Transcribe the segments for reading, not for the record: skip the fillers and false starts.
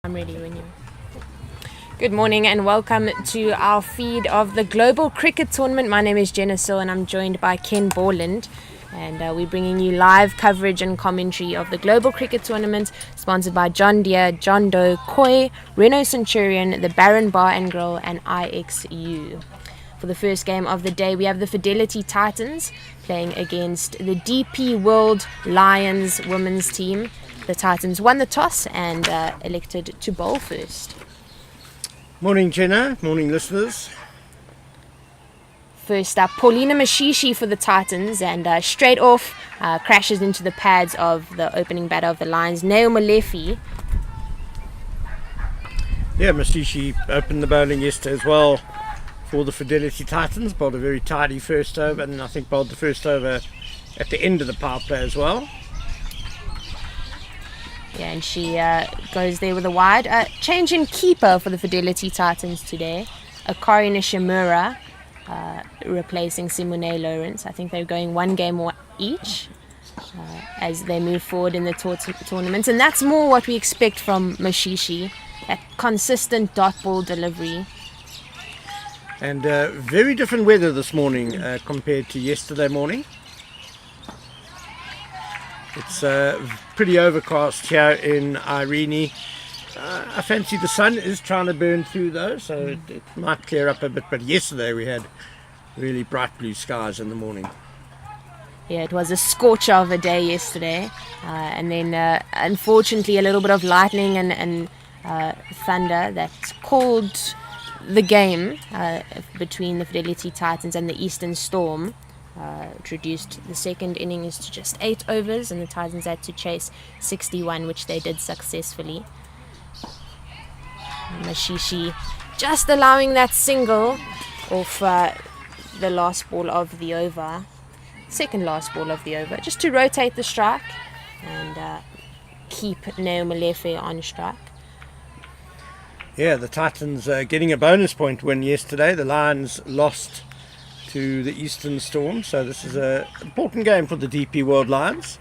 I'm ready when you. Good morning and welcome to our feed of the Global Cricket Tournament. My name is Jenna Sill and I'm joined by Ken Borland. And we're bringing you live coverage and commentary of the Global Cricket Tournament, sponsored by John Deere, John Doe, Koi, Renault Centurion, the Baron Bar and Grill, and IXU. For the first game of the day, we have the Fidelity Titans playing against the DP World Lions women's team. The Titans won the toss and elected to bowl first. Morning, Jenna. Morning, listeners. First up, Paulina Mashishi for the Titans, and straight off crashes into the pads of the opening batter of the Lions, Neo Molefi. Yeah, Mashishi opened the bowling yesterday as well for the Fidelity Titans. Bowled a very tidy first over, and I think bowled the first over at the end of the power play as well. Yeah, and she goes there with a wide. Change in keeper for the Fidelity Titans today. Akari Nishimura replacing Simone Lawrence. I think they're going one game each as they move forward in the tournament. And that's more what we expect from Mashishi. That consistent dot ball delivery. And very different weather this morning compared to yesterday morning. It's pretty overcast here in Irene. I fancy the sun is trying to burn through though, so it might clear up a bit. But yesterday we had really bright blue skies in the morning. Yeah, it was a scorcher of a day yesterday. And then unfortunately a little bit of lightning and thunder that called the game between the Fidelity Titans and the Eastern Storm. Reduced the second innings to just 8 overs, and the Titans had to chase 61, which they did successfully. Mashishi just allowing that single off the last ball of the over, second last ball of the over, just to rotate the strike and keep Neo Molefi on strike. Yeah, the Titans getting a bonus point win yesterday. The Lions lost to the Eastern Storm, so this is an important game for the DP World Lions.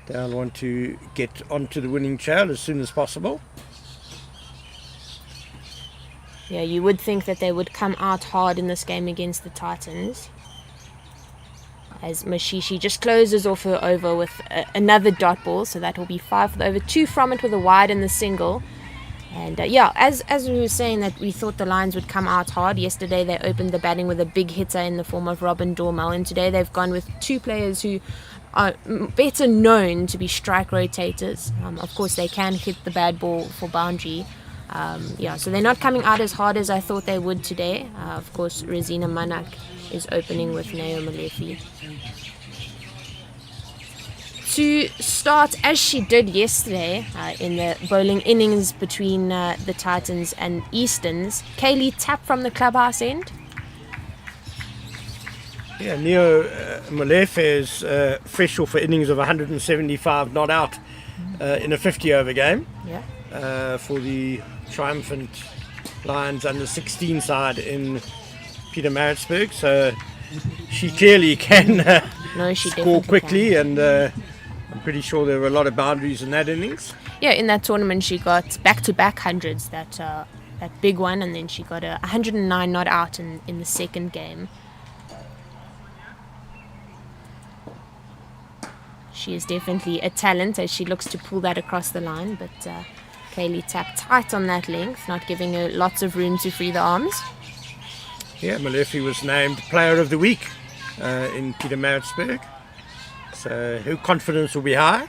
They'll want to get onto the winning trail as soon as possible. Yeah, you would think that they would come out hard in this game against the Titans, as Mashishi just closes off her over with another dot ball, so that will be 5 for the over, 2 from it with a wide and the single. And as we were saying that we thought the Lions would come out hard. Yesterday they opened the batting with a big hitter in the form of Robin Dormel, and today they've gone with 2 players who are better known to be strike rotators. Of course they can hit the bad ball for boundary. So they're not coming out as hard as I thought they would today. Of course Rosina Manak is opening with Neo Molefi. To start as she did yesterday in the bowling innings between the Titans and Easterns, Kaylee Tapp from the clubhouse end. Yeah, Neo Molefi is fresh off for innings of 175 not out in a 50 over game for the triumphant Lions under 16 side in Pietermaritzburg. So she clearly can score quickly can. And I'm pretty sure there were a lot of boundaries in that innings. Yeah, in that tournament she got back-to-back hundreds, that big one, and then she got a 109 not out in the second game. She is definitely a talent as she looks to pull that across the line, but Kaylee Tapp tight on that length, not giving her lots of room to free the arms. Yeah, Molefi was named Player of the Week in Pietermaritzburg. So her confidence will be high.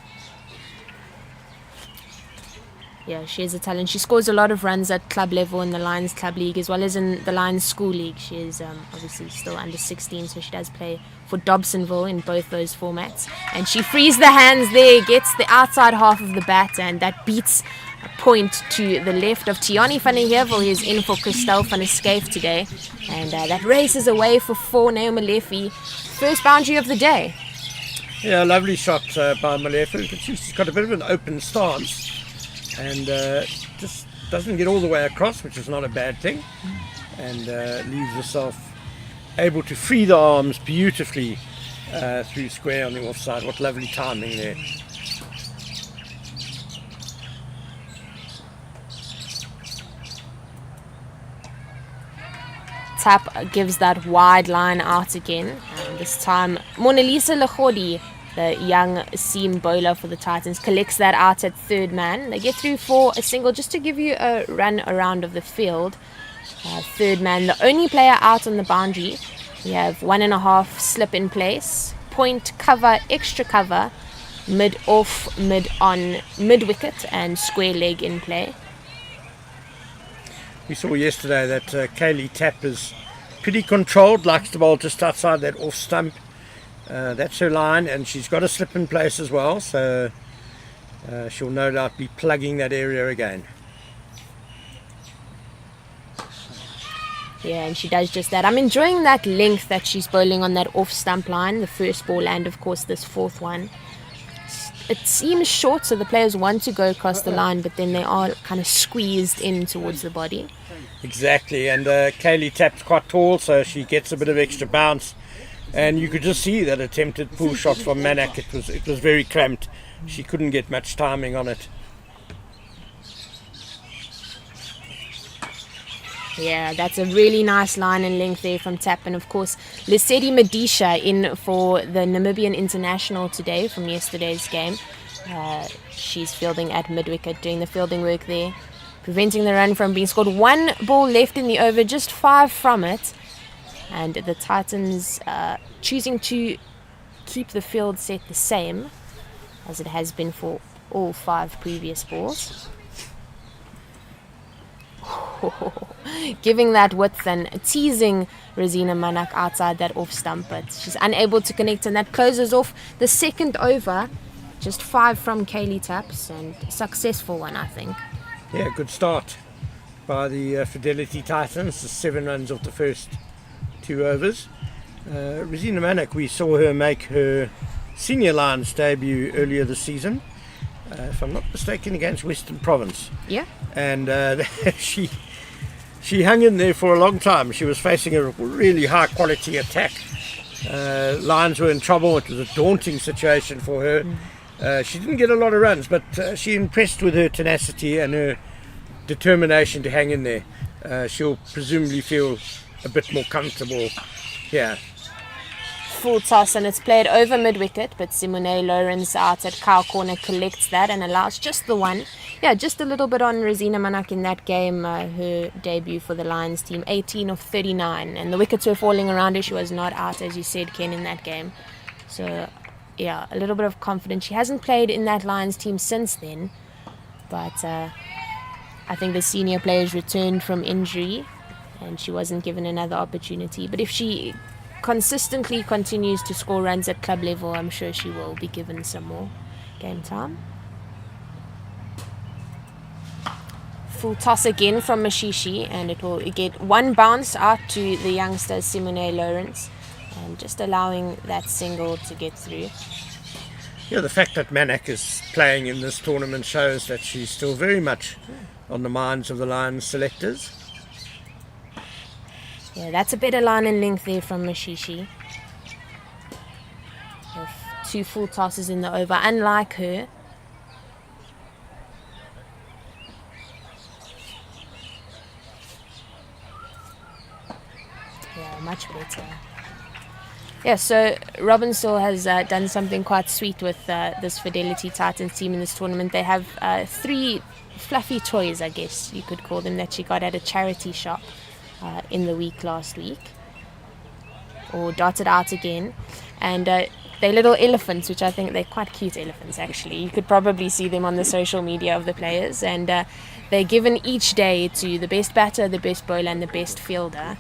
Yeah, she is a talent. She scores a lot of runs at club level in the Lions Club League as well as in the Lions School League. She is obviously still under 16, so she does play for Dobsonville in both those formats. And she frees the hands there, gets the outside half of the bat, and that beats a point to the left of Tiani van der Hevel. He is in for Christel van der Schyff today. And that races away for 4, Neo Molefi. First boundary of the day. Yeah, lovely shot by Molefi. She's got a bit of an open stance and just doesn't get all the way across, which is not a bad thing, and leaves herself able to free the arms beautifully through square on the offside. What lovely timing there. Tap gives that wide line out again. And this time, Mona Lisa Lechodi, the young seam bowler for the Titans, collects that out at third man. They get through for a single just to give you a run around of the field. Third man, the only player out on the boundary. We have 1.5 slip in place, point, cover, extra cover, mid off, mid on, mid wicket, and square leg in play. We saw yesterday that Kaylee Tapp is pretty controlled, likes the ball just outside that off stump. That's her line, and she's got a slip in place as well, so she'll no doubt be plugging that area again. Yeah, and she does just that. I'm enjoying that length that she's bowling on that off stump line, the first ball and of course this fourth one. It seems short, so the players want to go across the line, but then they are kind of squeezed in towards the body. Exactly, and Kaylee Tapp's quite tall, so she gets a bit of extra bounce. And you could just see that attempted pull shot from Manak. It was very cramped. She couldn't get much timing on it. Yeah, that's a really nice line and length there from Tap. And of course, Lesedi Madisha in for the Namibian International today from yesterday's game. She's fielding at mid-wicket, doing the fielding work there, preventing the run from being scored. 1 ball left in the over, just 5 from it. And the Titans choosing to keep the field set the same as it has been for all 5 previous balls. Giving that width and teasing Rosina Manak outside that off stump, but she's unable to connect, and that closes off the second over. Just 5 from Kaylee Taps, and a successful one, I think. Yeah, good start by the Fidelity Titans. 7 runs off the first 2 overs. Rosina Manak, we saw her make her senior Lions debut earlier this season, if I'm not mistaken, against Western Province. Yeah. And she hung in there for a long time. She was facing a really high quality attack. Lions were in trouble. It was a daunting situation for her. She didn't get a lot of runs, but she impressed with her tenacity and her determination to hang in there. She'll presumably feel a bit more comfortable here. Full toss, and it's played over mid-wicket, but Simone Lawrence out at cow corner collects that and allows just the one. Yeah, just a little bit on Rosina Manak in that game, her debut for the Lions team, 18 of 39, and the wickets were falling around her. She was not out, as you said, Ken, in that game. So, yeah, a little bit of confidence. She hasn't played in that Lions team since then, but I think the senior players returned from injury, and she wasn't given another opportunity. But if she consistently continues to score runs at club level, I'm sure she will be given some more game time. Full toss again from Mashishi, and it will get 1 bounce out to the youngster Simone Lawrence, and just allowing that single to get through. Yeah, the fact that Manak is playing in this tournament shows that she's still very much on the minds of the Lions selectors. Yeah, that's a better line and length there from Mashishi. 2 full tosses in the over, unlike her. Yeah, much better. Yeah, so Robin Saul has done something quite sweet with this Fidelity Titans team in this tournament. They have 3 fluffy toys, I guess you could call them, that she got at a charity shop in the week last week, or dotted out again, and they're little elephants, which I think they're quite cute elephants actually. You could probably see them on the social media of the players, and they're given each day to the best batter, the best bowler, and the best fielder,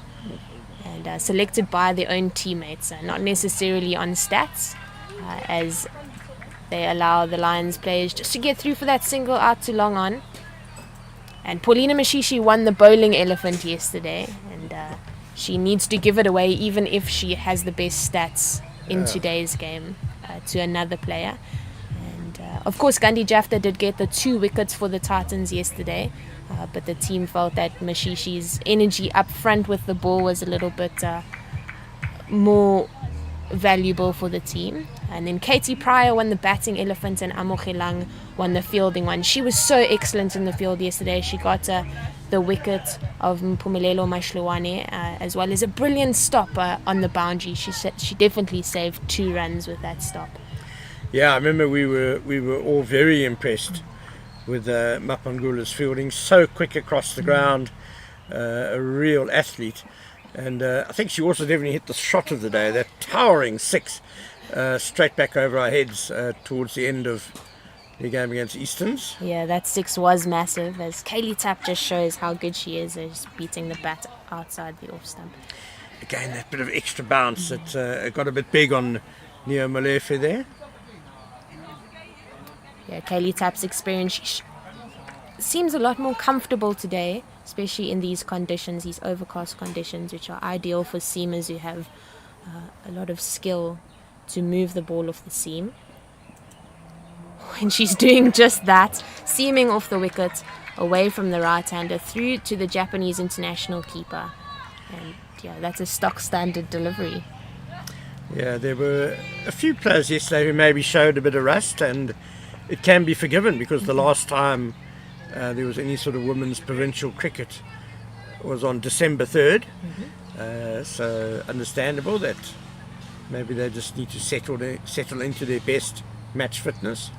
and selected by their own teammates, not necessarily on stats, as they allow the Lions players just to get through for that single out to long on. And Paulina Mashishi won the bowling elephant yesterday, and she needs to give it away even if she has the best stats in today's game to another player. And of course Gandhi Jafta did get the 2 wickets for the Titans yesterday, but the team felt that Mashishi's energy up front with the ball was a little bit more valuable for the team. And then Katie Pryor won the batting elephant, and Amogelang won the fielding one. She was so excellent in the field yesterday. She got the the wicket of Mpumelelo Mashluwane, as well as a brilliant stop on the boundary. She definitely saved 2 runs with that stop. Yeah, I remember we were all very impressed with Mapangula's fielding. So quick across the ground, a real athlete. And I think she also definitely hit the shot of the day, that towering 6 straight back over our heads towards the end of the game against Easterns. Yeah, that 6 was massive, as Kaylee Tapp just shows how good she is as beating the bat outside the off stump. Again, that bit of extra bounce that got a bit big on Neo Molefe there. Yeah, Kaylee Tapp's experience seems a lot more comfortable today, especially in these conditions, these overcast conditions, which are ideal for seamers who have a lot of skill to move the ball off the seam. And she's doing just that, seaming off the wicket, away from the right-hander, through to the Japanese international keeper. And yeah, that's a stock standard delivery. Yeah, there were a few players yesterday who maybe showed a bit of rust, and it can be forgiven because the last time there was any sort of women's provincial cricket was on December 3rd. So understandable that maybe they just need to settle into their best match fitness.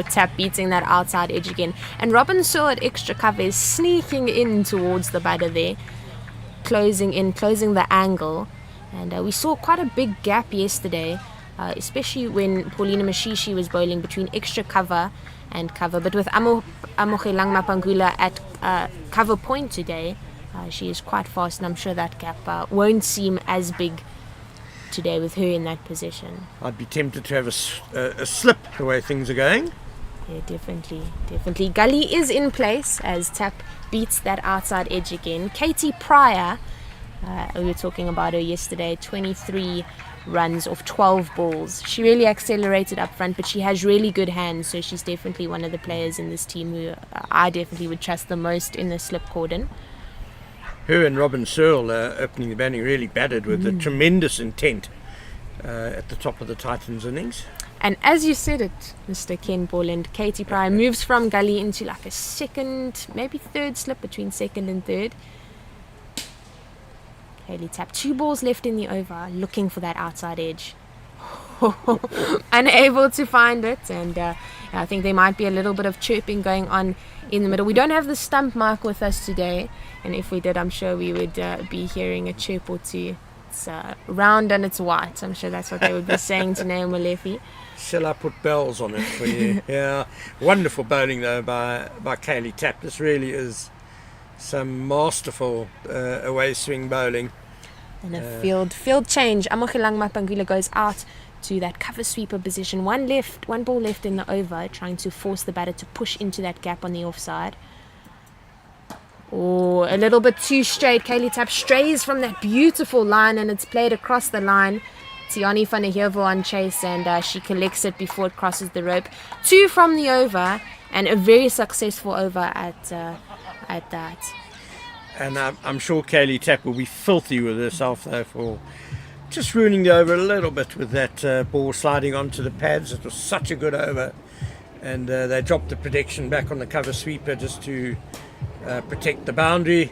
Tap beating that outside edge again. And Robin Searle at extra cover is sneaking in towards the batter there, closing the angle. And we saw quite a big gap yesterday, especially when Paulina Mashishi was bowling between extra cover and cover. But with Amogelang Mapangula at cover point today, she is quite fast, and I'm sure that gap won't seem as big today with her in that position. I'd be tempted to have a slip the way things are going. Yeah, definitely. Gully is in place as Tap beats that outside edge again. Katie Pryor, we were talking about her yesterday, 23 runs off 12 balls. She really accelerated up front, but she has really good hands, so she's definitely one of the players in this team who I definitely would trust the most in the slip cordon. Her and Robin Searle opening the batting really batted with a tremendous intent at the top of the Titans innings. And as you said it, Mr. Ken Borland, Katie Pryor moves from gully into like a second, maybe third slip, between second and third. Kaylee Tapp, 2 balls left in the over, looking for that outside edge. Unable to find it, and I think there might be a little bit of chirping going on in the middle. We don't have the stump mark with us today, and if we did, I'm sure we would be hearing a chirp or two. It's round and it's white. I'm sure that's what they would be saying to Neo Molefe. Shall I put bells on it for you? Yeah, wonderful bowling though by Kaylee Tapp. This really is some masterful away swing bowling. And a field change. Amogelang Mapangula goes out to that cover sweeper position. One ball left in the over, trying to force the batter to push into that gap on the offside. Oh, a little bit too straight. Kaylee Tapp strays from that beautiful line, and it's played across the line. Tiani van der Heevel on chase, and she collects it before it crosses the rope. 2 from the over, and a very successful over at that. And I'm sure Kaylee Tapp will be filthy with herself though for just ruining the over a little bit with that ball sliding onto the pads. It was such a good over, and they dropped the protection back on the cover sweeper just to protect the boundary.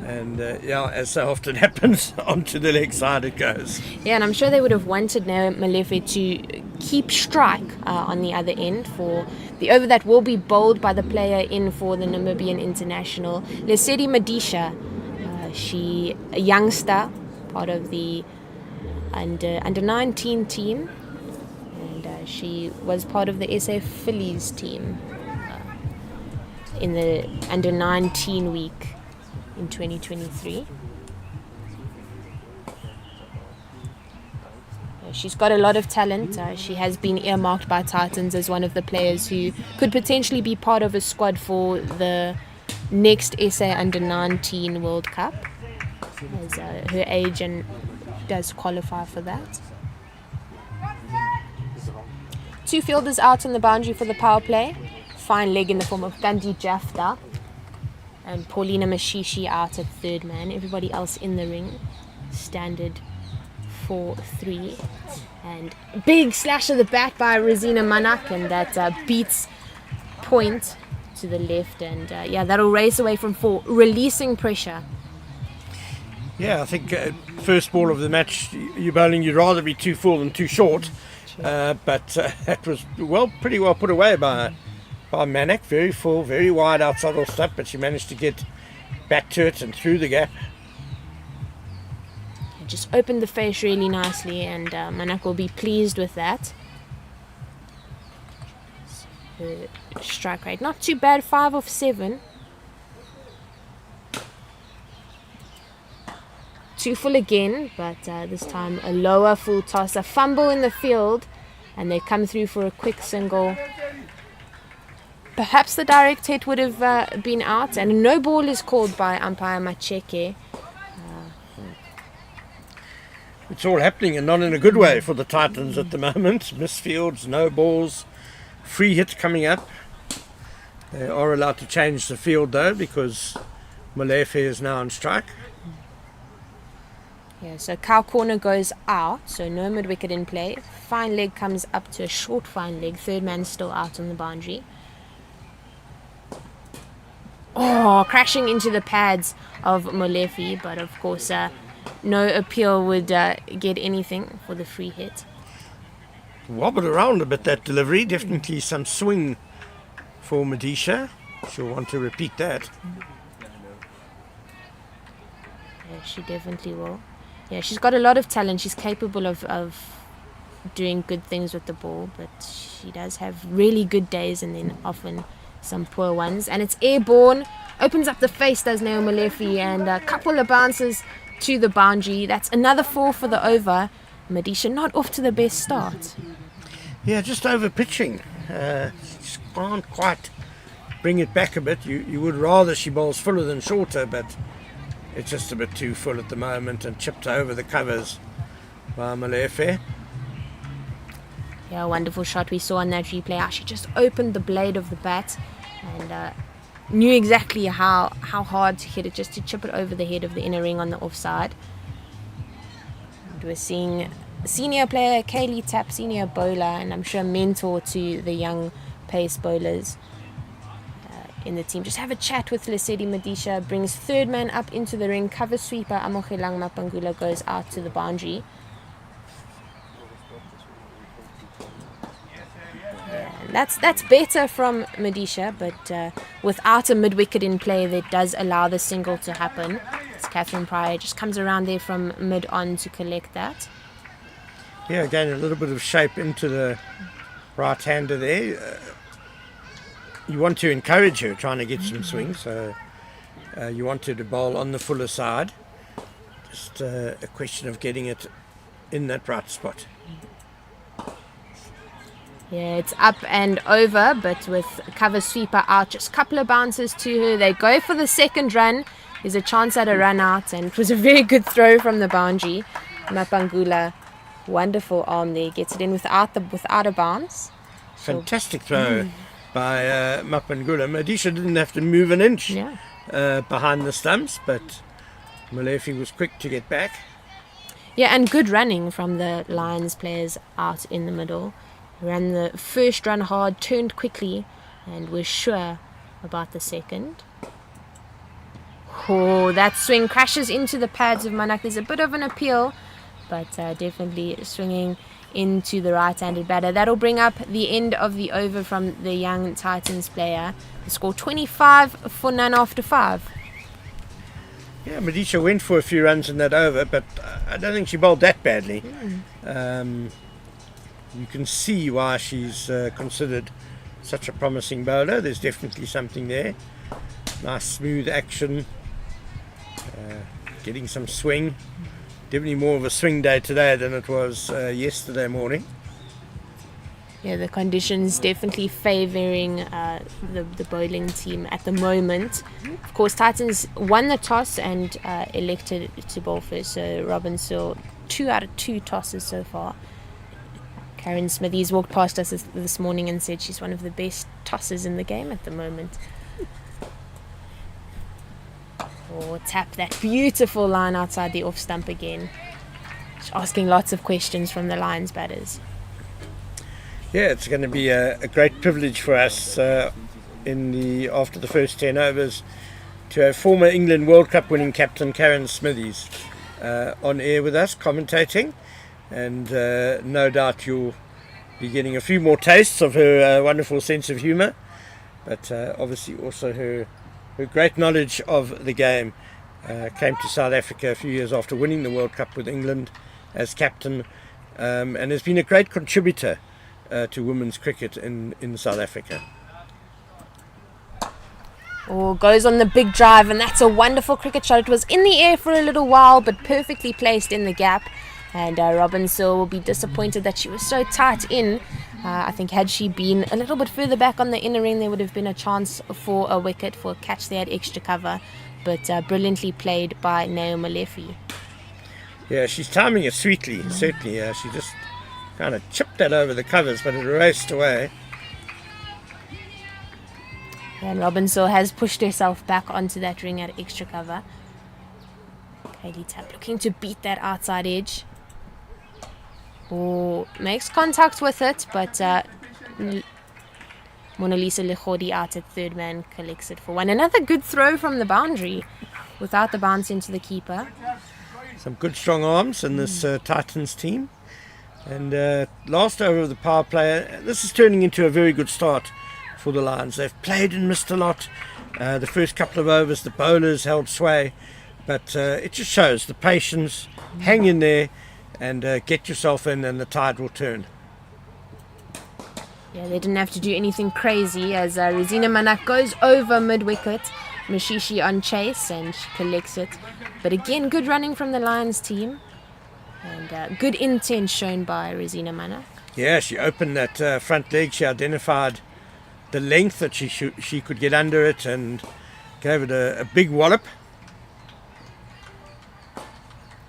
And as so often happens, onto the leg side it goes. Yeah, and I'm sure they would have wanted Neo Molefe to keep strike on the other end for the over that will be bowled by the player in for the Namibian international, Lesedi Madisha. She a youngster, part of the under 19 team, and she was part of the SA Phillies team in the under 19 week in 2023. She's got a lot of talent. She has been earmarked by Titans as one of the players who could potentially be part of a squad for the next SA Under 19 World Cup, as her age and does qualify for that. 2 fielders out on the boundary for the power play. Fine leg in the form of Gandhi Jafta. And Paulina Mashishi out at third man. Everybody else in the ring. Standard for 3. And big slash of the bat by Rosina Manak, and that beats point to the left, and that'll race away from 4, releasing pressure. Yeah, I think first ball of the match, you're bowling, you'd rather be too full than too short. But that was pretty well put away by Manak. Very full, very wide outside off stump, but she managed to get back to it and through the gap. Just opened the face really nicely, and Manak will be pleased with that. Her strike rate not too bad, 5 off 7. Too full again, but this time a lower full toss, a fumble in the field, and they come through for a quick single. Perhaps the direct hit would have been out, and no ball is called by umpire Macheke. It's all happening, and not in a good way for the Titans at the moment. Misfields, no balls, free hit coming up. They are allowed to change the field though, because Molefe is now on strike. Yeah, so cow corner goes out, so no mid wicket in play. Fine leg comes up to a short fine leg. Third man still out on the boundary. Oh, crashing into the pads of Molefe, but of course no appeal would get anything for the free hit. Wobbled around a bit, that delivery. Definitely some swing for Medisha. She'll want to repeat that. Yeah, she definitely will. Yeah, she's got a lot of talent. She's capable of doing good things with the ball, but she does have really good days and then often some poor ones. And it's airborne. Opens up the face, does Neo Molefe, and a couple of bounces to the boundary. That's another 4 for the over. Medisha not off to the best start. Yeah, just over pitching. Just can't quite bring it back a bit. You would rather she bowls fuller than shorter, but it's just a bit too full at the moment and chipped over the covers by Molefe. Yeah, wonderful shot we saw on that replay. She just opened the blade of the bat and knew exactly how hard to hit it, just to chip it over the head of the inner ring on the offside. And we're seeing senior player Kaylee Tapp, senior bowler, and I'm sure mentor to the young pace bowlers in the team. Just have a chat with Lesedi Medisha, brings third man up into the ring, cover sweeper Amogelang Mapangula goes out to the boundary. That's better from Medisha, but without a mid-wicket in play, that does allow the single to happen. It's Catherine Pryor just comes around there from mid-on to collect that. Yeah, again, a little bit of shape into the right-hander there. You want to encourage her, trying to get some swing, so you want her to bowl on the fuller side. Just a question of getting it in that right spot. Yeah, it's up and over, but with cover sweeper out, just a couple of bounces to her. They go for the second run. There's a chance at a run out, and it was a very good throw from the boundary. Mapangula, wonderful arm there, gets it in without a bounce. Fantastic throw by Mapangula. Medisha didn't have to move an inch behind the stumps, but Molefe was quick to get back. Yeah, and good running from the Lions players out in the middle. Ran the first run hard, turned quickly, and was sure about the second. Oh, that swing crashes into the pads of Manak. There's a bit of an appeal, but definitely swinging into the right-handed batter. That'll bring up the end of the over from the young Titans player. The score 25 for none after 5. Yeah, Medisha went for a few runs in that over, but I don't think she bowled that badly. You can see why she's considered such a promising bowler. There's definitely something there. Nice smooth action, getting some swing. Definitely more of a swing day today than it was yesterday morning. Yeah, the conditions definitely favouring the bowling team at the moment. Of course, Titans won the toss and elected to bowl first. So Robin saw 2 out of 2 tosses so far. Karen Smithies walked past us this morning and said she's one of the best tossers in the game at the moment. Oh, tap that beautiful line outside the off stump again. She's asking lots of questions from the Lions batters. Yeah, it's going to be a great privilege for us after the first 10 overs to have former England World Cup winning captain Karen Smithies on air with us commentating, and no doubt you'll be getting a few more tastes of her wonderful sense of humour, but obviously also her great knowledge of the game. Came to South Africa a few years after winning the World Cup with England as captain, and has been a great contributor to women's cricket in South Africa. Goes on the big drive, and that's a wonderful cricket shot. It was in the air for a little while, but perfectly placed in the gap. And Robin Searle will be disappointed that she was so tight in. I think had she been a little bit further back on the inner ring, there would have been a chance for a wicket, for a catch. They had extra cover, but brilliantly played by Neo Molefe. Yeah, she's timing it sweetly, certainly. She just kind of chipped that over the covers, but it raced away. And Robin Searle has pushed herself back onto that ring at extra cover. Kaylee Tapp looking to beat that outside edge. Makes contact with it, but Mona Lisa Lechodi out at third man collects it for one. Another good throw from the boundary without the bounce into the keeper. Some good strong arms in this Titans team. And last over of the power play, this is turning into a very good start for the Lions. They've played and missed a lot. The first couple of overs, the bowlers held sway, but it just shows the patience. Hang in there and get yourself in, and the tide will turn. Yeah, they didn't have to do anything crazy as Rezina Manak goes over mid-wicket. Mashishi on chase and she collects it. But again, good running from the Lions team, and good intent shown by Rezina Manak. Yeah, she opened that front leg. She identified the length that she could get under it and gave it a big wallop.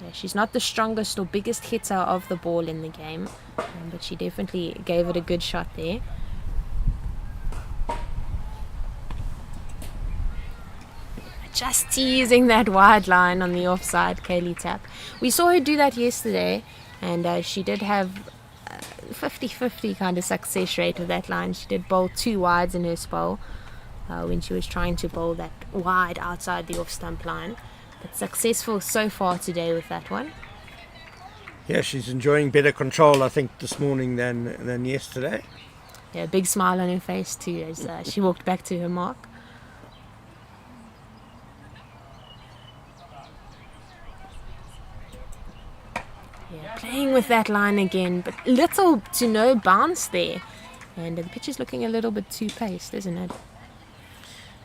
Yeah, she's not the strongest or biggest hitter of the ball in the game, but she definitely gave it a good shot there. Just teasing that wide line on the offside, Kaylee Tapp. We saw her do that yesterday, and she did have 50-50 kind of success rate with that line. She did bowl 2 wides in her spell when she was trying to bowl that wide outside the off-stump line. But successful so far today with that one. Yeah, she's enjoying better control, I think, this morning than yesterday. Yeah, big smile on her face too as she walked back to her mark. Yeah, playing with that line again, but little to no bounce there. And the pitch is looking a little bit too paced, isn't it?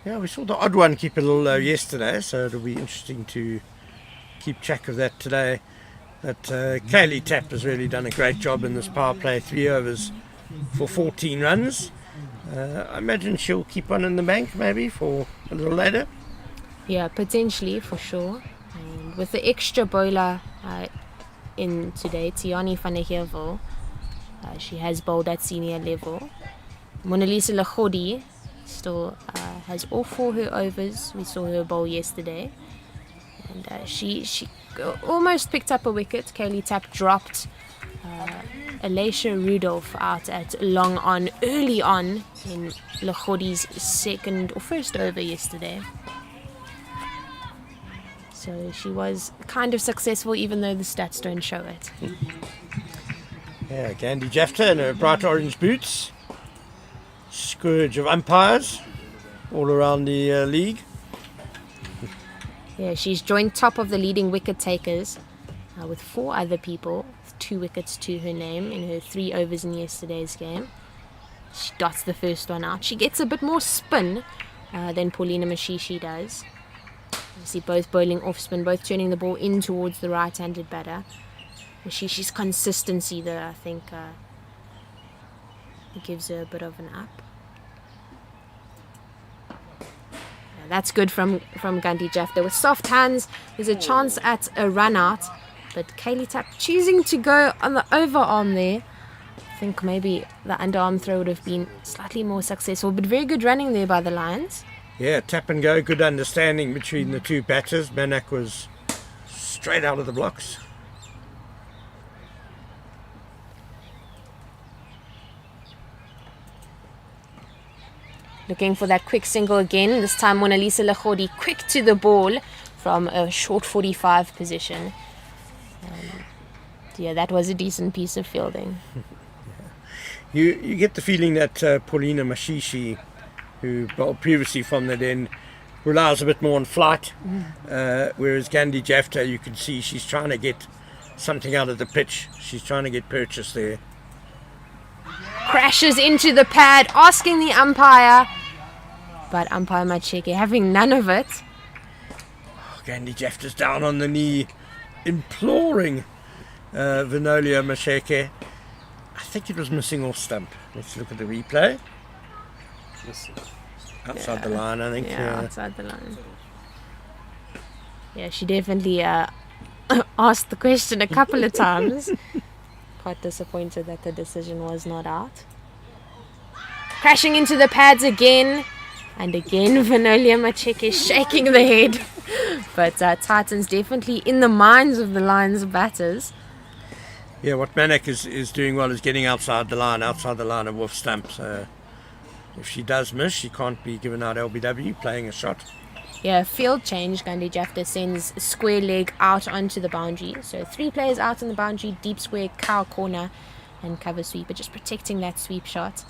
Yeah, we saw the odd one keep a little low yesterday, so it'll be interesting to keep track of that today. But Kaylee Tapp has really done a great job in this power play, 3 overs for 14 runs. I imagine she'll keep one in the bank maybe for a little later. Yeah, potentially, for sure. And with the extra bowler in today, Tiani van der Heevel, she has bowled at senior level. Mona Lisa Lechodi still has all 4 her overs. We saw her bowl yesterday, and she almost picked up a wicket. Kaylee Tapp dropped Alicia Rudolph out at long on early on in Lechodi's second or first over yesterday. So she was kind of successful, even though the stats don't show it. Yeah, Gandhi Jafta in her bright orange boots. Scourge of umpires all around the league. Yeah, she's joined top of the leading wicket takers with 4 other people, with 2 wickets to her name in her 3 overs in yesterday's game. She dots the first one out. She gets a bit more spin than Paulina Mashishi does. You see both bowling off spin, both turning the ball in towards the right-handed batter. Mashishi's consistency there, I think, it gives her a bit of an up. Yeah, that's good from Gandhi Jafta. With soft hands, there's a chance at a run out, but Kaylee Tapp choosing to go on the overarm there. I think maybe the underarm throw would have been slightly more successful, but very good running there by the Lions. Yeah, tap and go, good understanding between the 2 batters. Manak was straight out of the blocks. Looking for that quick single again. This time Mona Lisa Lechodi quick to the ball from a short 45 position. Yeah, that was a decent piece of fielding. You get the feeling that Paulina Mashishi, who bowled previously from the den, relies a bit more on flight, whereas Gandhi Jafta, you can see she's trying to get something out of the pitch. She's trying to get purchase there. Crashes into the pad, asking the umpire, but umpire Macheke having none of it. Gandhi Jafta's down on the knee, imploring Vinolia Macheke. I think it was missing off stump. Let's look at the replay. Outside the line, I think. Yeah, outside the line. Yeah, she definitely asked the question a couple of times. Quite disappointed that the decision was not out. Crashing into the pads again. And again, Vinolia Macheke shaking the head. But Titans definitely in the minds of the Lions batters. Yeah, what Manak is doing well is getting outside the line of off stump. So if she does miss, she can't be given out LBW playing a shot. Yeah, field change. Gandhi Jafta sends square leg out onto the boundary. So 3 players out on the boundary, deep square, cow corner, and cover sweeper, just protecting that sweep shot.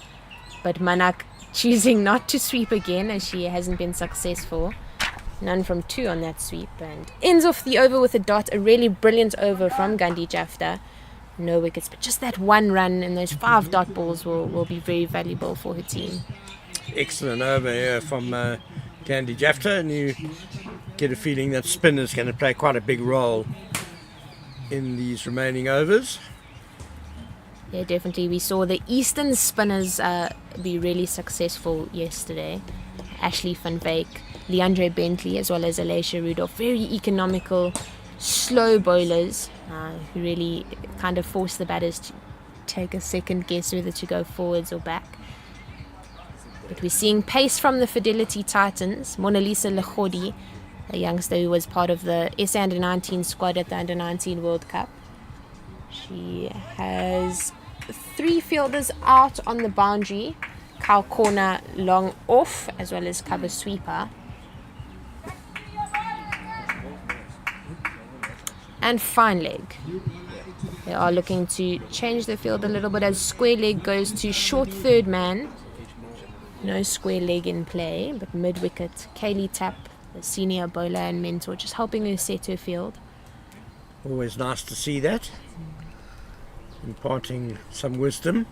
But Manak choosing not to sweep again as she hasn't been successful. None from 2 on that sweep, and ends off the over with a dot. A really brilliant over from Gandhi Jafta. No wickets, but just that 1 run and those 5 dot balls will be very valuable for her team. Excellent over here from Gandhi Jafta, and you get a feeling that spin is going to play quite a big role in these remaining overs. Yeah, definitely. We saw the Eastern spinners be really successful yesterday. Ashley van Wyk, Leandre Bentley, as well as Alicia Rudolph. Very economical, slow bowlers who really kind of force the batters to take a second guess whether to go forwards or back. But we're seeing pace from the Fidelity Titans. Mona Lisa Lechodi, a youngster who was part of the SA Under-19 squad at the Under-19 World Cup. She has 3 fielders out on the boundary. Cow corner, long off, as well as cover sweeper. And fine leg. They are looking to change the field a little bit as square leg goes to short third man. No square leg in play, but mid wicket. Kaylee Tapp, the senior bowler and mentor, just helping her set her field. Always nice to see that. Imparting some wisdom.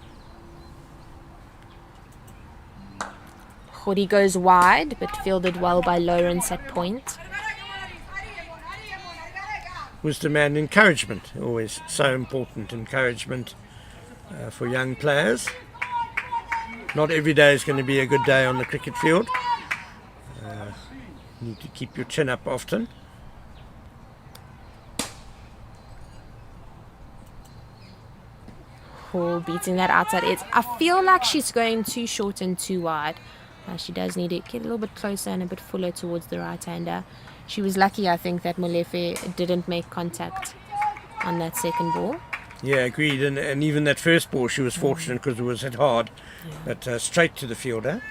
Khodi goes wide, but fielded well by Lawrence at point. Wisdom and encouragement, always so important. Encouragement for young players. Not every day is going to be a good day on the cricket field. You need to keep your chin up often. Oh, beating that outside edge. I feel like she's going too short and too wide. She does need to get a little bit closer and a bit fuller towards the right-hander. She was lucky, I think, that Molefe didn't make contact on that second ball. Yeah, agreed. And even that first ball, she was fortunate because it was hit hard. Yeah. But straight to the fielder.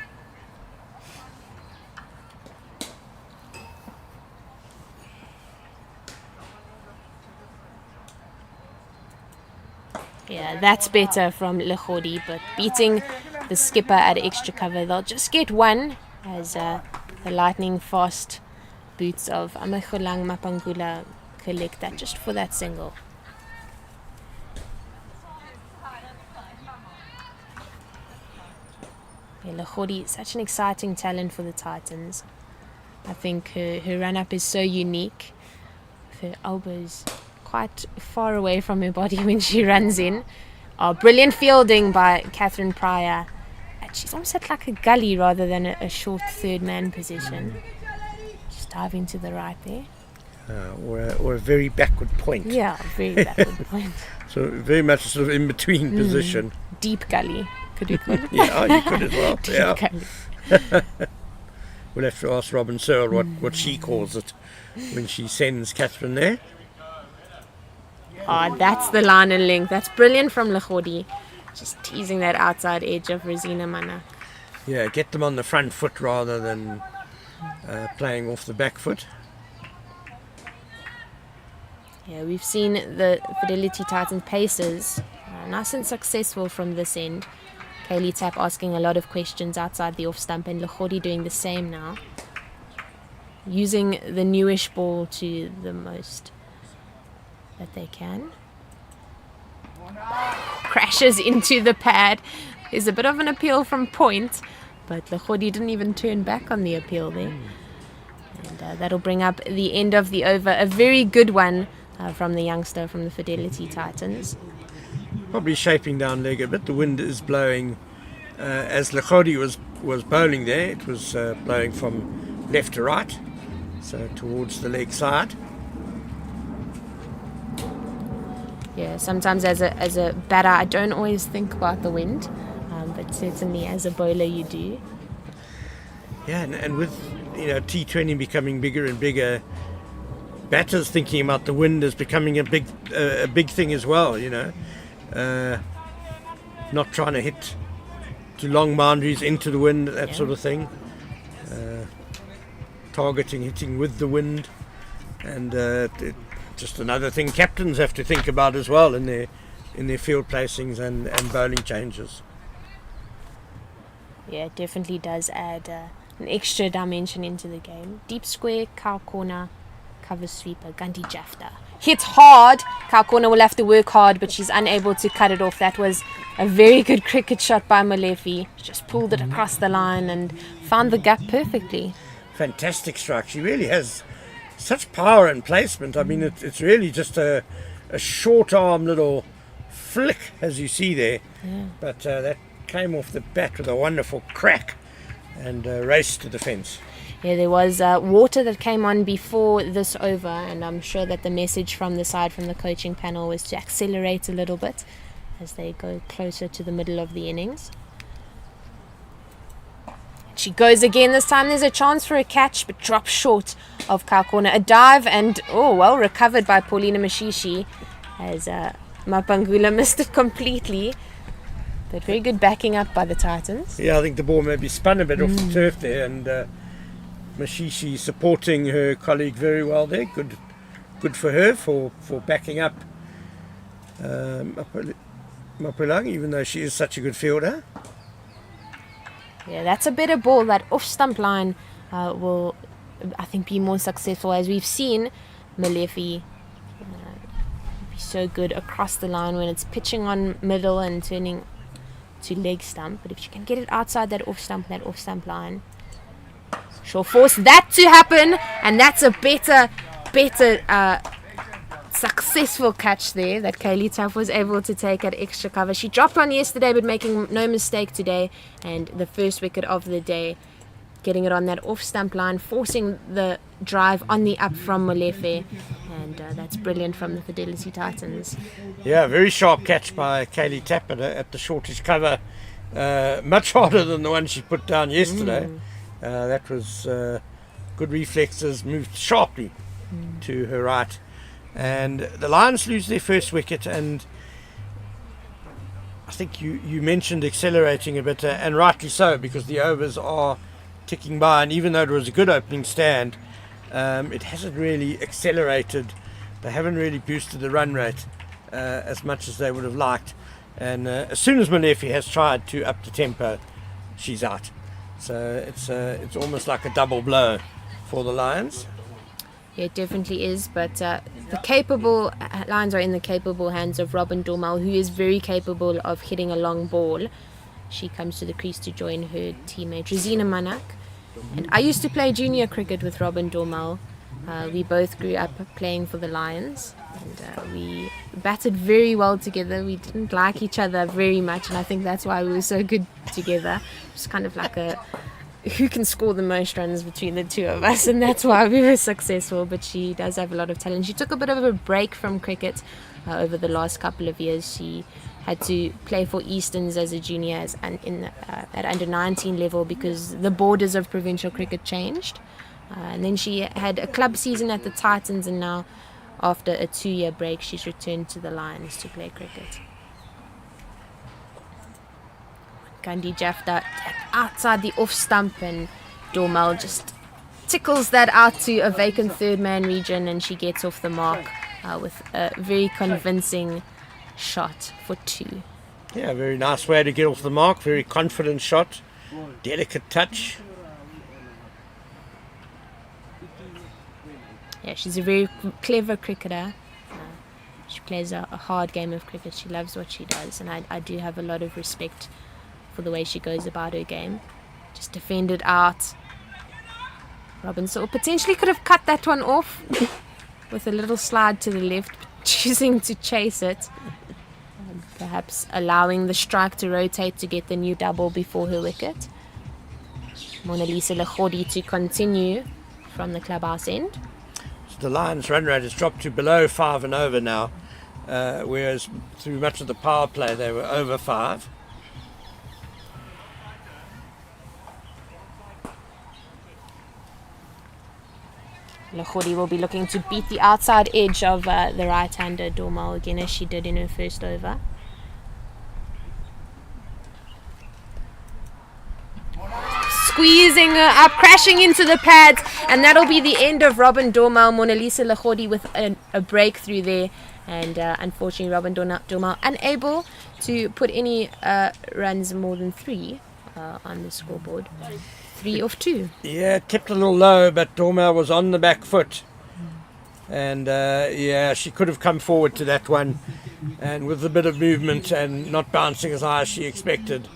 Yeah, that's better from Lechodi, but beating the skipper at extra cover, they'll just get 1 as the lightning fast boots of Amacholang Mapangula collect that just for that single. Yeah, Lechodi, such an exciting talent for the Titans. I think her run-up is so unique. Her elbows quite far away from her body when she runs in. Brilliant fielding by Catherine Pryor. And she's almost at like a gully rather than a short third man position. Just diving to the right there. Or a very backward point. Yeah, very backward point. So very much sort of in between position. Deep gully, could we call it? Yeah, you could as well. Deep yeah. gully. We'll have to ask Robin Searle what she calls it when she sends Catherine there. That's the line and length. That's brilliant from Lechodi. Just teasing that outside edge of Rosina Manak. Yeah, get them on the front foot rather than playing off the back foot. Yeah, we've seen the Fidelity Titans Pacers nice and successful from this end. Kaylee Tapp asking a lot of questions outside the off stump, and Lechodi doing the same now. Using the newish ball to the most that they can. Crashes into the pad. There's a bit of an appeal from point, but Lechodi didn't even turn back on the appeal there. And that'll bring up the end of the over. A very good one from the youngster from the Fidelity Titans. Probably shaping down leg a bit. The wind is blowing as Lechodi was bowling there. It was blowing from left to right, so towards the leg side. Yeah, sometimes as a batter, I don't always think about the wind, but certainly as a bowler you do. Yeah, and with T20 becoming bigger and bigger, batters thinking about the wind is becoming a big thing as well. Not trying to hit too long boundaries into the wind, that sort of thing. Hitting with the wind, and just another thing captains have to think about as well in their field placings and bowling changes. Yeah, it definitely does add an extra dimension into the game. Deep square, cow corner, cover sweeper, Gandhi Jafta. Hits hard. Cow corner will have to work hard, but she's unable to cut it off. That was a very good cricket shot by Molefe. She just pulled it across the line and found the gap perfectly. Fantastic strike. She really has such power and placement. I mean, it's really just a short arm little flick, as you see there. Yeah. But that came off the bat with a wonderful crack and raced to the fence. Yeah, there was water that came on before this over, and I'm sure that the message from the side from the coaching panel was to accelerate a little bit as they go closer to the middle of the innings. She goes again this time. There's a chance for a catch, but drops short of cow corner. A dive and, well recovered by Paulina Mashishi as Mapangula missed it completely. But very good backing up by the Titans. Yeah, I think the ball maybe spun a bit off the turf there, and Mashishi supporting her colleague very well there. Good for her for backing up Mapulang, even though she is such a good fielder. Yeah, that's a better ball. That off-stump line will, I think, be more successful. As we've seen, Molefe be so good across the line when it's pitching on middle and turning to leg stump. But if she can get it outside that off-stump line, she'll force that to happen. And that's a better successful catch there that Kaylee Tapp was able to take at extra cover. She dropped one yesterday, but making no mistake today, and the first wicket of the day, getting it on that off stump line, forcing the drive on the up from Molefe, and that's brilliant from the Fidelity Titans. Yeah, very sharp catch by Kaylee Tapp at the shortish cover, much harder than the one she put down yesterday. That was good reflexes, moved sharply to her right. And the Lions lose their first wicket, and I think you mentioned accelerating a bit, and rightly so, because the overs are ticking by, and even though it was a good opening stand, it hasn't really accelerated. They haven't really boosted the run rate as much as they would have liked, and as soon as Molefe has tried to up the tempo, she's out. So it's almost like a double blow for the Lions. Yeah, it definitely is, but the capable Lions are in the capable hands of Robin Dormal, who is very capable of hitting a long ball. She comes to the crease to join her teammate Rosina Manak. And I used to play junior cricket with Robin Dormal. We both grew up playing for the Lions, and we batted very well together. We didn't like each other very much, and I think that's why we were so good together. It's kind of like who can score the most runs between the two of us, and that's why we were successful. But she does have a lot of talent. She took a bit of a break from cricket over the last couple of years. She had to play for Easterns as a junior at under 19 level because the borders of provincial cricket changed, and then she had a club season at the Titans, and now after a 2-year break she's returned to the Lions to play cricket. Gandhi Jafta outside the off stump, and Dormal just tickles that out to a vacant third man region, and she gets off the mark with a very convincing shot for 2. Yeah, very nice way to get off the mark. Very confident shot. Delicate touch. Yeah, she's a very clever cricketer. She plays a hard game of cricket. She loves what she does, and I do have a lot of respect for the way she goes about her game. Just defended out. Robin Saul potentially could have cut that one off with a little slide to the left, choosing to chase it. Perhaps allowing the strike to rotate to get the new double before her wicket. Mona Lisa Lechodi to continue from the clubhouse end. So the Lions' run rate has dropped to below 5 and over now, whereas through much of the power play they were over 5. Lechodi will be looking to beat the outside edge of the right-hander Dormal again, as she did in her first over. Squeezing her up, crashing into the pads, and that'll be the end of Robin Dormal. Mona Lisa Lechodi with a breakthrough there, and unfortunately Robin Dormal unable to put any runs more than 3 on the scoreboard. 3 of 2. Yeah, it kept a little low, but Dormal was on the back foot, and she could have come forward to that one, and with a bit of movement and not bouncing as high as she expected,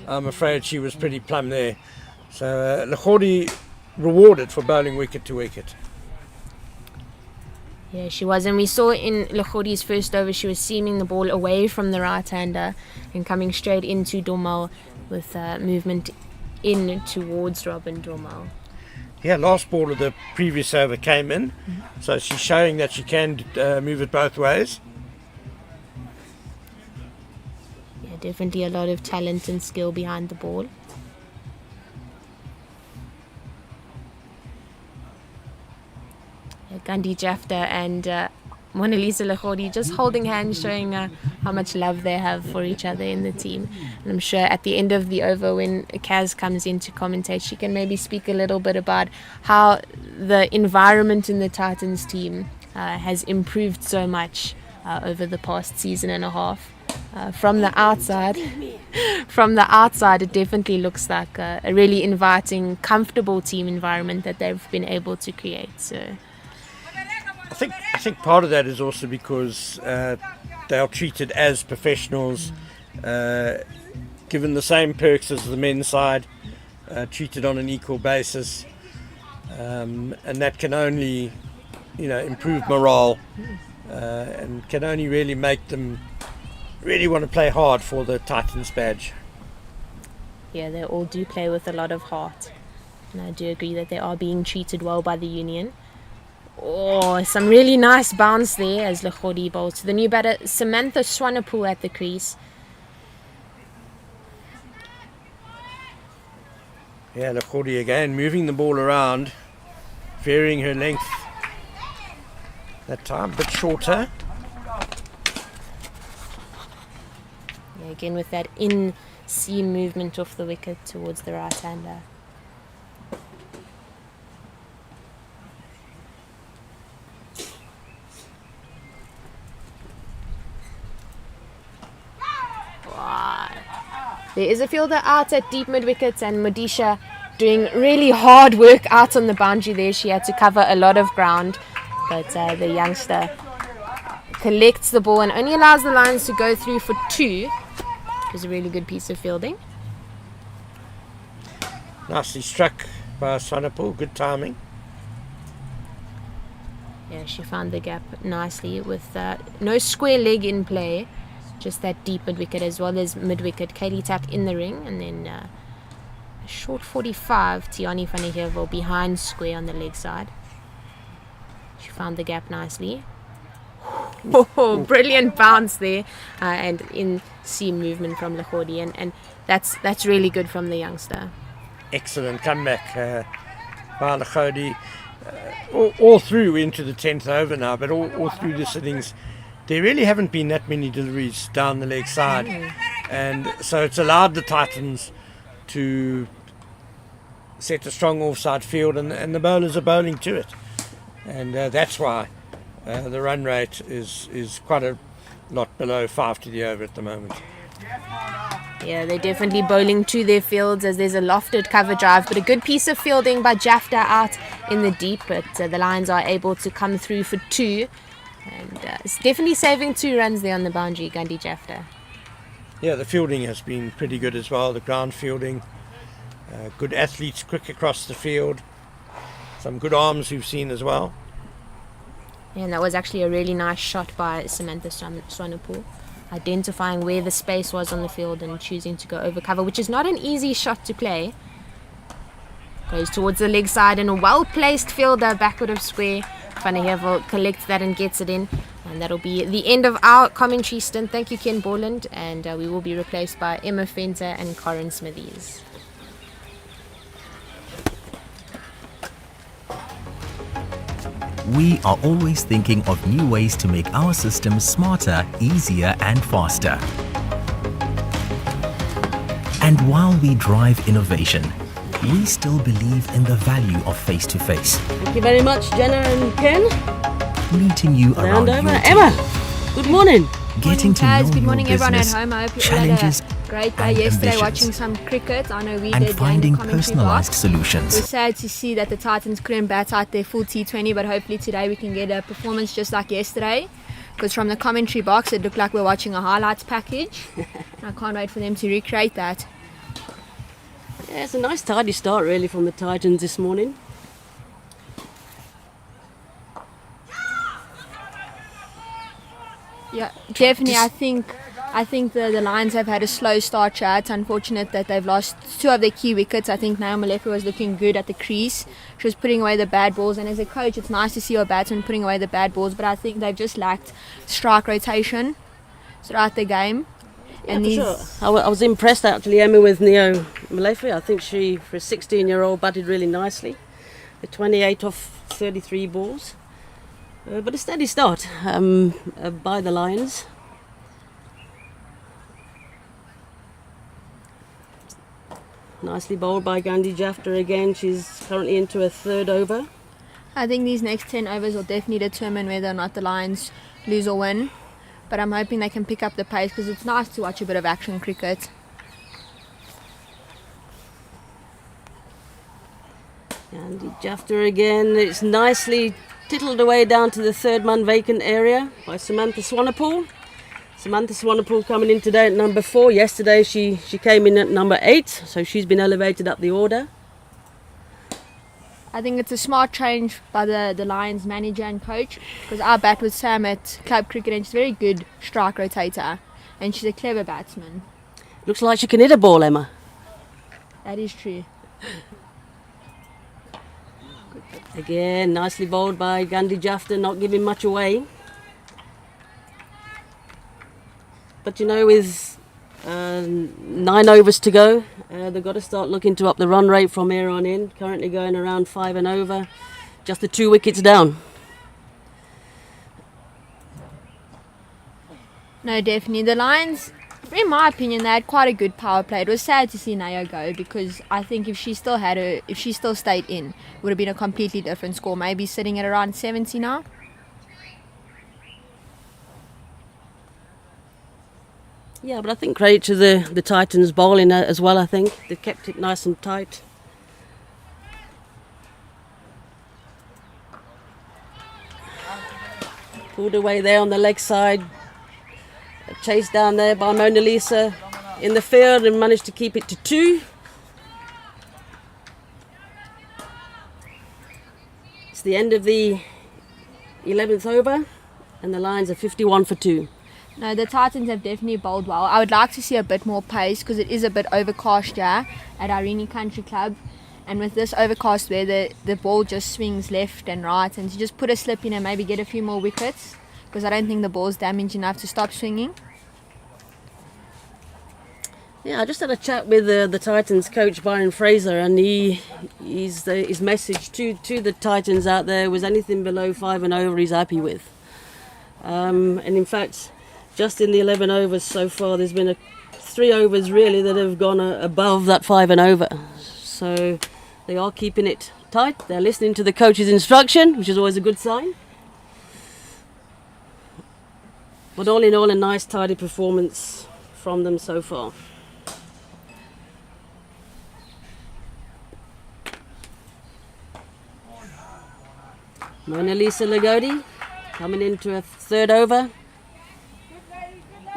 I'm afraid she was pretty plumb there. So Lechodi rewarded for bowling wicket to wicket. Yeah, she was, and we saw in Lechodi's first over she was seaming the ball away from the right-hander and coming straight into Dormal with movement in towards Robin Dormal. Yeah, last ball of the previous over came in, so she's showing that she can move it both ways. Yeah, definitely a lot of talent and skill behind the ball. Gandhi Jafta and Mona Lisa Lechodi just holding hands, showing how much love they have for each other in the team. And I'm sure at the end of the over, when Kaz comes in to commentate, she can maybe speak a little bit about how the environment in the Titans team has improved so much over the past season and a half. From the outside, it definitely looks like a really inviting, comfortable team environment that they've been able to create. So I think part of that is also because they are treated as professionals, given the same perks as the men's side, treated on an equal basis, and that can only, improve morale, and can only really make them really want to play hard for the Titans badge. Yeah, they all do play with a lot of heart, and I do agree that they are being treated well by the union. Oh, some really nice bounce there as Lechodi bowls to the new batter Samantha Swanepoel at the crease. Yeah, Lechodi again moving the ball around, varying her length. That time a bit shorter. Yeah, again with that in-seam movement off the wicket towards the right-hander. There is a fielder out at deep mid-wicket, and Modisha doing really hard work out on the boundary there. She had to cover a lot of ground, but the youngster collects the ball and only allows the Lions to go through for 2. It was a really good piece of fielding. Nicely struck by Swanepoel, good timing. Yeah, she found the gap nicely with no square leg in play. Just that deep mid-wicket as well as mid-wicket. Kaylee Tuck in the ring, and then a short 45, Tiani van der Heevel behind square on the leg side. She found the gap nicely. Oh, brilliant bounce there, and in-seam movement from Lechodi, and that's really good from the youngster. Excellent comeback by Lechodi. All through into the 10th over now, but all through this innings, there really haven't been that many deliveries down the leg side and so it's allowed the Titans to set a strong offside field, and the bowlers are bowling to it, and that's why the run rate is quite a lot below 5 to the over at the moment. Yeah, they're definitely bowling to their fields as there's a lofted cover drive, but a good piece of fielding by Jafta out in the deep, but the Lions are able to come through for 2, and it's definitely saving 2 runs there on the boundary, Gandhi Jafta. Yeah, the fielding has been pretty good as well, the ground fielding, good athletes quick across the field, some good arms we've seen as well. Yeah, and that was actually a really nice shot by Samantha Swanepoel, identifying where the space was on the field and choosing to go over cover, which is not an easy shot to play. Goes towards the leg side, and a well-placed fielder backward of square. Van der Hevel collects that and gets it in, and that'll be the end of our commentary stint. Thank you, Ken Borland, and we will be replaced by Emma Fenter and Corin Smithies. We are always thinking of new ways to make our systems smarter, easier and faster. And while we drive innovation, we still believe in the value of face-to-face. Thank you very much, Jenna and Ken. Meeting you around your day. Emma, good morning. Getting to know Good morning, your everyone at business, home. I hope you all challenges had a great day and yesterday ambitions, watching some cricket. I know we and did finding in the commentary personalized box. solutions. We're sad to see that the Titans couldn't bat out their full T20, but hopefully today we can get a performance just like yesterday. Because from the commentary box, it looked like we're watching a highlights package. I can't wait for them to recreate that. Yeah, it's a nice tidy start really from the Titans this morning. Yeah, definitely. I think the Lions have had a slow start. It's unfortunate that they've lost 2 of their key wickets. I think Naomi Molefe was looking good at the crease. She was putting away the bad balls, and as a coach, it's nice to see your batsmen putting away the bad balls. But I think they've just lacked strike rotation throughout the game. Yeah, for sure. I was impressed actually, Emma, with Neo Molefe. I think she, for a 16-year-old, batted really nicely. The 28 off 33 balls. But a steady start by the Lions. Nicely bowled by Gandhi Jafta again. She's currently into her 3rd over. I think these next 10 overs will definitely determine whether or not the Lions lose or win. But I'm hoping they can pick up the pace because it's nice to watch a bit of action cricket. Gandhi Jafta again. It's nicely tittled away down to the 3rd man vacant area by Samantha Swanepoel. Samantha Swanepoel coming in today at number 4. Yesterday she came in at number 8, so she's been elevated up the order. I think it's a smart change by the Lions manager and coach, because I bat with Sam at club cricket and she's a very good strike rotator and she's a clever batsman. Looks like she can hit a ball, Emma. That is true. Again, nicely bowled by Gandhi Jafta, not giving much away. But you know, with 9 overs to go, they've got to start looking to up the run rate from here on in. Currently going around 5 and over, just the 2 wickets down. No, definitely. The Lions, in my opinion, they had quite a good power play. It was sad to see Naya go because I think if she still stayed in, it would have been a completely different score. Maybe sitting at around 70 now. Yeah, but I think credit to the Titans bowling as well, I think. They've kept it nice and tight. Pulled away there on the leg side. Chased down there by Mona Lisa in the field and managed to keep it to 2. It's the end of the 11th over and the Lions are 51 for 2. No, the Titans have definitely bowled well. I would like to see a bit more pace because it is a bit overcast here at Irene Country Club. And with this overcast weather, the ball just swings left and right. And to just put a slip in and maybe get a few more wickets, because I don't think the ball's damaged enough to stop swinging. Yeah, I just had a chat with the Titans coach, Byron Fraser, and his message to the Titans out there was anything below 5 and over he's happy with. And in fact, just in the 11 overs so far, there's been 3 overs really that have gone above that 5 and over. So they are keeping it tight. They're listening to the coach's instruction, which is always a good sign. But all in all, a nice tidy performance from them so far. Mona Lisa Lagodi coming into a 3rd over.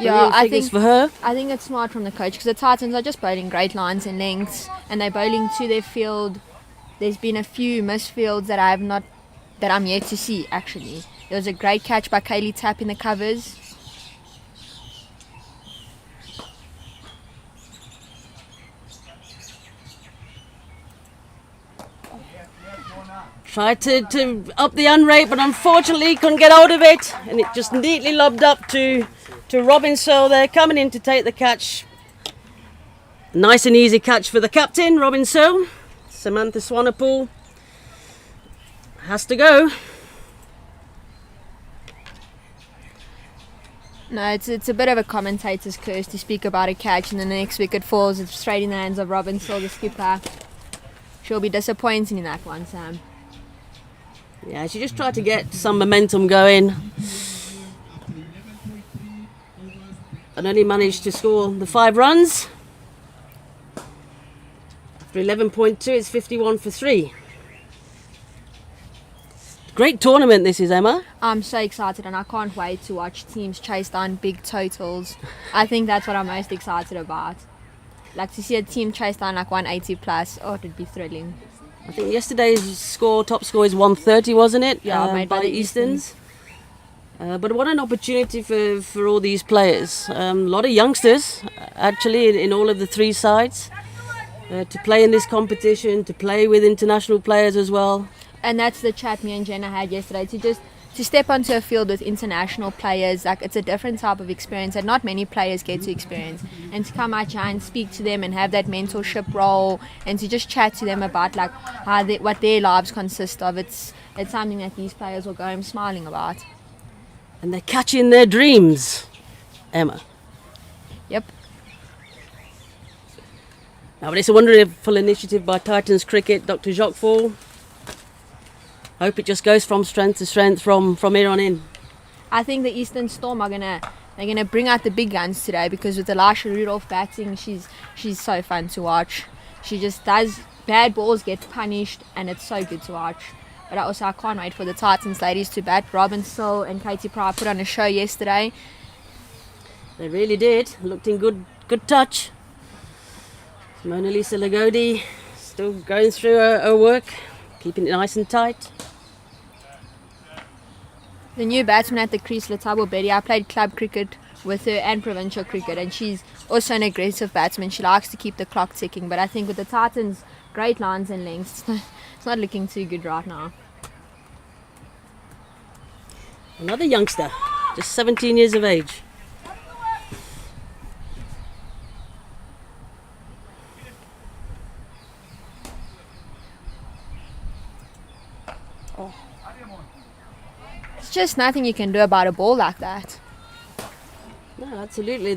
Yeah, I think for her. I think it's smart from the coach because the Titans are just bowling great lines and lengths, and they're bowling to their field. There's been a few misfields that I'm yet to see actually. There was a great catch by Kaylee Tapp in the covers. Tried to up the unrate, but unfortunately couldn't get hold of it, and it just neatly lobbed up to Robin Searle there, coming in to take the catch. Nice and easy catch for the captain, Robin Searle. Samantha Swanepoel has to go. No, it's a bit of a commentator's curse to speak about a catch and the next wicket falls straight in the hands of Robin Searle, the skipper. She'll be disappointing in that one, Sam. Yeah, she just tried to get some momentum going and only managed to score the 5 runs. After 11.2, it's 51 for 3. Great tournament this is, Emma. I'm so excited and I can't wait to watch teams chase down big totals. I think that's what I'm most excited about. Like to see a team chase down like 180 plus, oh, it'd be thrilling. I think yesterday's top score is 130, wasn't it? Yeah, made by the Easterns. But what an opportunity for all these players. A lot of youngsters, actually, in all of the 3 sides, to play in this competition, to play with international players as well. And that's the chat me and Jenna had yesterday, to step onto a field with international players. Like, it's a different type of experience that not many players get to experience, and to come out here and speak to them and have that mentorship role and to just chat to them about like what their lives consist of, it's something that these players will go home smiling about. And they're catching their dreams, Emma. Yep. Now, but it's a wonderful initiative by Titans Cricket, Dr. Jacques Fall. Hope it just goes from strength to strength from here on in. I think the Eastern Storm are gonna bring out the big guns today, because with Elisha Rudolph batting, she's so fun to watch. She just does, bad balls get punished, and it's so good to watch. But I can't wait for the Titans ladies to bat. Robin Searle and Katie Pry put on a show yesterday. They really did. Looked in good touch. Mona Lisa Lagodi still going through her work, keeping it nice and tight. The new batsman at the crease, Latabo Betty, I played club cricket with her and provincial cricket, and she's also an aggressive batsman. She likes to keep the clock ticking, but I think with the Titans, great lines and lengths, it's not looking too good right now. Another youngster, just 17 years of age. It's just nothing you can do about a ball like that. No, absolutely.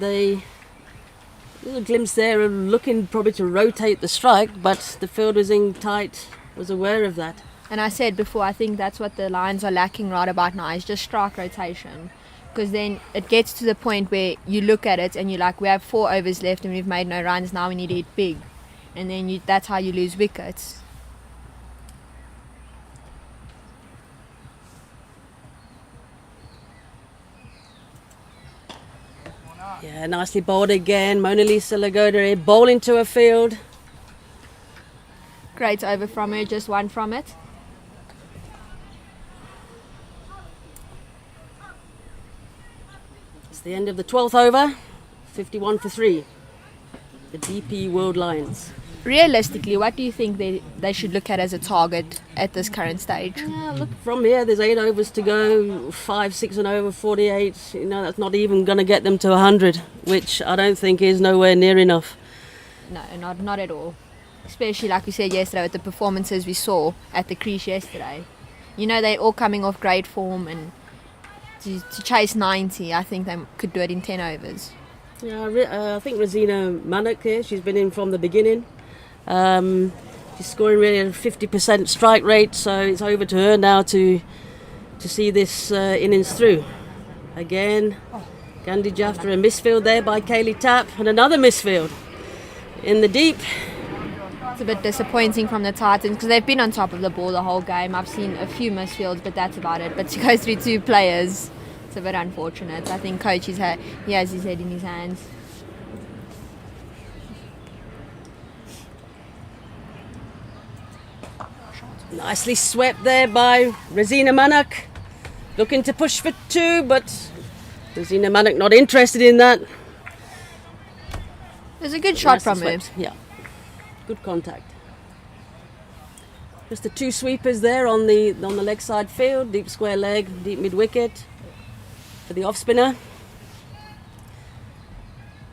Little glimpse there of looking probably to rotate the strike, but the field was in tight, was aware of that. And I said before, I think that's what the Lions are lacking right about now, is just strike rotation. Because then it gets to the point where you look at it and you're like, we have 4 overs left and we've made no runs, now we need to hit big. And then that's how you lose wickets. Yeah, nicely bowled again. Mona Lisa Lagodi bowling to a field. Great over from her, just one from it. It's the end of the 12th over, 51 for 3. The DP World Lions. Realistically, what do you think they should look at as a target at this current stage? Yeah, look, from here there's 8 overs to go, 5, 6 and over, 48. You know, that's not even going to get them to 100, which I don't think is nowhere near enough. No, not at all. Especially like we said yesterday with the performances we saw at the crease yesterday. You know, they're all coming off great form, and to chase 90, I think they could do it in 10 overs. Yeah, I think Rosina Manek here, she's been in from the beginning. She's scoring really a 50% strike rate, so it's over to her now to see this innings through. Again, Gandhi Jafta, a misfield there by Kaylee Tapp, and another misfield in the deep. It's a bit disappointing from the Titans because they've been on top of the ball the whole game. I've seen a few misfields, but that's about it. But to go through two players, it's a bit unfortunate. I think coach he has his head in his hands. Nicely swept there by Rosina Manek. Looking to push for two, but Rosina Manek not interested in that. It was a good shot from her. Yeah, good contact. Just the two sweepers there on the leg side field, deep square leg, deep mid wicket for the off spinner.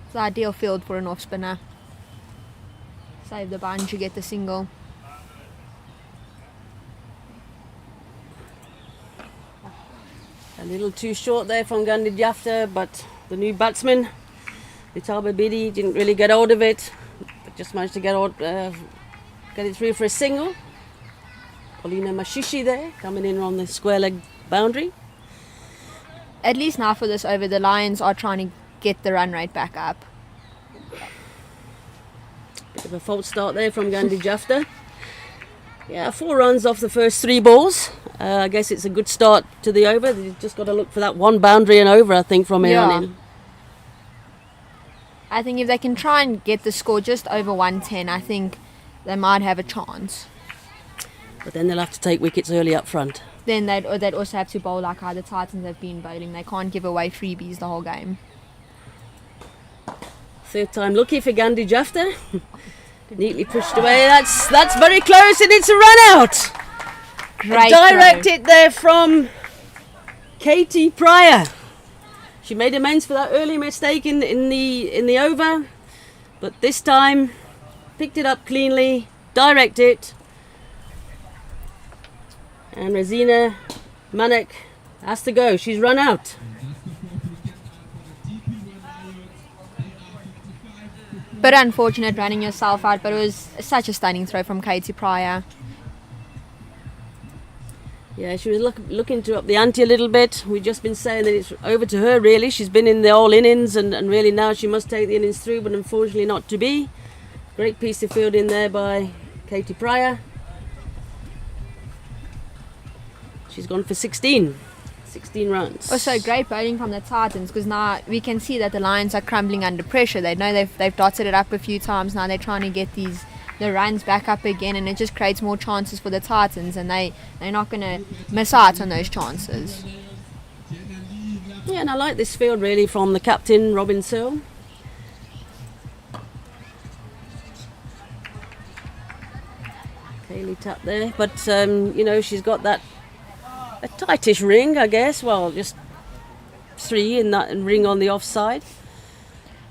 It's the ideal field for an off spinner. Save the bunch, you get the single. A little too short there from Gandhi Jafta, but the new batsman, Litaba Bidi, didn't really get hold of it, but just managed to get it through for a single. Paulina Mashishi there, coming in on the square leg boundary. At least now for this over, the Lions are trying to get the run rate back up. Bit of a false start there from Gandhi Jafta. Yeah, 4 runs off the first 3 balls. I guess it's a good start to the over. You've just got to look for that one boundary and over, I think, from here on in. I think if they can try and get the score just over 110, I think they might have a chance. But then they'll have to take wickets early up front. Then they'd also have to bowl like how the Titans have been bowling. They can't give away freebies the whole game. Third time lucky for Gandhi Jafta. Neatly pushed away. That's very close, and it's a run out. Great Direct throw. it there from Katie Pryor. She made amends for that early mistake in the over, but this time picked it up cleanly, direct it, and Rosina Manek has to go. She's run out. Bit unfortunate running yourself out, but it was such a stunning throw from Katie Pryor. Yeah, she was looking to up the ante a little bit. We've just been saying that it's over to her, really. She's been in the all innings, and really now she must take the innings through, but unfortunately not to be. Great piece of fielding there by Katie Pryor. She's gone for 16 runs. Also great bowling from the Titans, because now we can see that the Lions are crumbling under pressure. They know they've dotted it up a few times. Now they're trying to get the runs back up again, and it just creates more chances for the Titans, and they're not going to miss out on those chances. Yeah, and I like this field really from the captain, Robin Searle. Kaylee Tapp there, but she's got a tightish ring, I guess. Well, just 3 in that ring on the offside.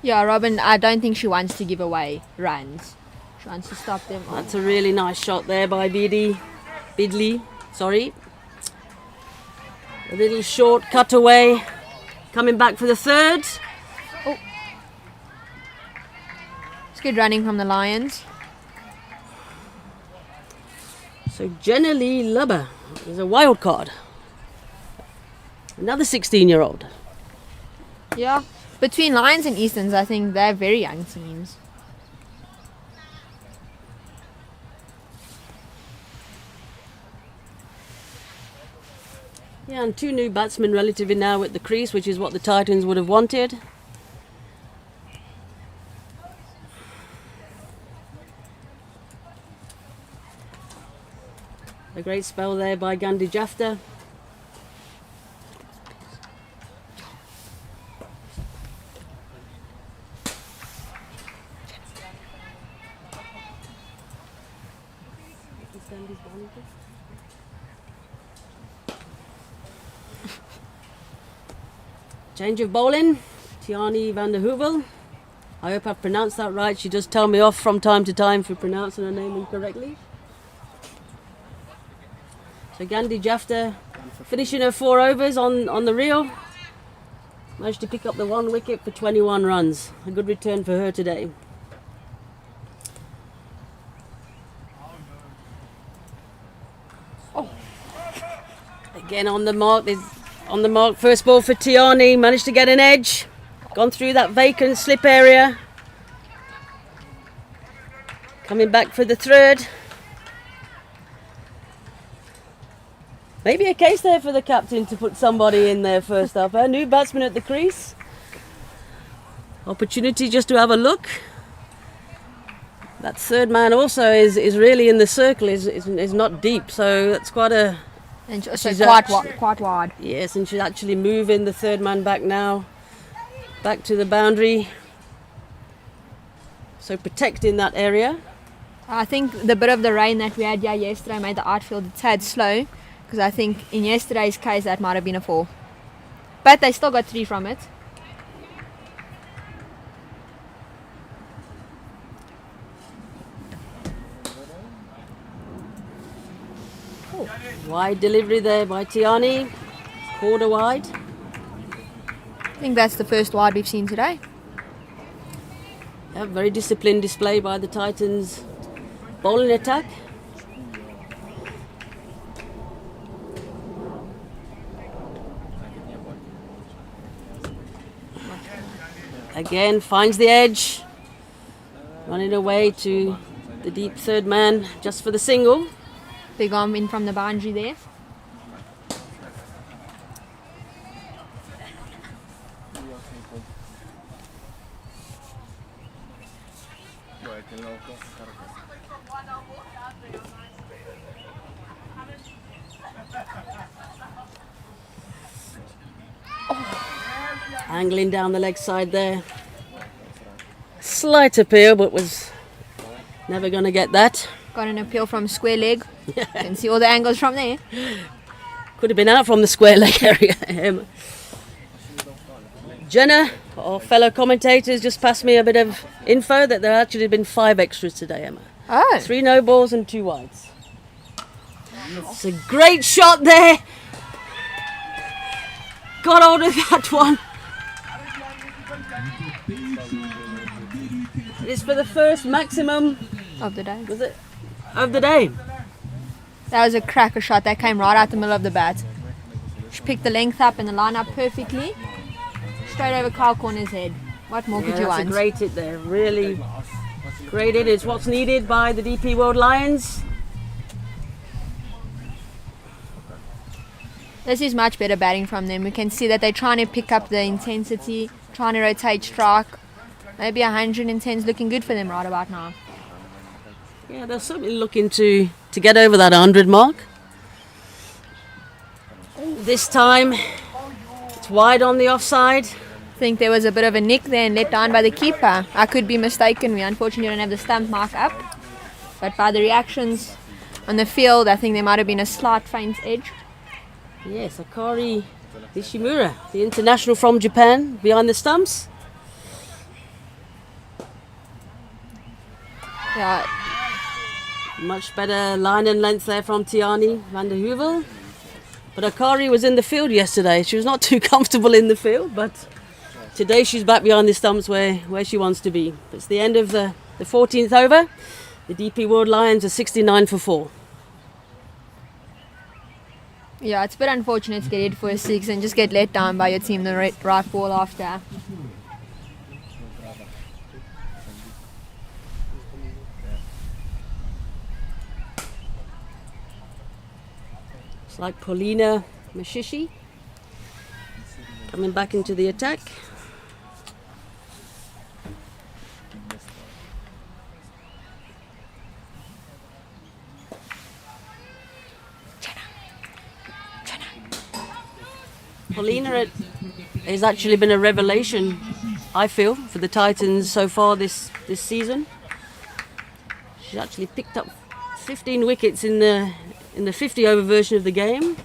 Yeah, Robin, I don't think she wants to give away runs. She wants to stop them. That's a really nice shot there by Bidley. Sorry. A little short cutaway. Coming back for the third. Oh. It's good running from the Lions. So Jenna Lee Lubber is a wild card. Another 16-year-old. Yeah. Between Lions and Easterns, I think they're very young teams. Yeah, and 2 new batsmen relatively now at the crease, which is what the Titans would have wanted. A great spell there by Gandhi Jafta. Change of bowling, Tiani van der Heuvel. I hope I've pronounced that right. She does tell me off from time to time for pronouncing her name incorrectly. So Gandhi Jafta finishing her 4 overs on the reel. Managed to pick up the 1 wicket for 21 runs. A good return for her today. Oh. Again on the mark. On the mark. First ball for Tiani. Managed to get an edge. Gone through that vacant slip area. Coming back for the third. Maybe a case there for the captain to put somebody in there first up. A new batsman at the crease. Opportunity just to have a look. That third man also is really in the circle, is not deep, so that's quite a... And so quite wide. Yes, and she's actually moving the third man back now. Back to the boundary. So protecting that area. I think the bit of the rain that we had yesterday made the outfield a tad slow. Because I think in yesterday's case that might have been a 4. But they still got 3 from it. Oh, wide delivery there by Tiani. Quarter wide. I think that's the first wide we've seen today. Yeah, very disciplined display by the Titans bowling attack. Again, finds the edge. Running away to the deep third man just for the single. Big arm in from the boundary there. Angling down the leg side there. Slight appeal, but was never going to get that. Got an appeal from square leg. You can see all the angles from there. Could have been out from the square leg area. Jenna, our fellow commentators, just passed me a bit of info that there actually been 5 extras today, Emma. Oh. 3 no balls and 2 wides. It's a great shot there. Got hold of that one. It's for the first maximum Of the day. was it of the day. That was a cracker shot. That came right out the middle of the bat. She picked the length up and the line up perfectly. Straight over Carl Corner's head. What more could you That's want? a great hit there. Really great hit. It's what's needed by the DP World Lions. This is much better batting from them. We can see that they're trying to pick up the intensity, trying to rotate strike. Maybe 110 is looking good for them right about now. Yeah, they're certainly looking to get over that 100 mark. This time, it's wide on the offside. I think there was a bit of a nick there and let down by the keeper. I could be mistaken. We unfortunately don't have the stump mark up. But by the reactions on the field, I think there might have been a slight faint edge. Yes, Akari Ishimura, the international from Japan, behind the stumps. Yeah, Much better line and length there from Tiani van der Heuvel. But Akari was in the field yesterday. She was not too comfortable in the field, but today she's back behind the stumps where she wants to be. It's the end of the 14th over. The DP World Lions are 69 for 4. yeah, it's a bit unfortunate to get hit for a 6 and just get let down by your team the right ball after. It's like Paulina Mashishi coming back into the attack. Paulina has actually been a revelation, I feel, for the Titans so far this season. She's actually picked up 15 wickets in the 50 over version of the game,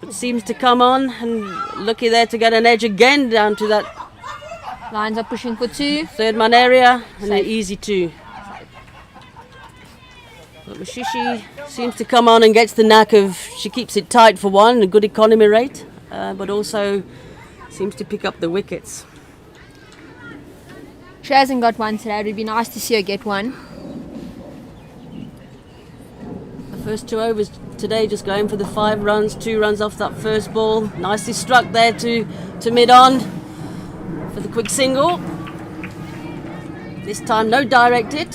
but seems to come on and lucky there to get an edge again down to that Lions are pushing for 2. third man area and an Safe. easy 2. But Mashishi seems to come on and gets the knack of, she keeps it tight for one, a good economy rate, but also Seems to pick up the wickets. She hasn't got one today. It would be nice to see her get one. The first 2 overs today just going for the 5 runs, 2 runs off that first ball. Nicely struck there to mid-on for the quick single. This time no direct hit,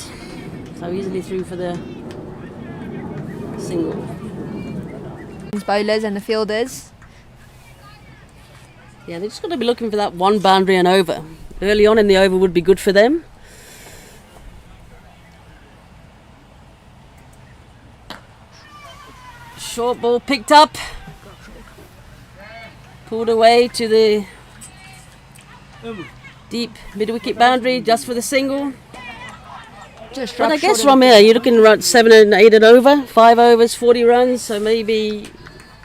so easily through for the single. Bowlers and the fielders. Yeah, they're just going to be looking for that one boundary and over. Early on in the over would be good for them. Short ball picked up, pulled away to the deep mid-wicket boundary just for the single. Just But I dropped guess short from here you're looking at 7 and 8 and over, 5 overs, 40 runs, so maybe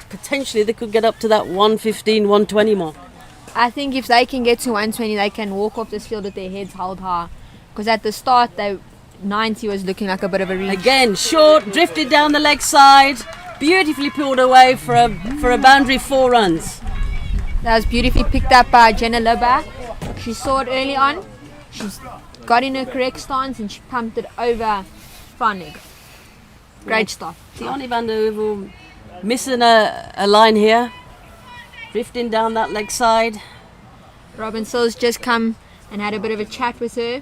potentially they could get up to that 115, 120 mark. I think if they can get to 120, they can walk off this field with their heads held high. Because at the start, 90 was looking like a bit of a reach. Again, short, drifted down the leg side, beautifully pulled away for a boundary, 4 runs. That was beautifully picked up by Jenna Libba. She saw it early on. She's got in her correct stance and she pumped it over front leg. Great stuff. Tiani van der Heuvel missing a line here. Drifting down that leg side. Robin Sills just come and had a bit of a chat with her.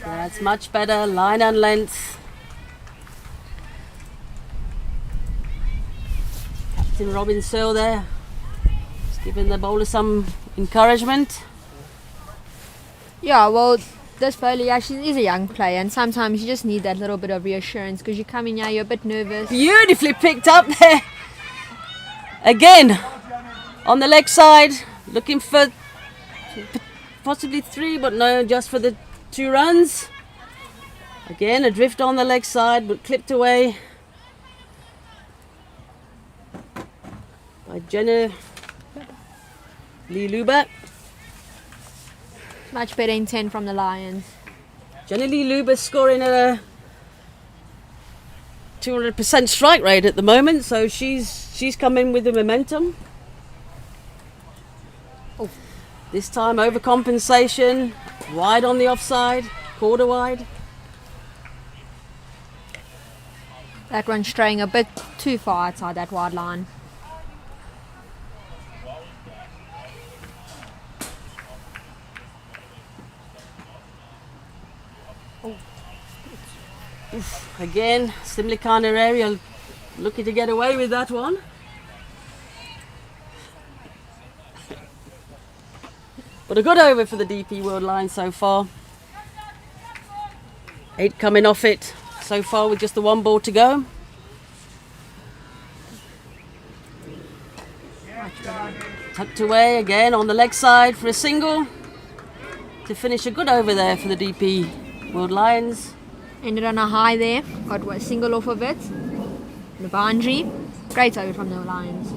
That's much better. Line and length. Captain Robin Searle there. Just giving the bowler some encouragement. Yeah, well, this bowler, yeah, she is a young player and sometimes you just need that little bit of reassurance because you come in here, you're a bit nervous. Beautifully picked up there. Again, on the leg side, looking for possibly 3, but no, just for the 2 runs. Again, a drift on the leg side, but clipped away by Jenna Lee Luba. Much better intent from the Lions. Jenna Lee Luba scoring at a 200% strike rate at the moment, so she's come in with the momentum. Oh. This time overcompensation, wide on the offside, quarter wide. That one straying a bit too far outside that wide line. Again, similar kind of area, looking to get away with that one. But a good over for the DP World line so far. 8 coming off it so far with just the 1 ball to go. Tucked away again on the leg side for a single to finish a good over there for the DP World Lions. Ended on a high there. Got a single off of it. The boundary. Great over from the Lions.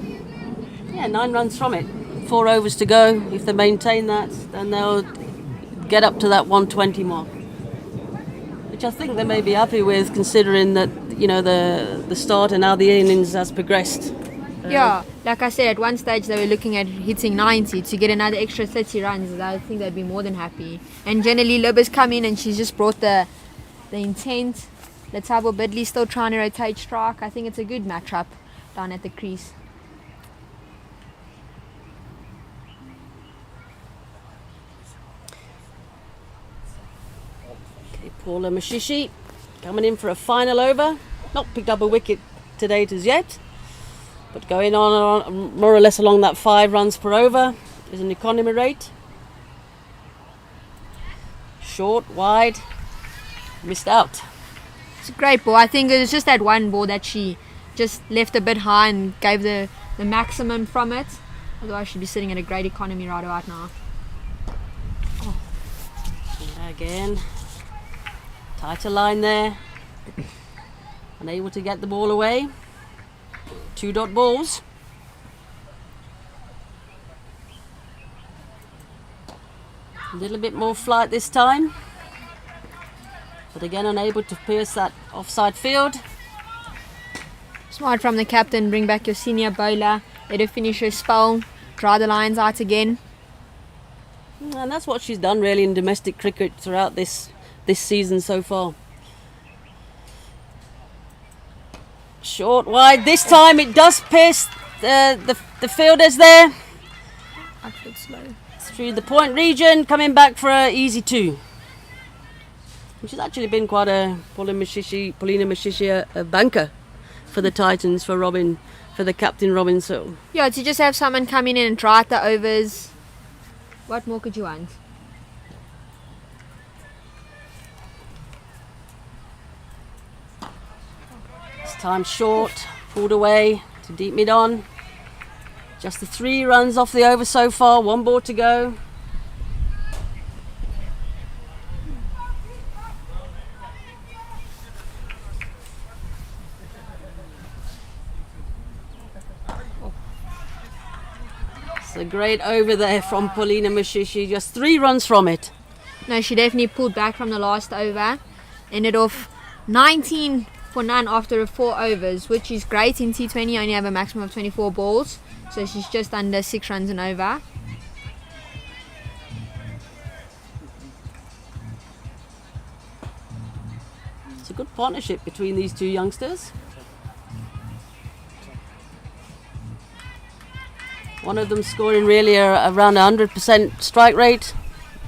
Yeah, 9 runs from it. 4 overs to go. If they maintain that, then they'll get up to that 120 mark, which I think they may be happy with, considering that, you know, the start and how the innings has progressed. Yeah, like I said, at one stage they were looking at hitting 90 to get another extra 30 runs. I think they'd be more than happy. And generally, Libba's come in and she's just brought the intent. Letabo Bidley still trying to rotate strike. I think it's a good matchup down at the crease. Okay, Paula Mashishi coming in for a final over. Not picked up a wicket to date as yet, but going on more or less along that 5 runs per over is an economy rate. Short, wide, missed out. It's a great ball. I think it was just that one ball that she just left a bit high and gave the maximum from it. Otherwise she'd be sitting at a great economy right now. Again, tighter line there. Unable to get the ball away. 2 dot balls. A little bit more flight this time. But again, unable to pierce that offside field. Smart from the captain, bring back your senior bowler, let her finish her spell, draw the lines out again. And that's what she's done really in domestic cricket throughout this season so far. Short, wide. This time it does pierce the fielders there. Slow. Through the point region, coming back for an easy 2. Which has actually been quite a Paulina Mashishi, a banker for the Titans, for the captain Robin. So Yeah, to just have someone come in and draw out the overs. What more could you want? this time short, pulled away to deep mid on. Just the 3 runs off the over so far, 1 ball to go. It's a great over there from Paulina Mashishi, just 3 runs from it. No, she definitely pulled back from the last over. Ended off 19 for none after 4 overs, which is great in T20. You only have a maximum of 24 balls. So she's just under 6 runs and over. It's a good partnership between these 2 youngsters. One of them scoring really around 100% strike rate.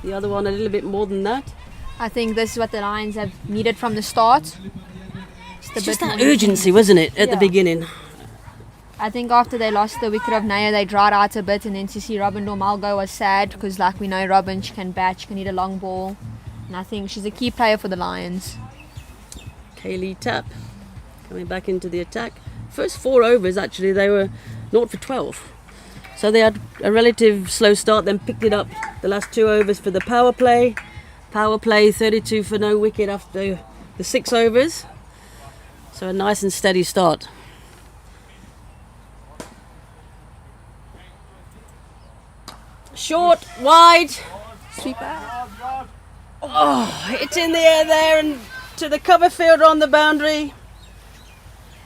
The other one a little bit more than that. I think this is what the Lions have needed from the start. It's just that urgency, wasn't it, at the beginning? I think after they lost the wicket of Naya, they dried out a bit, and then to see Robin Dormal go was sad, because like we know Robin, she can bat, she can hit a long ball, and I think she's a key player for the Lions. Kaylee Tapp coming back into the attack. First 4 overs actually they were 0 for 12. So they had a relative slow start, then picked it up the last 2 overs for the power play. Power play 32 for no wicket after the 6 overs. So a nice and steady start. Short, wide. Sweeper. Oh, it's in the air there and to the cover fielder on the boundary.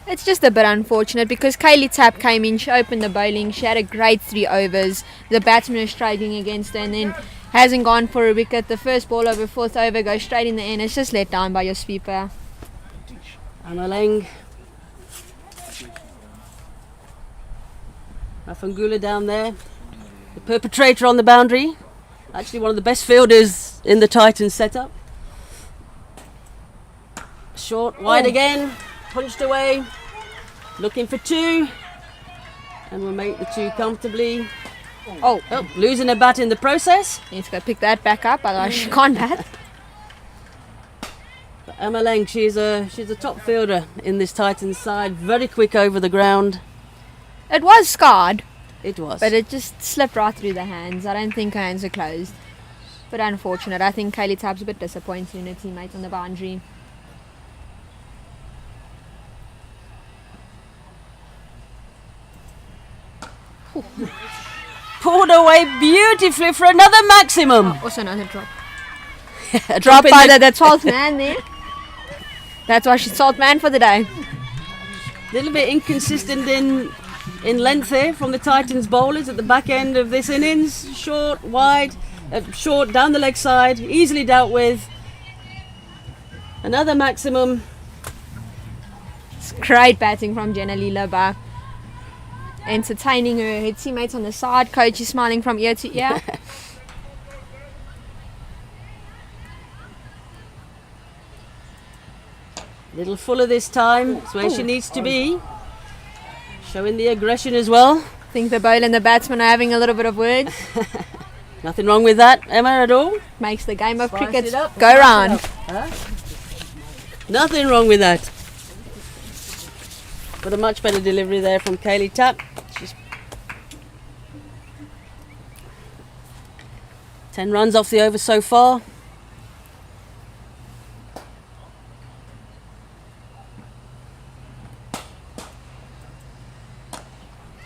It's just a bit unfortunate because Kaylee Tapp came in, she opened the bowling, she had a great 3 overs. The batsman was striking against her and then hasn't gone for a wicket. The first ball over 4th over goes straight in the end. It's just let down by your sweeper. Amaleng. Rafangula down there. The perpetrator on the boundary. Actually one of the best fielders in the Titans setup. Short, wide again. Punched away. Looking for 2. And we'll make the 2 comfortably. Oh, losing a bat in the process. Needs to go pick that back up, otherwise she can't bat. But Amaleng, she's a top fielder in this Titans side. Very quick over the ground. It was scarred. It was. But it just slipped right through the hands. I don't think her hands are closed. But unfortunate. I think Kaylee Tapp's a bit disappointed in her teammate on the boundary. Pulled away beautifully for another maximum. Also another drop. A Drop in by the 12th man there. That's why she's 12th man for the day. Little bit inconsistent in length here from the Titans bowlers at the back end of this innings. Short, wide, short down the leg side, easily dealt with. Another maximum. It's great batting from Jenna Lilaba. Entertaining her teammates on the side. Coach is smiling from ear to ear. Little fuller this time. It's where she needs to be. Showing the aggression as well. I think the bowler and the batsman are having a little bit of words. Nothing wrong with that, Emma, at all. Makes the game of Spice cricket it up, go round. Huh? Nothing wrong with that. But a much better delivery there from Kaylee Tapp. She's 10 runs off the over so far.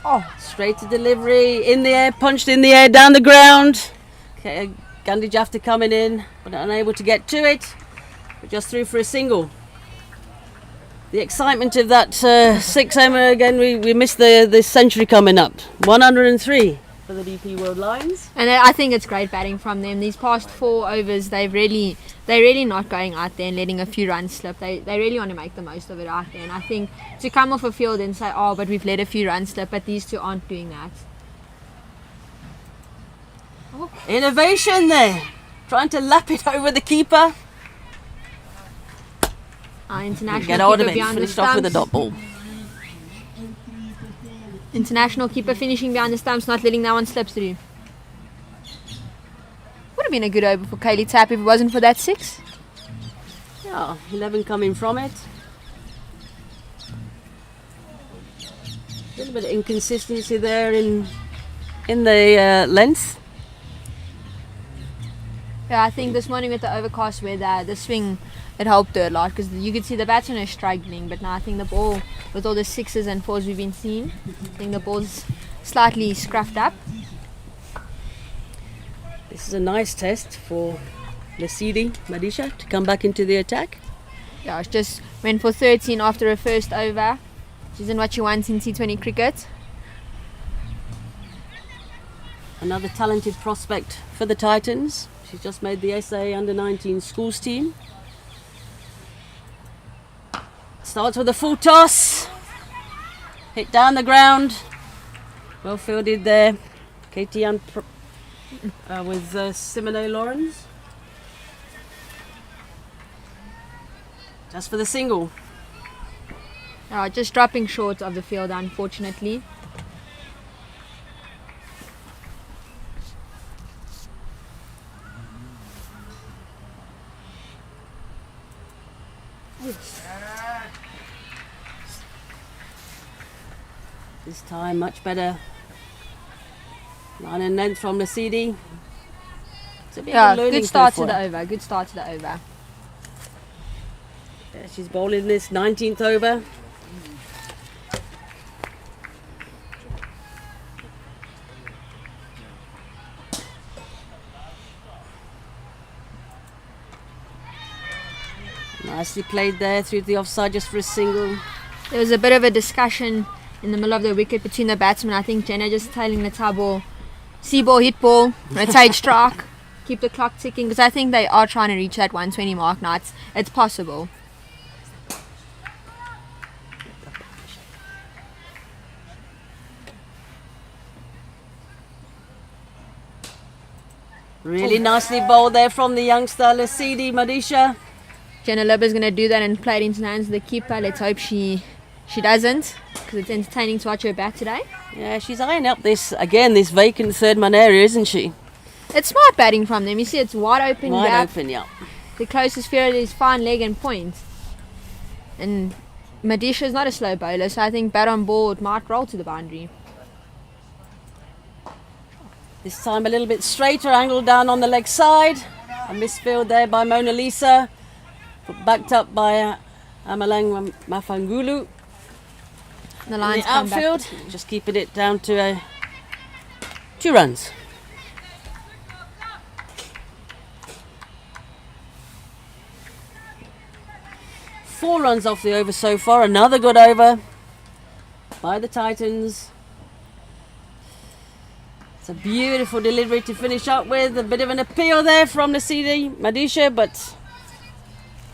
Oh, straight to delivery, in the air, punched in the air, down the ground. Okay, Gandhi Jafta coming in, but unable to get to it, but just through for a single. The excitement of that 6 Emma again, we missed the century coming up. 103 for the DP World Lions. And I think it's great batting from them. These past 4 overs, they're really not going out there and letting a few runs slip. They really want to make the most of it out there. And I think to come off a field and say, oh, but we've let a few runs slip, but these two aren't doing that. Oh. Innovation there, trying to lap it over the keeper. Our international Get hold of keeper it, behind the finished off with a stumps. dot ball. International keeper finishing behind the stumps, not letting that one slip through. Would have been a good over for Kaylee Tapp if it wasn't for that 6. Yeah, 11 coming from it. A little bit of inconsistency there in the length. Yeah, I think this morning with the overcast weather, the swing, it helped her a lot because you could see the batsmen are struggling, but now I think the ball, with all the 6s and 4s we've been seeing, I think the ball's slightly scruffed up. This is a nice test for Lesidi Madisha to come back into the attack. Yeah, she just went for 13 after her first over. Which isn't what she wants in T20 cricket. Another talented prospect for the Titans. She's just made the SA under-19 schools team. Starts with a full toss. Hit down the ground. Well fielded there. Katie Ann with Simone Lawrence. Just for the single. Just dropping short of the field, unfortunately. This time much better. Line and length from Lesidi. Yeah, good start to the over. Good start to the over. Yeah, she's bowling this 19th over. Nicely played there through the offside just for a single. There was a bit of a discussion in the middle of the wicket between the batsmen. I think Jenna just telling the ball, see ball, hit ball, rotate strike, keep the clock ticking, because I think they are trying to reach that 120 mark now. It's possible. Really nicely bowled there from the youngster Lesidi Madisha. Jenna Lubber's going to do that and play it into the hands of the keeper. Let's hope she doesn't, because it's entertaining to watch her bat today. Yeah, she's eyeing up this vacant third man area, isn't she? It's smart batting from them. You see, it's wide open. Wide open, yeah. The closest field is fine leg and point. And Madisha is not a slow bowler, so I think bat on board might roll to the boundary. This time a little bit straighter, angled down on the leg side. A misfield there by Mona Lisa. Backed up by Amalang Mafangulu. The Lions in the outfield, just keeping it down to 2 runs. Four runs off the over so far. Another good over by the Titans. It's a beautiful delivery to finish up with. A bit of an appeal there from Lesidi Madisha, but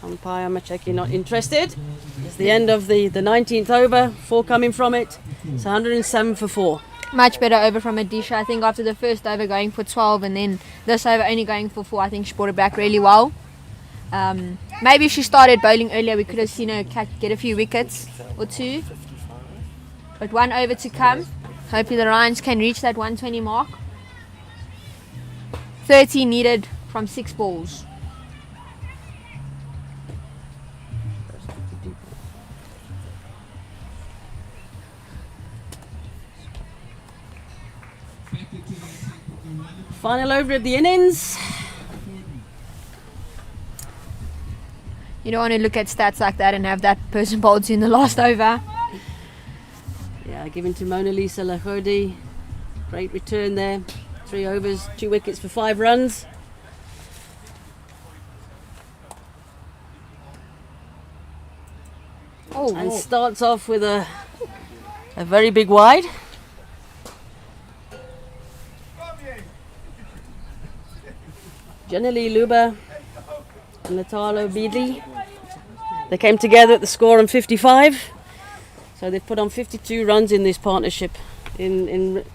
umpire Macheki not interested. It's the end of the 19th over. 4 coming from it. It's 107 for 4. Much better over from Madisha. I think after the first over going for 12 and then this over only going for 4, I think she brought it back really well. Maybe if she started bowling earlier, we could have seen her get a few wickets or 2. But 1 over to come. Hopefully the Lions can reach that 120 mark. 30 needed from 6 balls. Final over of the innings. You don't want to look at stats like that and have that person bowled in the last over. Yeah, given to Mona Lisa Lahodi. Great return there. 3 overs, 2 wickets for 5 runs. and starts off with a very big wide. Generally Luba and Latalo Beadley, they came together at the score on 55, so they've put on 52 runs in this partnership in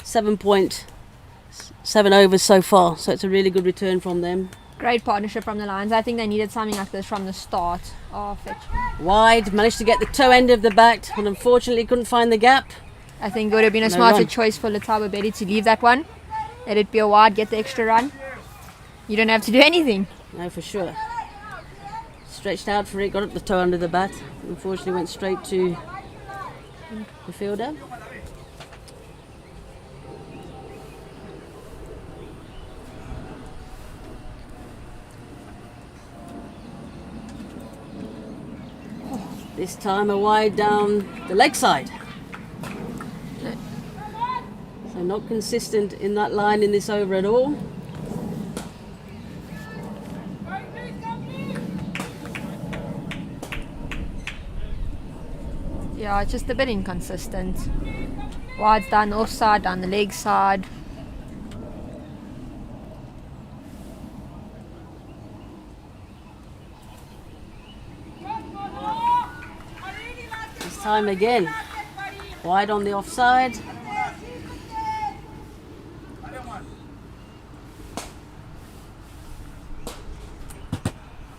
7.7 overs so far, so it's a really good return from them. Great partnership from the Lions. I think they needed something like this from the start. Oh, fetch. Wide, managed to get the toe end of the bat, and unfortunately couldn't find the gap. I think it would have been a No smarter run. choice for Latabo Betty to leave that one. Let it be a wide, get the extra run. You don't have to do anything. No, for sure. Stretched out for it, got up the toe under the bat. Unfortunately went straight to the fielder. This time a wide down the leg side. So not consistent in that line in this over at all. Yeah, it's just a bit inconsistent. Wide's down the offside, down the leg side. This time again, wide on the offside.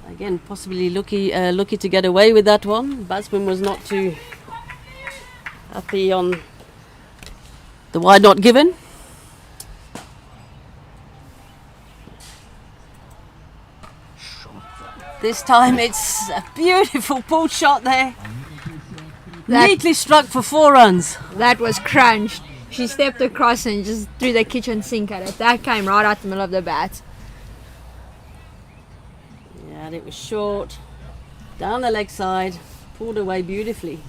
Again, possibly lucky to get away with that one. Batsman was not too happy on the wide not given. This time it's a beautiful pull shot there. Neatly struck for 4 runs. That was crunched. She stepped across and just threw the kitchen sink at it. That came right out the middle of the bat. Yeah, and it was short. Down the leg side. Pulled away beautifully.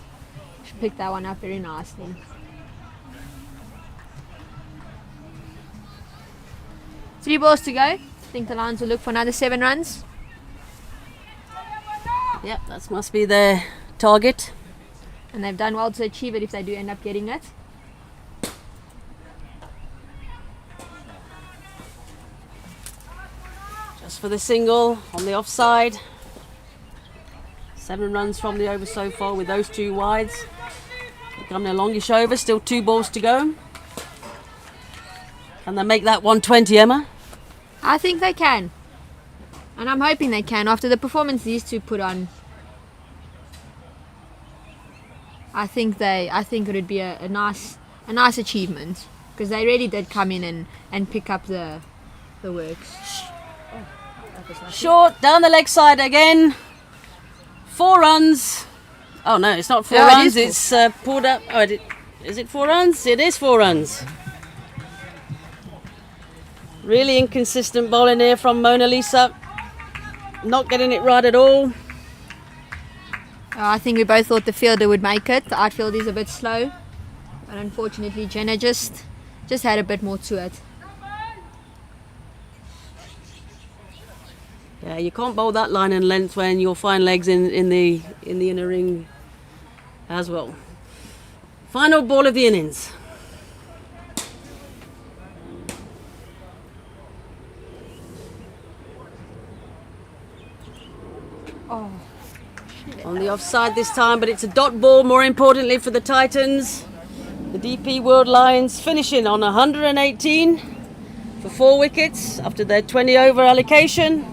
She picked that one up very nicely. Three balls to go. I think the Lions will look for another 7 runs. Yep, that must be their target. And they've done well to achieve it if they do end up getting it. Just for the single on the offside. 7 runs from the over so far with those 2 wides. Become their longish over, still 2 balls to go. Can they make that 120, Emma? I think they can. And I'm hoping they can after the performance these two put on. I think it would be a nice achievement because they really did come in and pick up the works. Short, down the leg side again. 4 runs. Oh no, it's not 4 No, it runs. is It's pulled up. Oh, is it 4 runs? It is 4 runs. Really inconsistent bowling here from Mona Lisa. Not getting it right at all. I think we both thought the fielder would make it. The outfield is a bit slow, but unfortunately Jenna just had a bit more to it. Yeah, you can't bowl that line and length when you'll find legs in the inner ring as well. Final ball of the innings. Oh. On the offside this time, but it's a dot ball more importantly for the Titans. The DP World Lions finishing on 118 for 4 wickets after their 20 over allocation.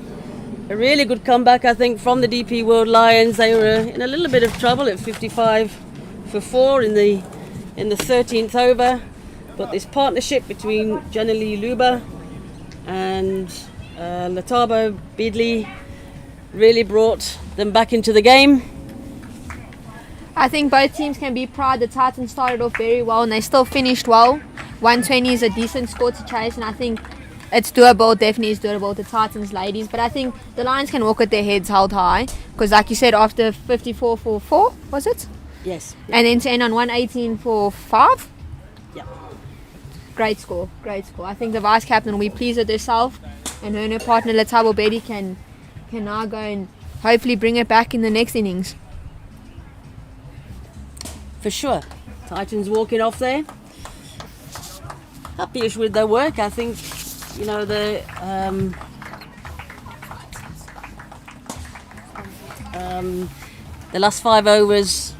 A really good comeback, I think, from the DP World Lions. They were in a little bit of trouble at 55 for 4 in the 13th over, but this partnership between Janali Luba and Latabo Beadley really brought them back into the game. I think both teams can be proud. The Titans started off very well and they still finished well. 120 is a decent score to chase, and I think it's doable. Definitely is doable, the Titans ladies, but I think the Lions can walk with their heads held high because, like you said, after 54 for 4, was it? Yes. And then to end on 118 for 5. Yeah. Great score. I think the vice captain will be pleased with herself, and her and her partner Latabo Betty can now go and hopefully bring it back in the next innings. for sure. Titans walking off there. Happy-ish with their work. I think, you know, the last 5 overs,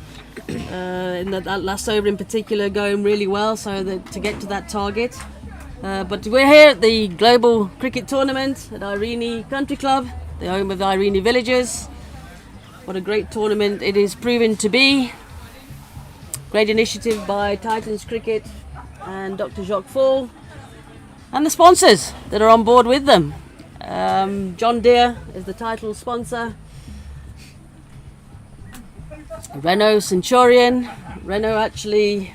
in that last over in particular, going really well, so to get to that target. But we're here at the Global Cricket Tournament at Irene Country Club, the home of the Irene Villagers. What a great tournament it is proven to be. Great initiative by Titans Cricket and Dr. Jacques Fall, and the sponsors that are on board with them. John Deere is the title sponsor. Renault Centurion. Renault actually,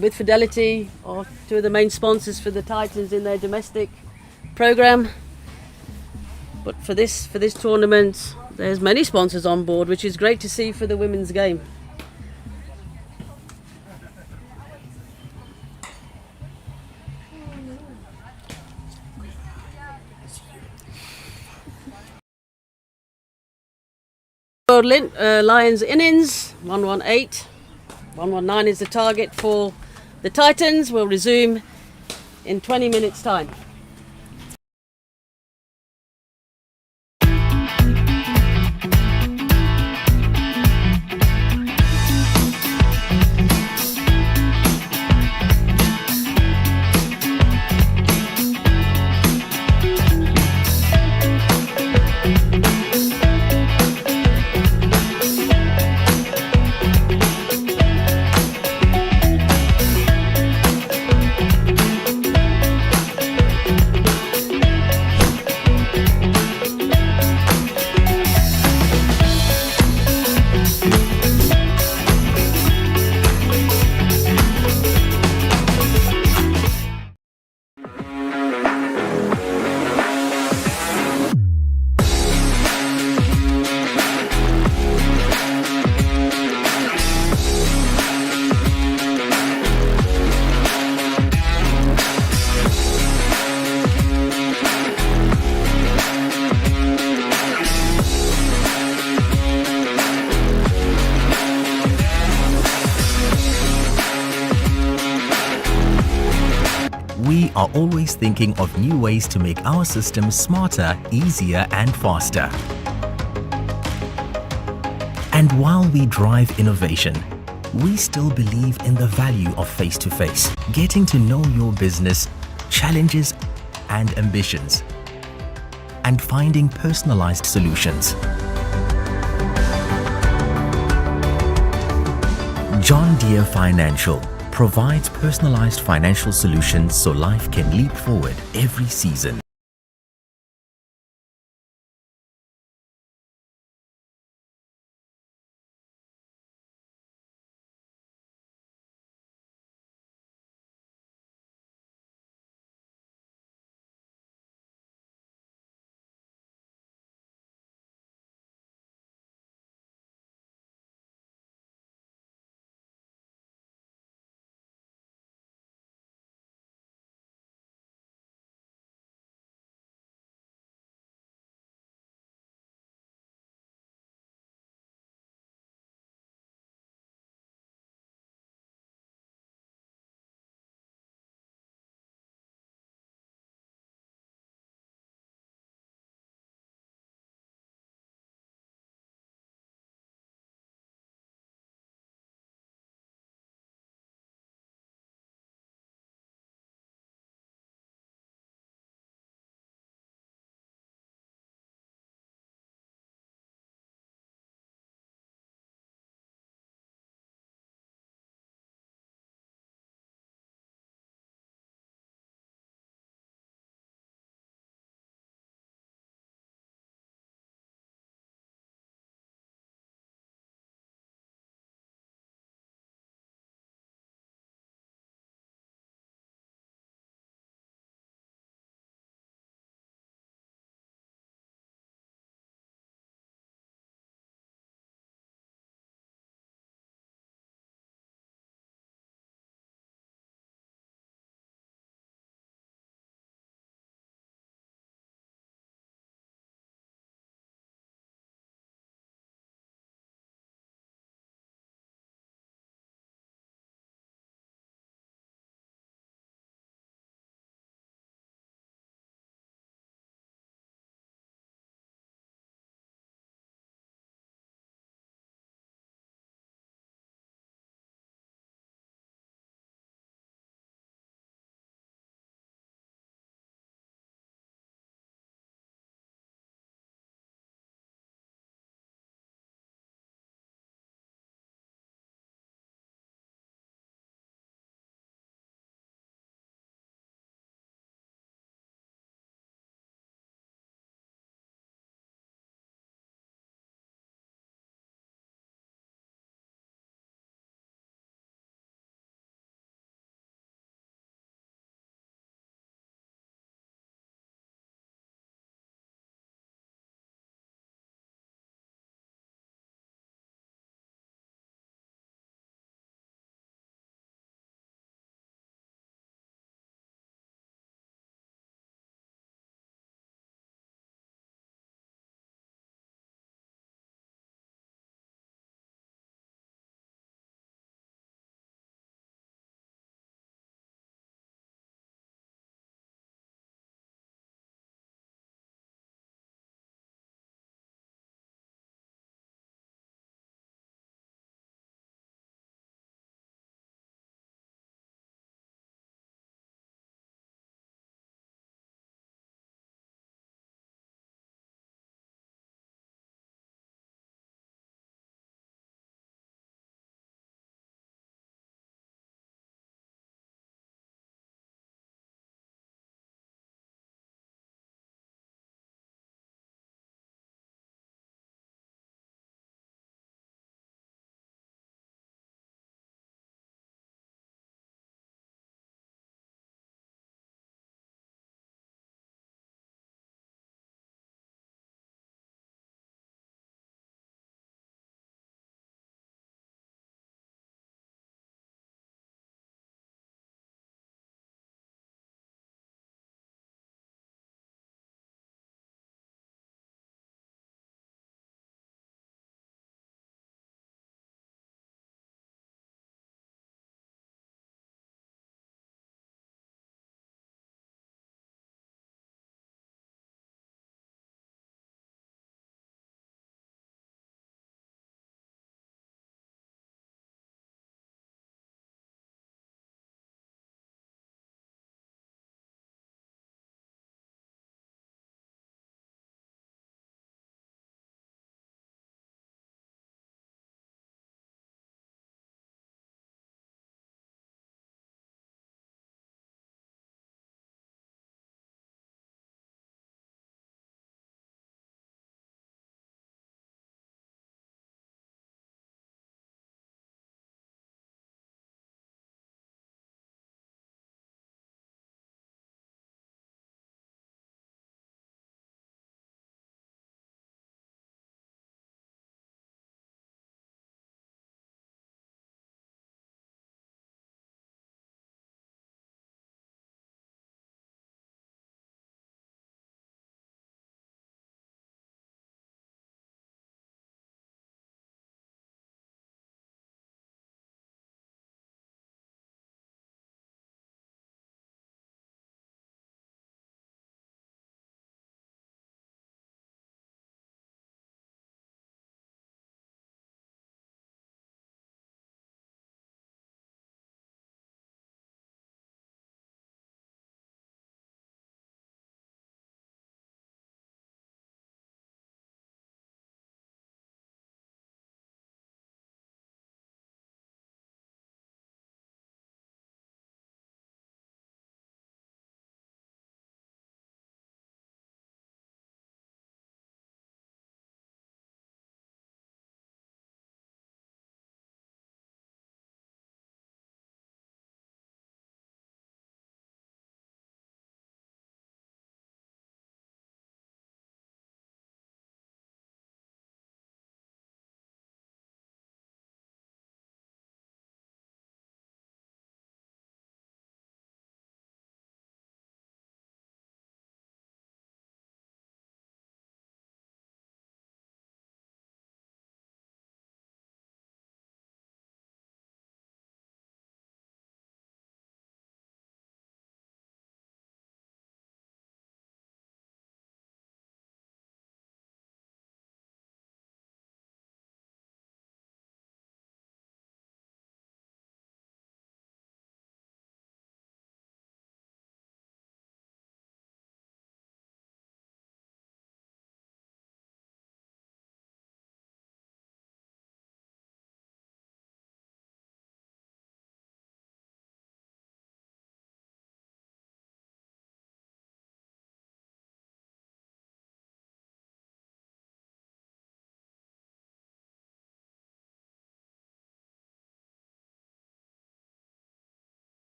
with Fidelity, are 2 of the main sponsors for the Titans in their domestic program. But for this tournament, there's many sponsors on board, which is great to see for the women's game. Lions innings 118. 119 is the target for the Titans. Will resume in 20 minutes time. We are always thinking of new ways to make our systems smarter, easier and faster. And while we drive innovation, we still believe in the value of face-to-face, getting to know your business, challenges and ambitions, and finding personalized solutions. John Deere Financial provides personalized financial solutions so life can leap forward every season.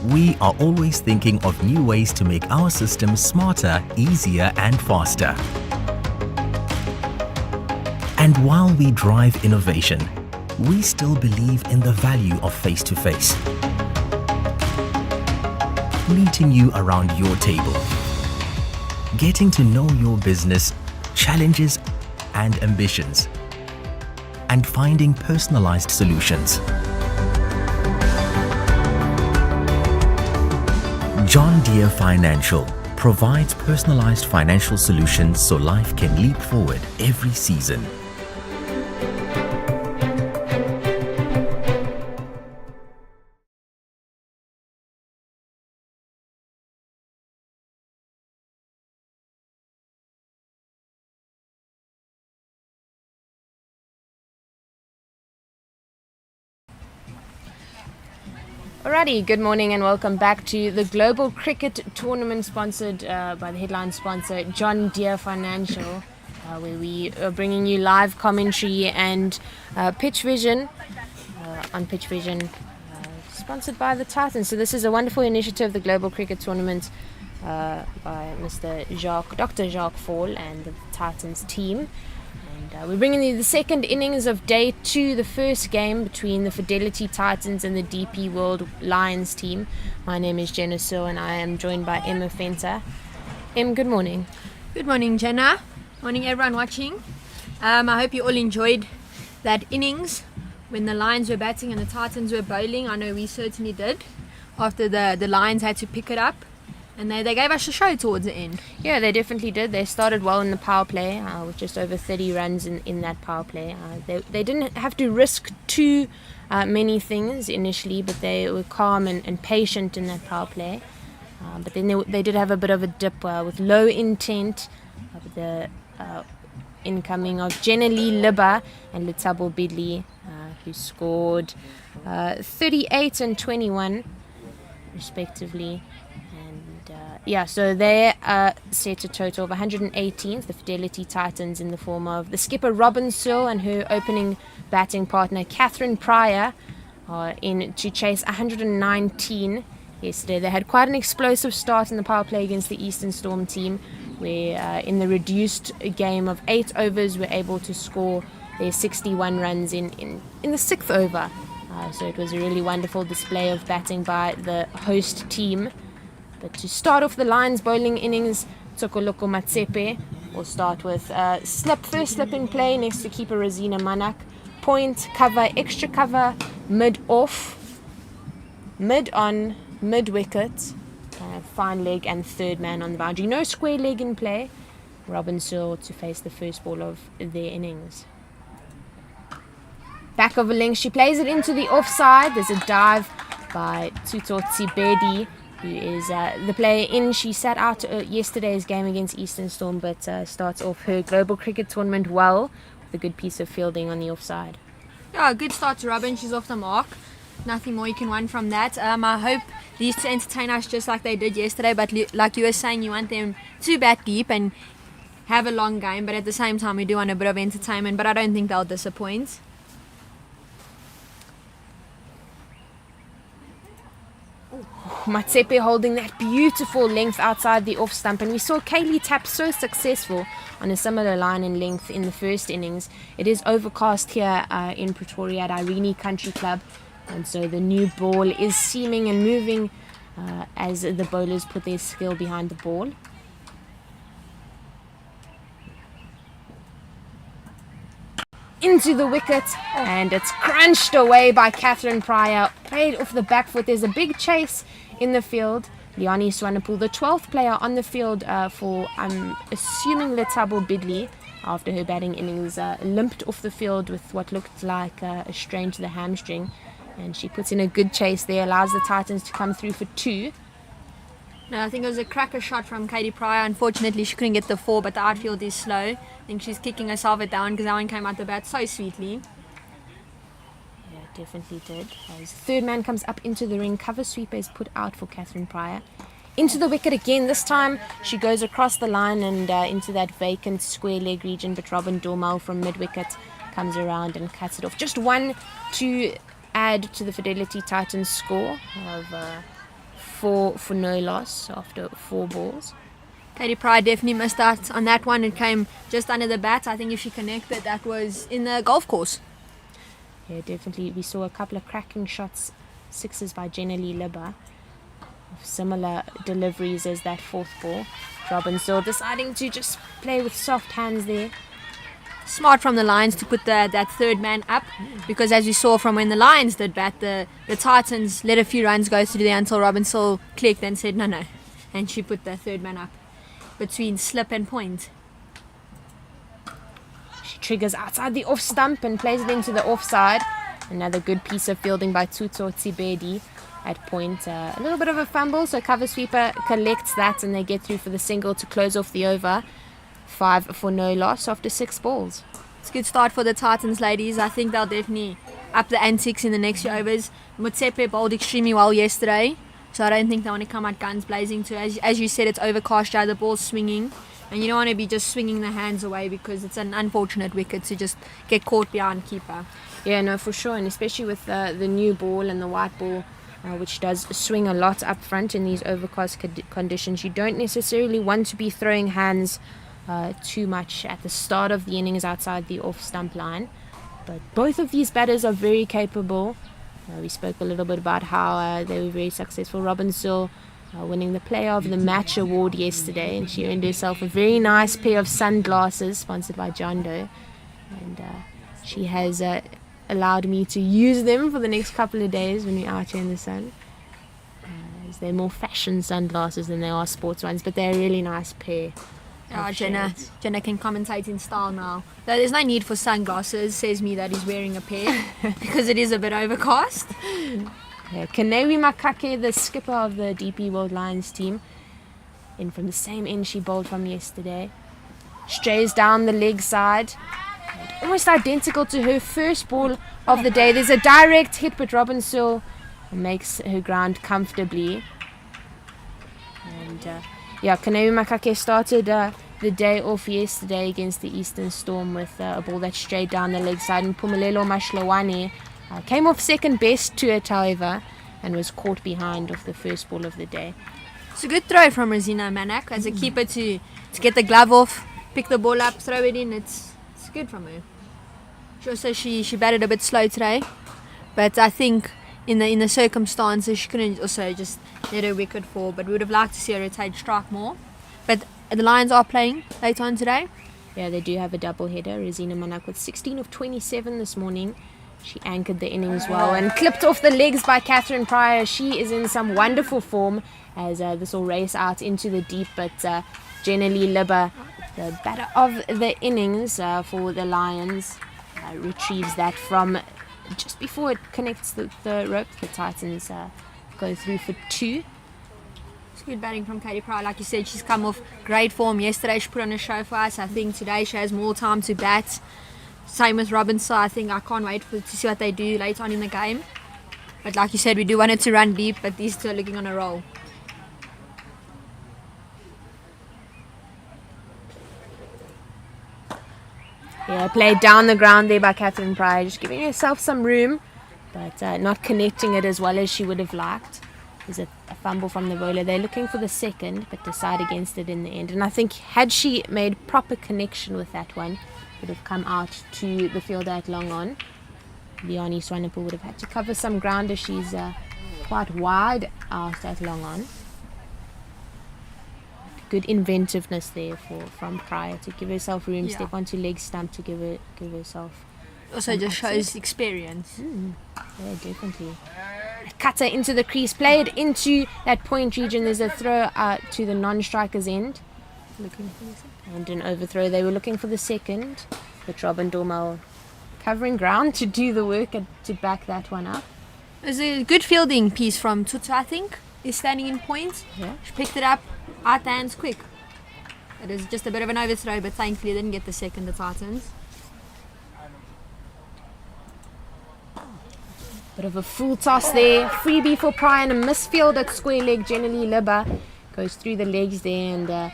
We are always thinking of new ways to make our systems smarter, easier and faster. And while we drive innovation, we still believe in the value of face-to-face. Meeting you around your table. Getting to know your business, challenges and ambitions. And finding personalized solutions. John Deere Financial provides personalized financial solutions so life can leap forward every season. Alrighty, good morning and welcome back to the Global Cricket Tournament sponsored by the headline sponsor John Deere Financial, where we are bringing you live commentary and pitch vision on Pitch Vision, sponsored by the Titans. So this is a wonderful initiative, the Global Cricket Tournament by Dr. Jacques Fall and the Titans team. We're bringing you the second innings of day 2, the first game between the Fidelity Titans and the DP World Lions team. My name is Jenna Searle and I am joined by Emma Fenter. Em, good morning. Good morning, Jenna. Morning, everyone watching. I hope you all enjoyed that innings when the Lions were batting and the Titans were bowling. I know we certainly did. After the Lions had to pick it up. And they gave us a show towards the end. Yeah, they definitely did. They started well in the power play with just over 30 runs in that power play. They didn't have to risk too many things initially, but they were calm and patient in that power play. But then they did have a bit of a dip with low intent with the incoming of Jenna Lee Libba and Lethabo Bidley, who scored 38 and 21 respectively. So they set a total of 118th, the Fidelity Titans, in the form of the skipper Robin Searle and her opening batting partner Catherine Pryor in to chase 119 yesterday. They had quite an explosive start in the power play against the Eastern Storm team, where in the reduced game of 8 overs were able to score their 61 runs in the 6th over. So it was a really wonderful display of batting by the host team. But to start off the Lions bowling innings, Tsokoloko Matsepe will start with first slip in play next to keeper Rosina Manak. Point, cover, extra cover, mid off, mid on, mid wicket, fine leg and third man on the boundary. No square leg in play. Robin Searle to face the first ball of their innings. Back of a length, she plays it into the offside. There's a dive by Tutotsi Bedi, who is the player in. She sat out yesterday's game against Eastern Storm, but starts off her Global Cricket Tournament well with a good piece of fielding on the offside. Yeah, good start to Robin. She's off the mark. Nothing more you can want from that. I hope these to entertain us just like they did yesterday, but like you were saying, you want them to bat deep and have a long game, but at the same time we do want a bit of entertainment, but I don't think they'll disappoint. Matsepe holding that beautiful length outside the off stump, and we saw Kaylee Tapp so successful on a similar line and length in the first innings. It is overcast here in Pretoria at Irene Country Club, and so the new ball is seaming and moving as the bowlers put their skill behind the ball. Into the wicket, and it's crunched away by Catherine Pryor, played off the back foot. There's a big chase in the field. Liani Swanepoel, the 12th player on the field for, I'm assuming, Lethabo Bidley, after her batting innings, limped off the field with what looked like a strain to the hamstring, and she puts in a good chase there, allows the Titans to come through for 2. No, I think it was a cracker shot from Katie Pryor. Unfortunately, she couldn't get the 4, but the outfield is slow. I think she's kicking herself it down because that one came out the bat so sweetly. Yeah, definitely did. As third man comes up into the ring, cover sweeper is put out for Catherine Pryor. Into the wicket again. This time she goes across the line and into that vacant square leg region, but Robin Dormal from mid-wicket comes around and cuts it off. Just one to add to the Fidelity Titans score of for no loss after 4 balls. Katie Pride definitely missed out on that one. It came just under the bat. I think if she connected, that was in the golf course. Yeah, definitely. We saw a couple of cracking shots, 6s by Jenna Lee Libba. Similar deliveries as that 4th ball. Robin still deciding to just play with soft hands there. Smart from the Lions to put that 3rd man up, because as we saw from when the Lions did bat, the Titans let a few runs go through there until Robin Sill clicked and said no, and she put the 3rd man up between slip and point. She triggers outside the off stump and plays it into the offside. Another good piece of fielding by Tuto Tsibedi at point. A little bit of a fumble, so cover sweeper collects that and they get through for the single to close off the over. 5 for no loss after 6 balls. It's a good start for the Titans, ladies. I think they'll definitely up the antics in the next few overs. Mutsepe bowled extremely well yesterday, so I don't think they want to come out guns blazing too. As you said, it's overcast, the ball's swinging, and you don't want to be just swinging the hands away because it's an unfortunate wicket to just get caught behind keeper. Yeah, no, for sure, and especially with the new ball and the white ball, which does swing a lot up front in these overcast conditions. You don't necessarily want to be throwing hands too much at the start of the innings outside the off stump line. But both of these batters are very capable. We spoke a little bit about how they were very successful. Robin Sill winning the Player of the Match award yesterday, and she earned herself a very nice pair of sunglasses sponsored by John Doe, and she has allowed me to use them for the next couple of days when we're out here in the sun. As they're more fashion sunglasses than they are sports ones, but they're a really nice pair. Jenna can commentate in style now. Though there's no need for sunglasses, says me that he's wearing a pair because it is a bit overcast. Yeah, Kanewi Makake, the skipper of the DP World Lions team, in from the same end she bowled from yesterday. Strays down the leg side, almost identical to her first ball of the day. There's a direct hit, but Robin Sill makes her ground comfortably. And Kanewi Makake started the day off yesterday against the Eastern Storm with a ball that strayed down the leg side, and Pumelelo Mashlawane came off second best to it, however, and was caught behind off the first ball of the day. It's a good throw from Rosina Manak as a keeper to get the glove off, pick the ball up, throw it in. It's good from her. She batted a bit slow today, but I think in the circumstances she couldn't also just let her wicket fall, but we would have liked to see her rotate strike more. But the Lions are playing later on today. Yeah, they do have a double header. Rosina Manak with 16 of 27 this morning. She anchored the innings well and clipped off the legs by Catherine Pryor. She is in some wonderful form as this will race out into the deep, but Jenna Lee Libba, the batter of the innings for the Lions, retrieves that from just before it connects the rope. The Titans go through for 2. It's good batting from Katie Pryor. Like you said, she's come off great form. Yesterday she put on a show for us. I think today she has more time to bat. Same with Robin, so I think I can't wait to see what they do later on in the game. But like you said, we do want it to run deep, but these two are looking on a roll. Yeah, played down the ground there by Catherine Pryor, just giving herself some room, but not connecting it as well as she would have liked. There's a fumble from the bowler. They're looking for the second, but decide against it in the end. And I think had she made proper connection with that one, would have come out to the fielder at long on. Liani Swanepoel would have had to cover some ground as she's quite wide out at long on. Good inventiveness there from Pryor to give herself room, step onto leg stump to give herself. Also just shows experience. Yeah, definitely. Cutter into the crease, played into that point region. There's a throw to the non-striker's end. Looking for the second. And an overthrow. They were looking for the second, but Robin Dormal covering ground to do the work and to back that one up. There's a good fielding piece from Tutu, I think. Is standing in point. Yeah. She picked it up, out the hands quick. It is just a bit of an overthrow, but thankfully didn't get the second, the Titans. Bit of a full toss there. Freebie for Pryor and a misfield at square leg. Generally Libba goes through the legs there, and the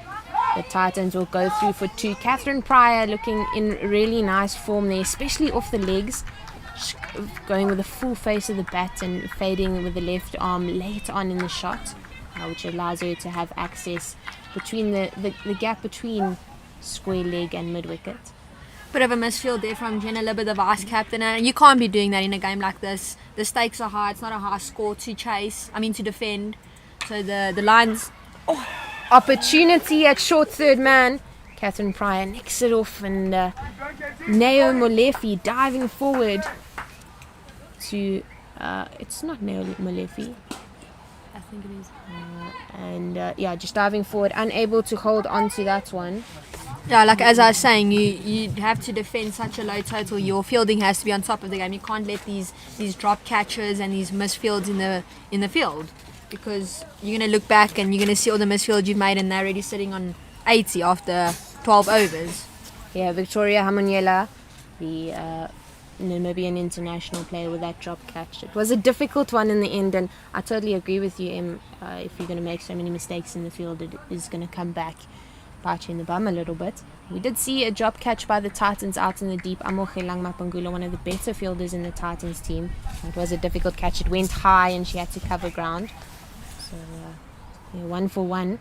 Titans will go through for 2. Catherine Pryor looking in really nice form there, especially off the legs. Going with the full face of the bat and fading with the left arm late on in the shot. which allows her to have access between the gap between square leg and mid wicket. Bit of a misfield there from Jenna Libber, the vice captain, and you can't be doing that in a game like this. The stakes are high. It's not a high score to defend. So the Lions. Opportunity at short third man. Catherine Pryor nicks it off, and Neo Molefe diving forward to. It's not Neo Molefe. I think it is. Just diving forward, unable to hold on to that one. Yeah, like as I was saying, you have to defend such a low total. Your fielding has to be on top of the game. You can't let these drop catches and these misfields in the field, because you're going to look back and you're going to see all the misfields you've made, and they're already sitting on 80 after 12 overs. Yeah, Victoria Hamonyela, the Namibian international player, with that drop catch. It was a difficult one in the end, and I totally agree with you, Em. If you're going to make so many mistakes in the field, it is going to come back, bite you in the bum a little bit. We did see a drop catch by the Titans out in the deep. Amogelang Mapangula, one of the better fielders in the Titans team. It was a difficult catch. It went high and she had to cover ground. So, 1 for 1.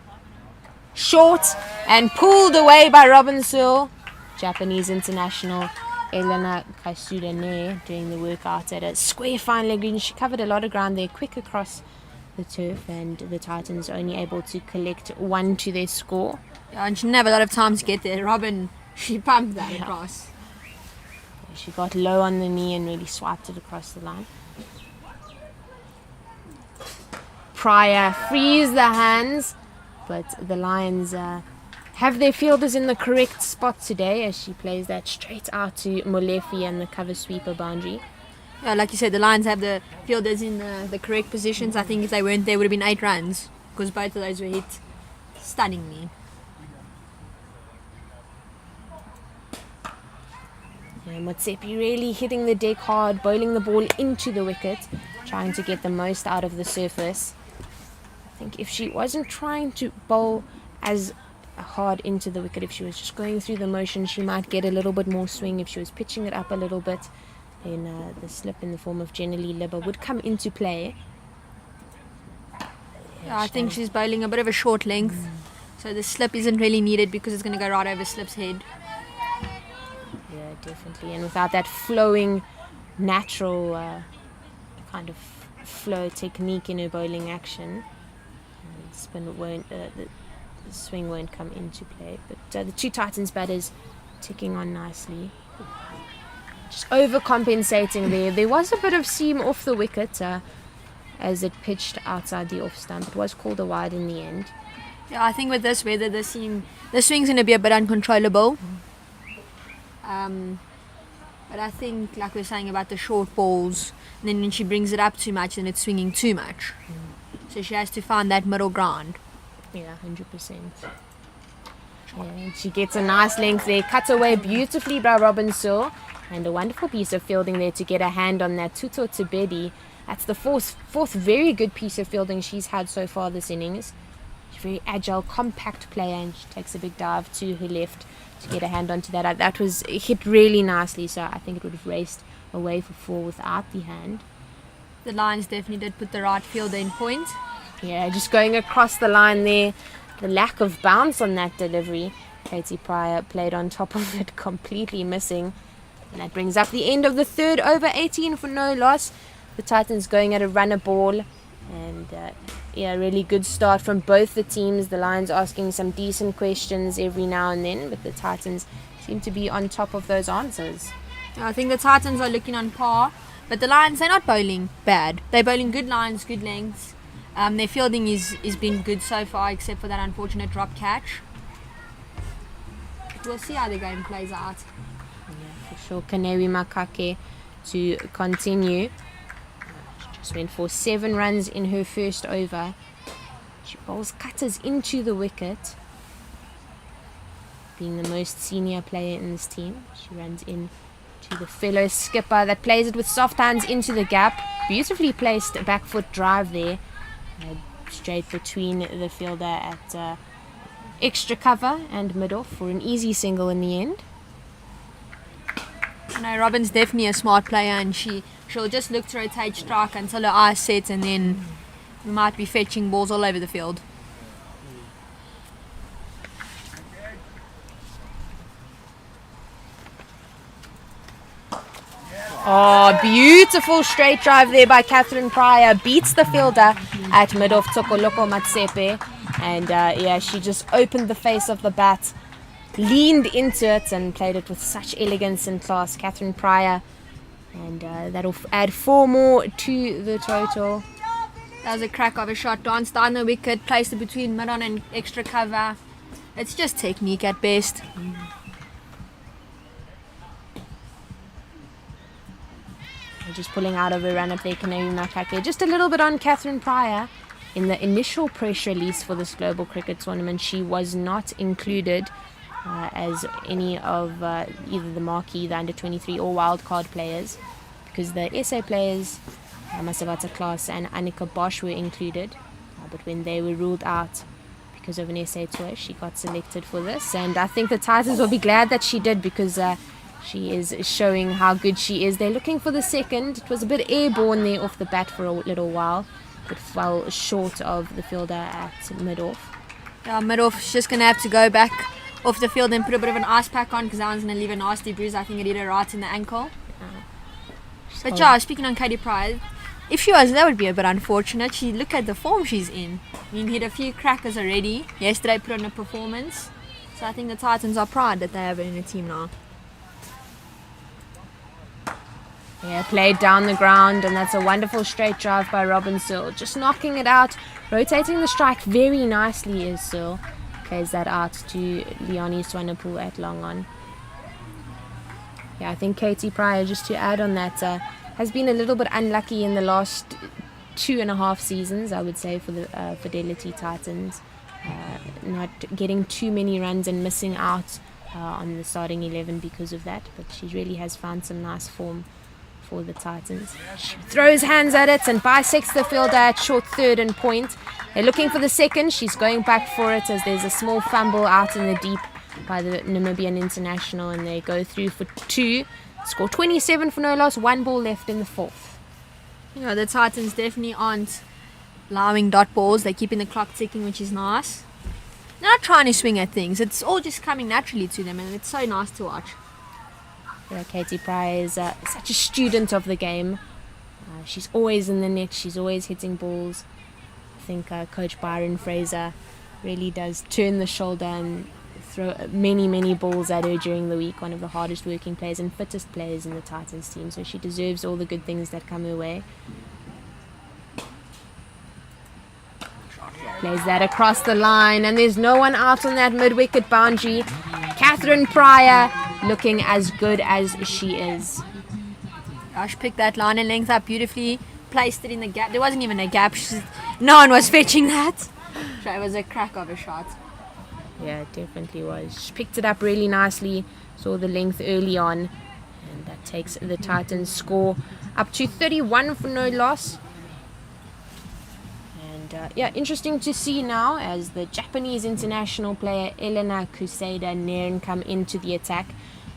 Short and pulled away by Robin Searle. Japanese international Elena Kaisudane doing the work out at a square fine leg green. She covered a lot of ground there, quick across the turf, and the Titans only able to collect 1 to their score. Yeah, and she didn't have a lot of time to get there. Robin, she pumped that across. She got low on the knee and really swiped it across the line. Pryor frees the hands, but the Lions have their fielders in the correct spot today, as she plays that straight out to Molefe and the cover sweeper boundary. Yeah, like you said, the Lions have the fielders in the correct positions. I think if they weren't, there would have been 8 runs, because both of those were hit stunningly. Yeah, Motsepe really hitting the deck hard, bowling the ball into the wicket, trying to get the most out of the surface. I think if she wasn't trying to bowl as hard into the wicket, if she was just going through the motion, she might get a little bit more swing. If she was pitching it up a little bit, then the slip in the form of Jenna Libber would come into play. Yeah, I think she's bowling a bit of a short length, so the slip isn't really needed because it's going to go right over Slip's head. Yeah, definitely. And without that flowing, natural kind of flow technique in her bowling action, spin won't, the swing won't come into play. But the 2 Titans batters ticking on nicely. Just overcompensating there. There was a bit of seam off the wicket as it pitched outside the off stump. It was called a wide in the end. Yeah, I think with this weather, the swing's going to be a bit uncontrollable. But I think, like we were saying about the short balls, and then when she brings it up too much, then it's swinging too much. So she has to find that middle ground. Yeah, 100%. Yeah, and she gets a nice length there, cut away beautifully by Robin Searle, and a wonderful piece of fielding there to get a hand on that. Tuto Tibedi. That's the fourth very good piece of fielding she's had so far this innings. She's a very agile, compact player, and she takes a big dive to her left to get a hand onto that. That was hit really nicely, so I think it would have raced away for 4 without the hand. The Lions definitely did put the right fielder in point. Yeah, just going across the line there. The lack of bounce on that delivery. Katie Pryor played on top of it, completely missing. And that brings up the end of the 3rd over, 18 for no loss. The Titans going at a runner ball. And really good start from both the teams. The Lions asking some decent questions every now and then, but the Titans seem to be on top of those answers. I think the Titans are looking on par, but the Lions, they're not bowling bad. They're bowling good lines, good lengths. Their fielding is been good so far, except for that unfortunate drop catch. We'll see how the game plays out. Yeah, for sure. Kanewi Makake to continue. She just went for 7 runs in her first over. She bowls cutters into the wicket. Being the most senior player in this team, she runs in to the fellow skipper that plays it with soft hands into the gap. Beautifully placed back foot drive there. Straight between the fielder at extra cover and mid-off for an easy single in the end. I know Robin's definitely a smart player, and she'll just look to rotate strike until her eyes set, and then we might be fetching balls all over the field. Oh, beautiful straight drive there by Catherine Pryor. Beats the fielder at mid-off, Tokoloko Matsepe. And yeah, she just opened the face of the bat, leaned into it and played it with such elegance and class. Catherine Pryor. And that'll add 4 more to the total. That was a crack of a shot. Danced down the wicket, placed it between mid-on and extra cover. It's just technique at best. Just pulling out of a run-up there, Kanemi Makake. Just a little bit on Catherine Pryor. In the initial press release for this Global Cricket Tournament, she was not included as any of either the marquee, the under-23 or wildcard players, because the SA players, Masavata Klaas and Annika Bosch, were included. But when they were ruled out because of an SA tour, she got selected for this. And I think the Titans will be glad that she did, because she is showing how good she is. They're looking for the second. It was a bit airborne there off the bat for a little while, but fell short of the fielder at mid-off. Yeah, mid-off, she's just going to have to go back off the field and put a bit of an ice pack on, because that one's going to leave a nasty bruise. I think it hit her right in the ankle. But yeah, speaking on Katie Pryor, if she was, that would be a bit unfortunate. Look at the form she's in. I mean, hit a few crackers already. Yesterday put on a performance. So I think the Titans are proud that they have her in the team now. Yeah, played down the ground, and that's a wonderful straight drive by Robin Searle. Just knocking it out, rotating the strike very nicely is Searle. Plays that out to Leonie Swanepoel at long on. Yeah, I think Katie Pryor, just to add on that, has been a little bit unlucky in the last 2.5 seasons, I would say, for the Fidelity Titans. Not getting too many runs and missing out on the starting 11 because of that, but she really has found some nice form for the Titans. She throws hands at it and bisects the fielder at short third and point. They're looking for the second. She's going back for it as there's a small fumble out in the deep by the Namibian international, and they go through for 2. Score 27 for no loss, 1 ball left in the 4th. You know, the Titans definitely aren't allowing dot balls. They're keeping the clock ticking, which is nice. They're not trying to swing at things. It's all just coming naturally to them, and it's so nice to watch. Yeah, Katie Pryor is such a student of the game. She's always in the net. She's always hitting balls. I think Coach Byron Fraser really does turn the shoulder and throw many balls at her during the week. One of the hardest working players and fittest players in the Titans team. So she deserves all the good things that come her way. Plays that across the line, and there's no one out on that mid-wicket boundary. Catherine Pryor looking as good as she is. Josh picked that line and length up beautifully, placed it in the gap. There wasn't even a gap. No one was fetching that. So it was a crack of a shot. Yeah, it definitely was. She picked it up really nicely, saw the length early on, and that takes the Titans score up to 31 for no loss. Yeah, interesting to see now as the Japanese international player Elena Kuseda Nairn come into the attack.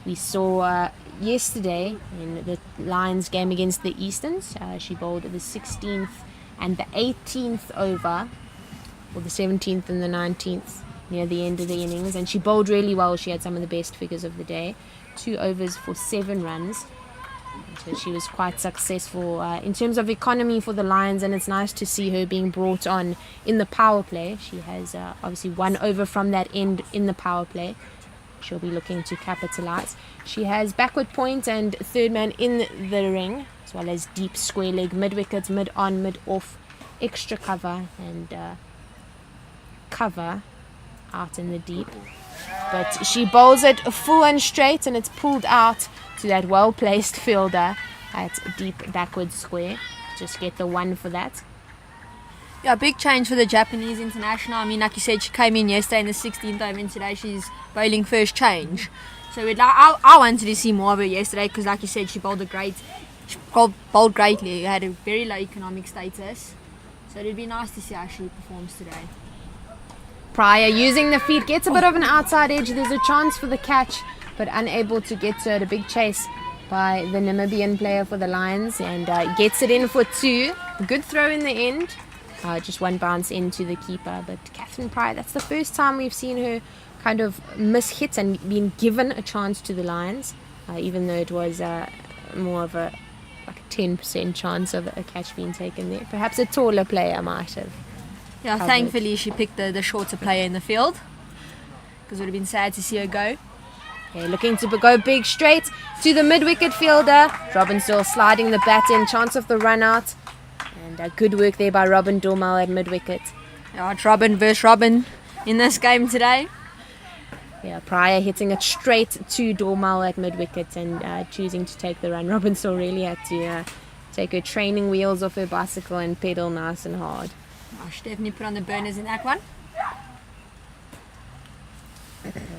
We saw yesterday in the Lions game against the Easterns, she bowled the 16th and the 18th over, or the 17th and the 19th near the end of the innings, and she bowled really well. She had some of the best figures of the day, 2 overs for 7 runs. So she was quite successful in terms of economy for the Lions, and it's nice to see her being brought on in the power play. She has obviously 1 over from that end in the power play. She'll be looking to capitalize. She has backward point and third man in the ring, as well as deep square leg, mid wickets, mid on, mid off, extra cover, and cover out in the deep. But she bowls it full and straight, and it's pulled out to that well-placed fielder at deep backward square. Just get the 1 for that. Yeah, big change for the Japanese international. I mean, like you said, she came in yesterday in the 16th over, and today she's bowling first change. So I wanted to see more of her yesterday, because like you said, she bowled bowled greatly. Had a very low economic status. So it'd be nice to see how she performs today. Pryor using the feet, gets a bit of an outside edge. There's a chance for the catch, but unable to get to it. A big chase by the Namibian player for the Lions, and gets it in for 2. Good throw in the end. Just one bounce into the keeper. But Catherine Pryor, that's the first time we've seen her kind of miss hits and been given a chance to the Lions, even though it was more of a 10% chance of a catch being taken there. Perhaps a taller player might have. Yeah, covered. thankfully she picked the shorter player in the field, because it would have been sad to see her go. Okay, looking to go big straight to the mid-wicket fielder. Robin still sliding the bat in, chance of the run out. And good work there by Robin Dormal at mid-wicket. Yeah, it's Robin versus Robin in this game today. Yeah, Pryor hitting it straight to Dormal at mid-wicket and choosing to take the run. Robin still really had to take her training wheels off her bicycle and pedal nice and hard. I should definitely put on the burners in that one.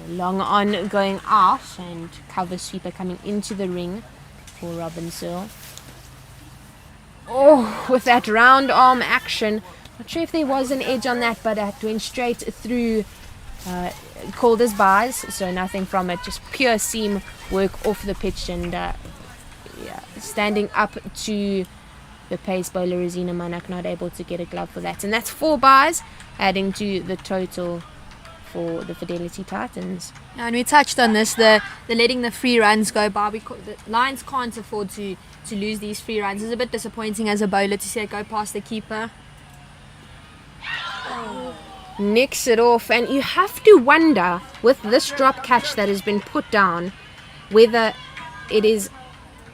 Long on going out and cover sweeper coming into the ring for Robin Searle. Oh, with that round arm action. Not sure if there was an edge on that, but it went straight through Calder's buys, so nothing from it. Just pure seam work off the pitch and standing up to the pace bowler Rosina Manak, not able to get a glove for that. And that's 4 buys, adding to the total for the Fidelity Titans. Yeah, and we touched on this, the letting the free runs go by. The Lions can't afford to lose these free runs. It's a bit disappointing as a bowler to see it go past the keeper. Nicks it off, and you have to wonder with this drop catch that has been put down whether it is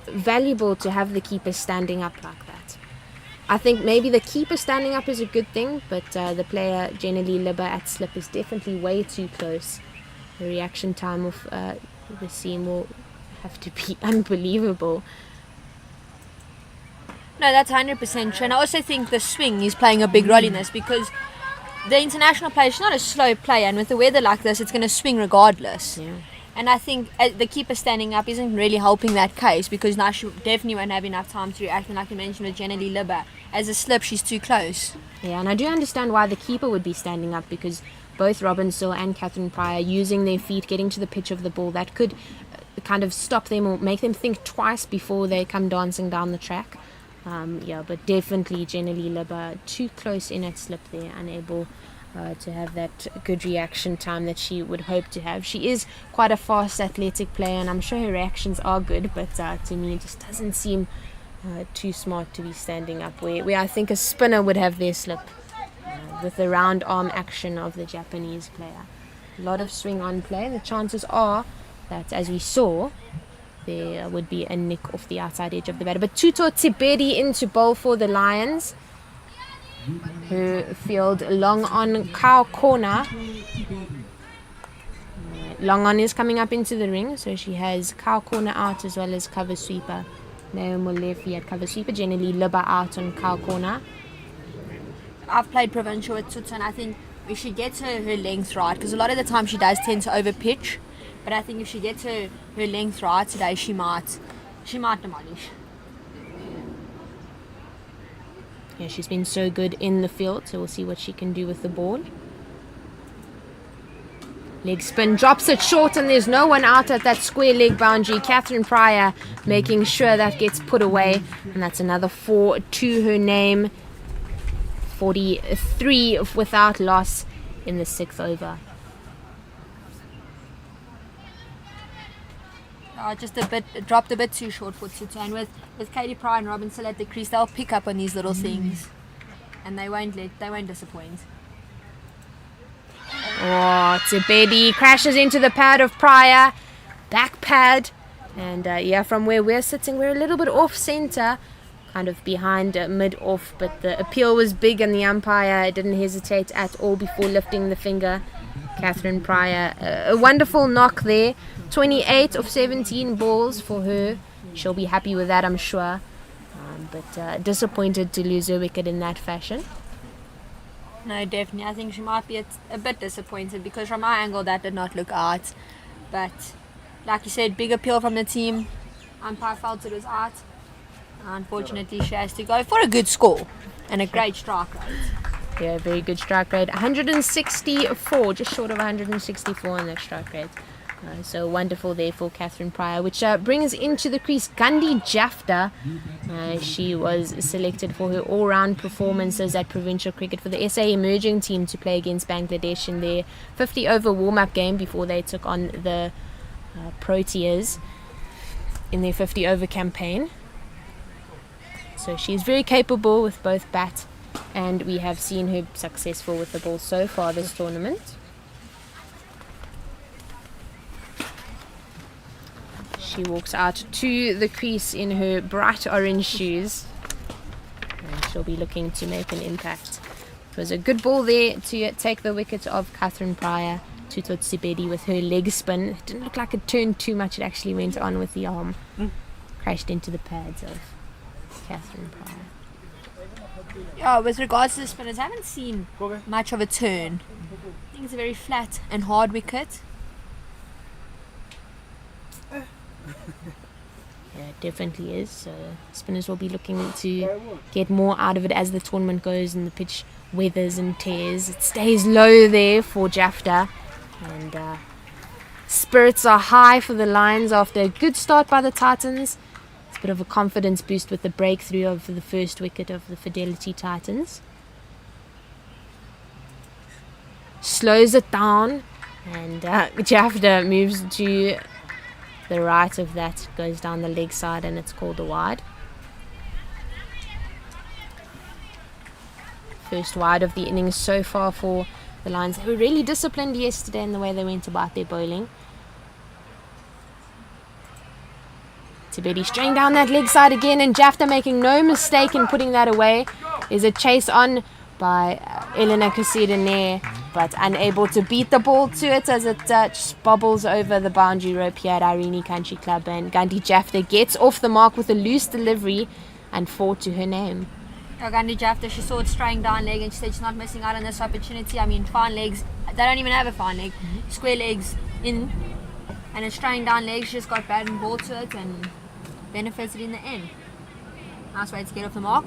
valuable to have the keeper standing up like that. I think maybe the keeper standing up is a good thing, but the player generally Libba at slip is definitely way too close. The reaction time of the seam will have to be unbelievable. No, that's 100% true. And I also think the swing is playing a big role in this, because the international player is not a slow player, and with the weather like this, it's going to swing regardless. Yeah. And I think the keeper standing up isn't really helping that case, because now she definitely won't have enough time to react. And like you mentioned with Jenny Libba, as a slip, she's too close. Yeah, and I do understand why the keeper would be standing up, because both Robin Searle and Catherine Pryor using their feet, getting to the pitch of the ball, that could kind of stop them or make them think twice before they come dancing down the track. But definitely Jenny Libba too close in at slip there, unable to have that good reaction time that she would hope to have. She is quite a fast athletic player, and I'm sure her reactions are good, but to me it just doesn't seem too smart to be standing up where I think a spinner would have their slip with the round arm action of the Japanese player. A lot of swing on play. The chances are that, as we saw, there would be a nick off the outside edge of the batter. But Tuto Tibedi into bowl for the Lions. Her field long on cow corner. Long on is coming up into the ring, so she has cow corner out as well as cover sweeper. Naomi Molefi at cover sweeper, generally Libba out on cow corner. I've played provincial with Tuto, and I think if she gets her length right, because a lot of the time she does tend to over pitch, but I think if she gets her length right today, she might demolish. Yeah, she's been so good in the field, so we'll see what she can do with the ball. Leg spin, drops it short, and there's no one out at that square leg boundary. Catherine Pryor making sure that gets put away, and that's another 4 to her name. 43 without loss in the 6th over. Dropped a bit too short for Tuto, and with Katie Pryor and Robin still at the crease, they'll pick up on these little things, and they won't disappoint. Oh, Tibedi crashes into the pad of Pryor, back pad, and from where we're sitting, we're a little bit off centre, kind of behind mid-off, but the appeal was big and the umpire didn't hesitate at all before lifting the finger. Catherine Pryor, a wonderful knock there. 28 of 17 balls for her. She'll be happy with that, I'm sure. But disappointed to lose her wicket in that fashion. No, definitely. I think she might be a bit disappointed, because from my angle that did not look out. But like you said, big appeal from the team. Umpire felt it was out. Unfortunately, she has to go for a good score and a great strike rate. Yeah, very good strike rate. 164, just short of 164 in that strike rate. So wonderful there for Catherine Pryor, which brings into the crease Gandhi Jafta She was selected for her all-round performances at provincial cricket for the SA emerging team to play against Bangladesh in their 50-over warm-up game before they took on the Proteas in their 50-over campaign. So she's very capable with both bat, and we have seen her successful with the ball so far this tournament. She walks out to the crease in her bright orange shoes, and she'll be looking to make an impact. It was a good ball there to take the wicket of Catherine Pryor to Totsibedi with her leg spin. It didn't look like it turned too much, it actually went on with the arm. Crashed into the pads of Catherine Pryor. Yeah, with regards to the spinners, I haven't seen much of a turn. I think it's a very flat and hard wicket. Yeah, it definitely is. So spinners will be looking to get more out of it as the tournament goes and the pitch weathers and tears. It stays low there for Jafta, and spirits are high for the Lions after a good start by the Titans. It's a bit of a confidence boost with the breakthrough of the first wicket of the Fidelity Titans. Slows it down, and Jafta moves to the right of that, goes down the leg side, and it's called a wide. First wide of the innings so far for the Lions. They were really disciplined yesterday in the way they went about their bowling. Tibeti straying down that leg side again, and Jafta making no mistake in putting that away. There's a chase on by Elena Kasidane, but unable to beat the ball to it as it just bobbles over the boundary rope here at Irene Country Club, and Gandhi Jafta gets off the mark with a loose delivery and 4 to her name. Gandhi Jafta, she saw it straying down leg and she said she's not missing out on this opportunity. I mean, fine legs, they don't even have a fine leg. Square legs in, and it's straying down legs. She just got bad and ball to it and benefited in the end. Nice way to get off the mark.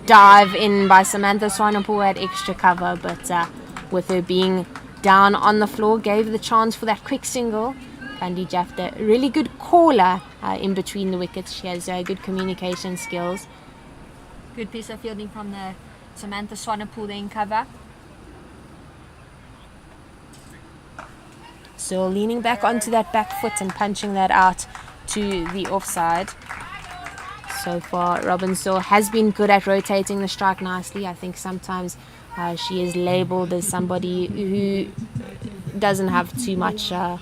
Dive in by Samantha Swanepoel at extra cover, but with her being down on the floor, gave the chance for that quick single. Gandhi Jafta, really good caller in between the wickets. She has good communication skills. Good piece of fielding from the Samantha Swanepoel there in cover. So leaning back onto that back foot and punching that out to the offside. So far, Robin Saul has been good at rotating the strike nicely. I think sometimes she is labelled as somebody who doesn't have too much of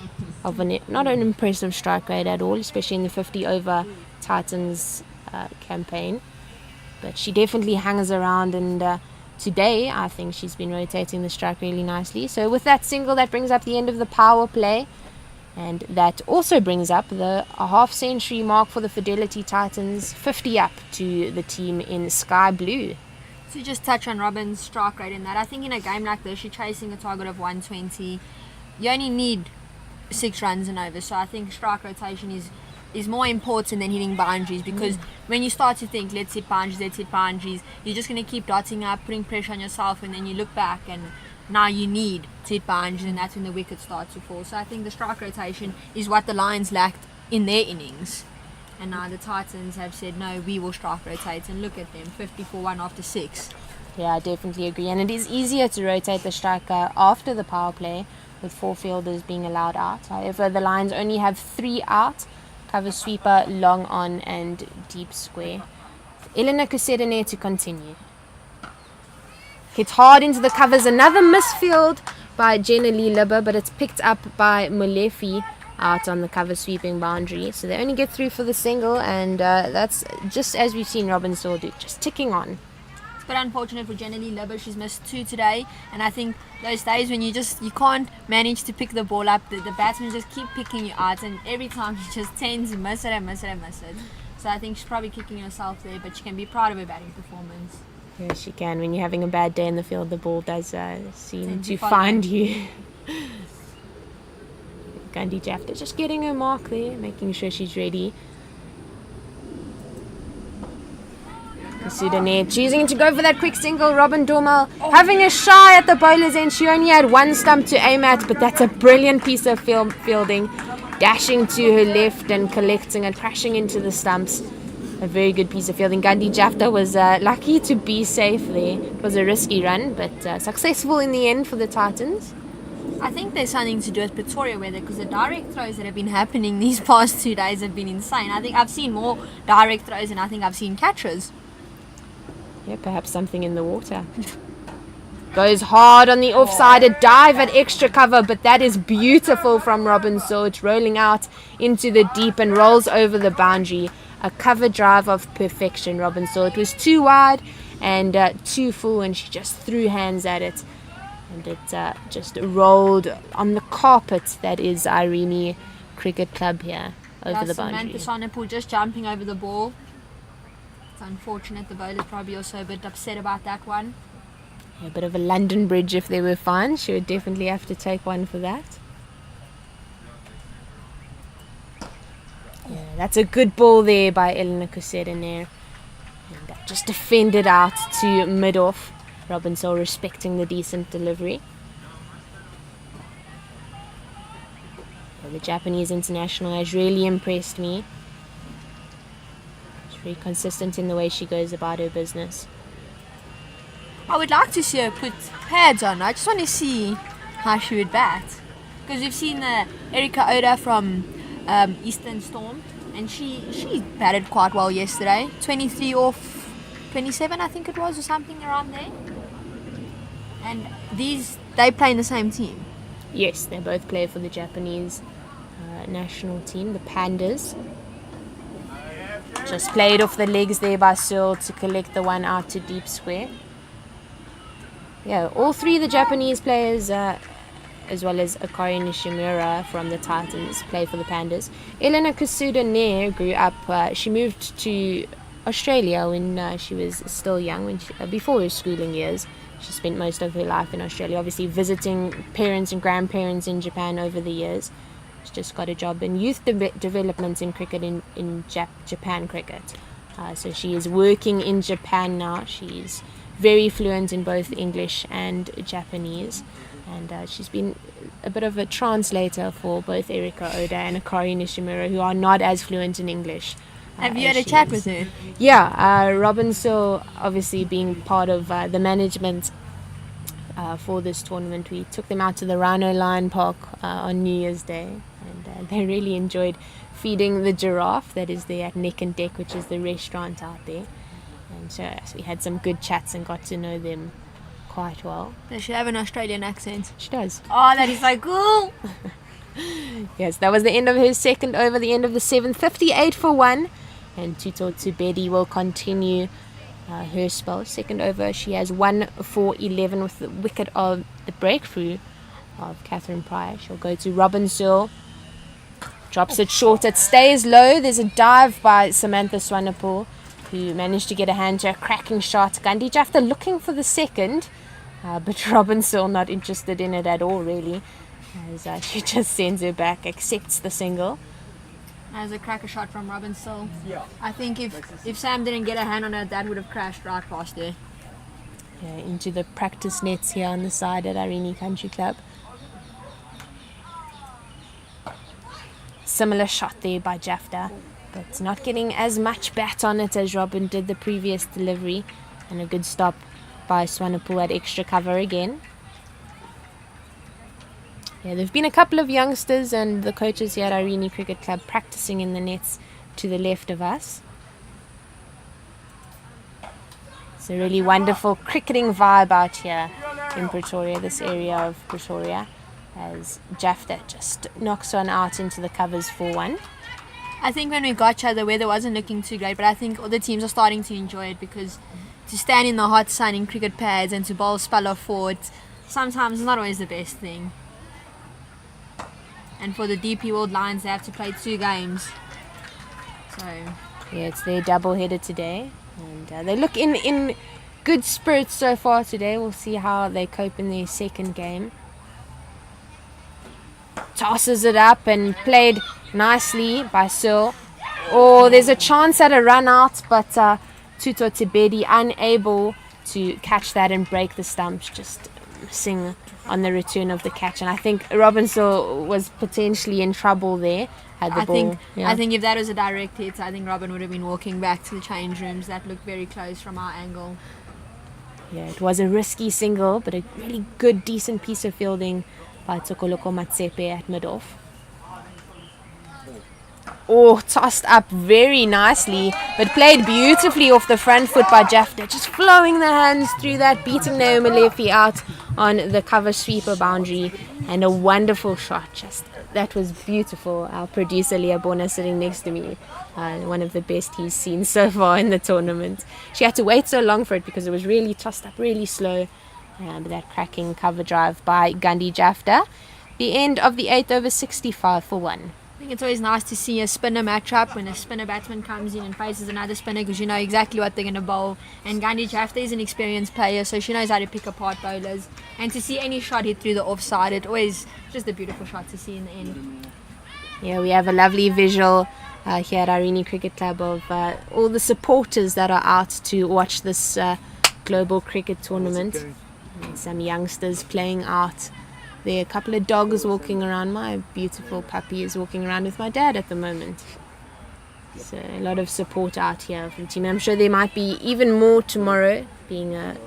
not an impressive strike rate at all, especially in the 50-over Titans campaign. But she definitely hangs around, and today I think she's been rotating the strike really nicely. So with that single, that brings up the end of the power play. And that also brings up the half-century mark for the Fidelity Titans, 50 up to the team in sky blue. So just touch on Robin's strike rate in that. I think in a game like this, you're chasing a target of 120. You only need 6 runs and over. So I think strike rotation is more important than hitting boundaries, because when you start to think, let's hit boundaries, you're just going to keep dotting up, putting pressure on yourself, and then you look back and now you need to hit boundaries, and that's when the wicket starts to fall. So I think the strike rotation is what the Lions lacked in their innings, and now the Titans have said no, we will strike rotate, and look at them, 54-1 after 6. Yeah, I definitely agree, and it is easier to rotate the striker after the power play with 4 fielders being allowed out. However, the Lions only have 3 out: cover sweeper, long on, and deep square. Elena Kusedene to continue. Hits hard into the covers. Another misfield by Jenna Lee Libber, but it's picked up by Molefi out on the cover sweeping boundary. So they only get through for the single, and that's just as we've seen Robin Saul do, just ticking on. It's a bit unfortunate for Jenna Lee Libber. She's missed 2 today, and I think those days when you can't manage to pick the ball up, the batsmen just keep picking you out, and every time she just tends to miss it. So I think she's probably kicking herself there, but she can be proud of her batting performance. Yes, she can. When you're having a bad day in the field, the ball does seem to find you. Gandhi Jafta just getting her mark there, making sure she's ready. Sudanese choosing to go for that quick single. Robin Dormal having a shy at the bowler's end. She only had 1 stump to aim at, but that's a brilliant piece of fielding. dashing to her left and collecting and crashing into the stumps. A very good piece of fielding. Gandhi Jafta was lucky to be safe there. It was a risky run, but successful in the end for the Titans. I think there's something to do with Pretoria weather, because the direct throws that have been happening these past 2 days have been insane. I think I've seen more direct throws than I think I've seen catches. Yeah, perhaps something in the water. Goes hard on the offside, a dive at extra cover, but that is beautiful from Robin Saw. It's rolling out into the deep and rolls over the boundary. A cover drive of perfection, Robin Saw. It was too wide and too full, and she just threw hands at it. And it just rolled on the carpet that is Irene Cricket Club here over the boundary. Samantha Sonnepoel just jumping over the ball. It's unfortunate. The bowler's probably also a bit upset about that one. A bit of a London Bridge if they were fine. She would definitely have to take one for that. Yeah, that's a good ball there by Eleanor Kusedener. And that just defended out to mid-off. Robin Saw respecting the decent delivery. So the Japanese international has really impressed me. She's very consistent in the way she goes about her business. I would like to see her put pads on. I just want to see how she would bat. Because we've seen Erika Oda from Eastern Storm, and she batted quite well yesterday. 23 off 27, I think it was, or something around there. And they play in the same team. Yes, they both play for the Japanese national team, the Pandas. Just played off the legs there by Searle to collect the one out to deep square. Yeah, all three of the Japanese players, as well as Akari Nishimura from the Titans, play for the Pandas. Elena Kasuda Nair grew up, she moved to Australia when she was still young, before her schooling years. She spent most of her life in Australia, obviously visiting parents and grandparents in Japan over the years. She's just got a job in youth development in cricket in Japan cricket. So she is working in Japan now. She's very fluent in both English and Japanese, and she's been a bit of a translator for both Erika Oda and Akari Nishimura, who are not as fluent in English. Have you had a chat with her? Yeah, Robin Saw, obviously being part of the management for this tournament, we took them out to the Rhino Lion Park on New Year's Day, and they really enjoyed feeding the giraffe that is there at Neck and Deck, which is the restaurant out there. And so we had some good chats and got to know them quite well. Does she have an Australian accent? She does. Oh, that is so cool! Yes, that was the end of her second over, the end of the 7th, 58 for 1. And Tuto Tubedi will continue her spell. Second over, she has 1 for 11 with the wicket of the breakthrough of Catherine Pryor. She'll go to Robin Searle. Drops it short, it stays low. There's a dive by Samantha Swanepoel, who managed to get a hand to a cracking shot. Gandhi Jafta looking for the second, but Robin Searle not interested in it at all, really, as she just sends her back, accepts the single. As a cracker shot from Robin Searle. Yeah. I think if Sam didn't get a hand on it, that would have crashed right past her. Yeah, into the practice nets here on the side at Irene Country Club. Similar shot there by Jafta, but not getting as much bat on it as Robin did the previous delivery. And a good stop by Swanepoel at extra cover again. Yeah, there have been a couple of youngsters and the coaches here at Irene Cricket Club practicing in the nets to the left of us. It's a really wonderful cricketing vibe out here in Pretoria, this area of Pretoria, as Jafta just knocks one out into the covers for 1. I think when we got here, the weather wasn't looking too great, but I think all the teams are starting to enjoy it, because to stand in the hot sun in cricket pads and to bowl spell off forward, sometimes it's not always the best thing. And for the DP World Lions, they have to play 2 games. So yeah, it's their double-header today. And they look in good spirits so far today. We'll see how they cope in their second game. Tosses it up and played nicely by Searle. Oh, there's a chance at a run out, but Tuto Tibedi unable to catch that and break the stumps, just missing on the return of the catch. And I think Robinson was potentially in trouble there. Had the ball. I think if that was a direct hit, I think Robin would have been walking back to the change rooms. That looked very close from our angle. Yeah, it was a risky single, but a really good, decent piece of fielding by Tsokoloko Matsepe at mid-off. Oh, tossed up very nicely, but played beautifully off the front foot by Jafta. Just flowing the hands through that, beating Naomi Lefi out on the cover sweeper boundary. And a wonderful shot. That was beautiful. Our producer Leah Bonner sitting next to me. One of the best he's seen so far in the tournament. She had to wait so long for it because it was really tossed up, really slow. But that cracking cover drive by Gandhi Jafta. The end of the 8th over 65 for 1. I think it's always nice to see a spinner matchup when a spinner batsman comes in and faces another spinner, because you know exactly what they're going to bowl. And Gandhi Jafta is an experienced player, so she knows how to pick apart bowlers. And to see any shot hit through the offside, it always just a beautiful shot to see in the end. Yeah, we have a lovely visual here at Irene Cricket Club of all the supporters that are out to watch this global cricket tournament. And some youngsters playing out. There are a couple of dogs walking around. My beautiful puppy is walking around with my dad at the moment. So a lot of support out here from the team. I'm sure there might be even more tomorrow, being a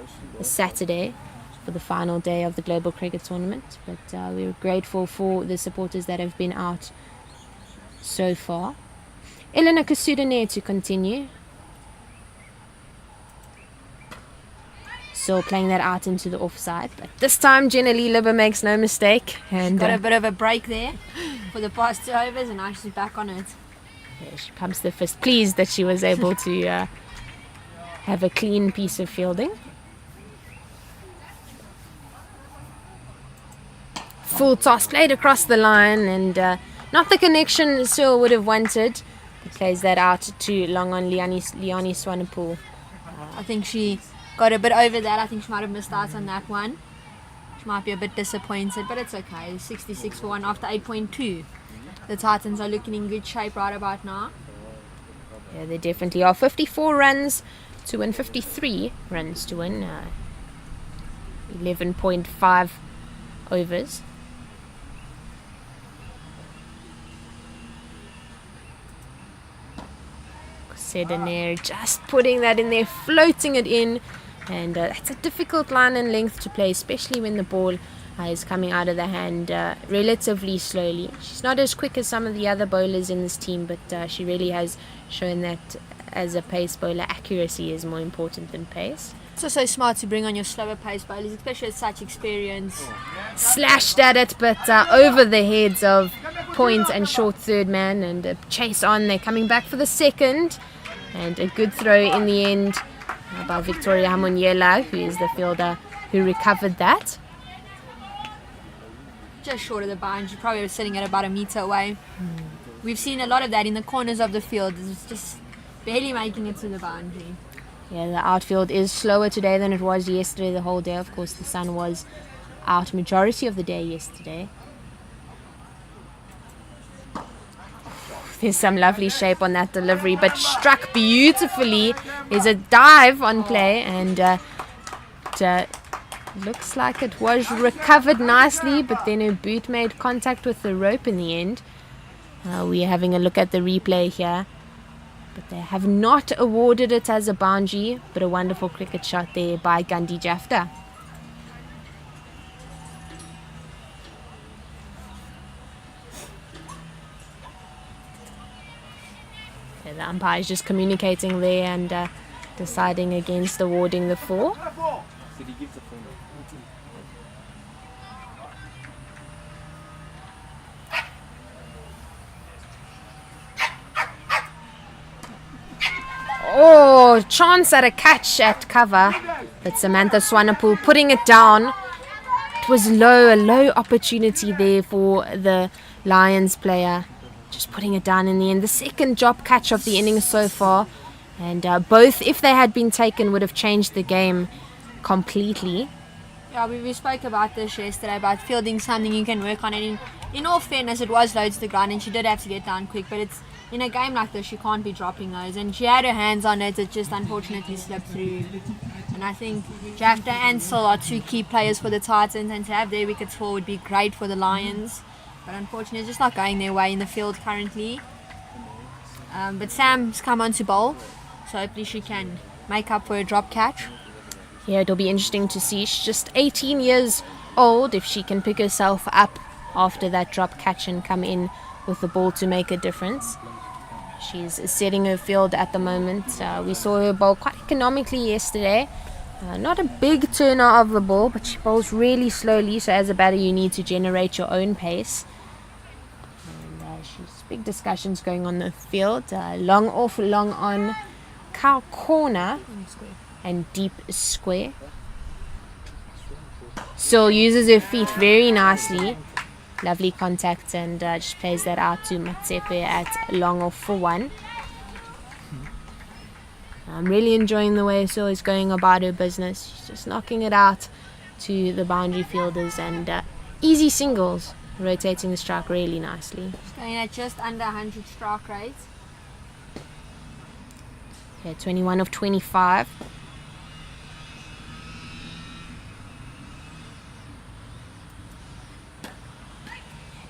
Saturday for the final day of the Global Cricket Tournament. But we're grateful for the supporters that have been out so far. Elena Kasudane to continue. So playing that out into the offside, but this time Jenna Lee Libber makes no mistake, and got a bit of a break there for the past 2 overs, and now she's back on it. Yeah, she pumps the fist, pleased that she was able to have a clean piece of fielding. Full toss played across the line, and not the connection Searle would have wanted. He plays that out to long on Leonie Swanepoel. I think she got a bit over that. I think she might have missed out on that one. She might be a bit disappointed, but it's okay. 66 for 1 after 8.2. The Titans are looking in good shape right about now. Yeah, they definitely are. 54 runs to win, 53 runs to win. 11.5 overs. Sedanair just putting that in there, floating it in. And it's a difficult line and length to play, especially when the ball is coming out of the hand relatively slowly. She's not as quick as some of the other bowlers in this team, but she really has shown that as a pace bowler, accuracy is more important than pace. It's also smart to bring on your slower pace bowlers, especially at such experience. Slashed at it, but over the heads of Point and short third man, and a chase on. They're coming back for the second, and a good throw in the end by Victoria Hamunyela, who is the fielder who recovered that. Just short of the boundary, probably sitting at about a metre away. We've seen a lot of that in the corners of the field. It's just barely making it to the boundary. Yeah, the outfield is slower today than it was yesterday the whole day. Of course, the sun was out majority of the day yesterday. There's some lovely shape on that delivery, but struck beautifully. There's a dive on play, and it looks like it was recovered nicely, but then her boot made contact with the rope in the end. We're having a look at the replay here, but they have not awarded it as a boundary, but a wonderful cricket shot there by Gandhi Jafta. The umpire is just communicating there and deciding against awarding the 4. Oh, chance at a catch at cover, but Samantha Swanepoel putting it down. It was low, a low opportunity there for the Lions player. Just putting it down in the end. The second drop catch of the innings so far, and both, if they had been taken, would have changed the game completely. Yeah, we spoke about this yesterday, about fielding something you can work on. And in all fairness, it was low to the ground, and she did have to get down quick. But in a game like this, you can't be dropping those. And she had her hands on it, it just unfortunately slipped through. And I think Jafta and Sil are two key players for the Titans, and to have their wickets fall would be great for the Lions. But unfortunately, it's just not going their way in the field currently. But Sam's come on to bowl, so hopefully she can make up for a drop catch. Yeah, it'll be interesting to see. She's just 18 years old. If she can pick herself up after that drop catch and come in with the ball to make a difference. She's setting her field at the moment. We saw her bowl quite economically yesterday. Not a big turner of the ball, but she bowls really slowly, so as a batter you need to generate your own pace. And she's big discussions going on the field. Long off, long on, cow corner and deep square. So uses her feet very nicely. Lovely contact, and just plays that out to Matsepe at long off for 1. I'm really enjoying the way Sil is going about her business. She's just knocking it out to the boundary fielders and easy singles, rotating the strike really nicely. Going at just under 100 strike rate. Yeah, 21 of 25.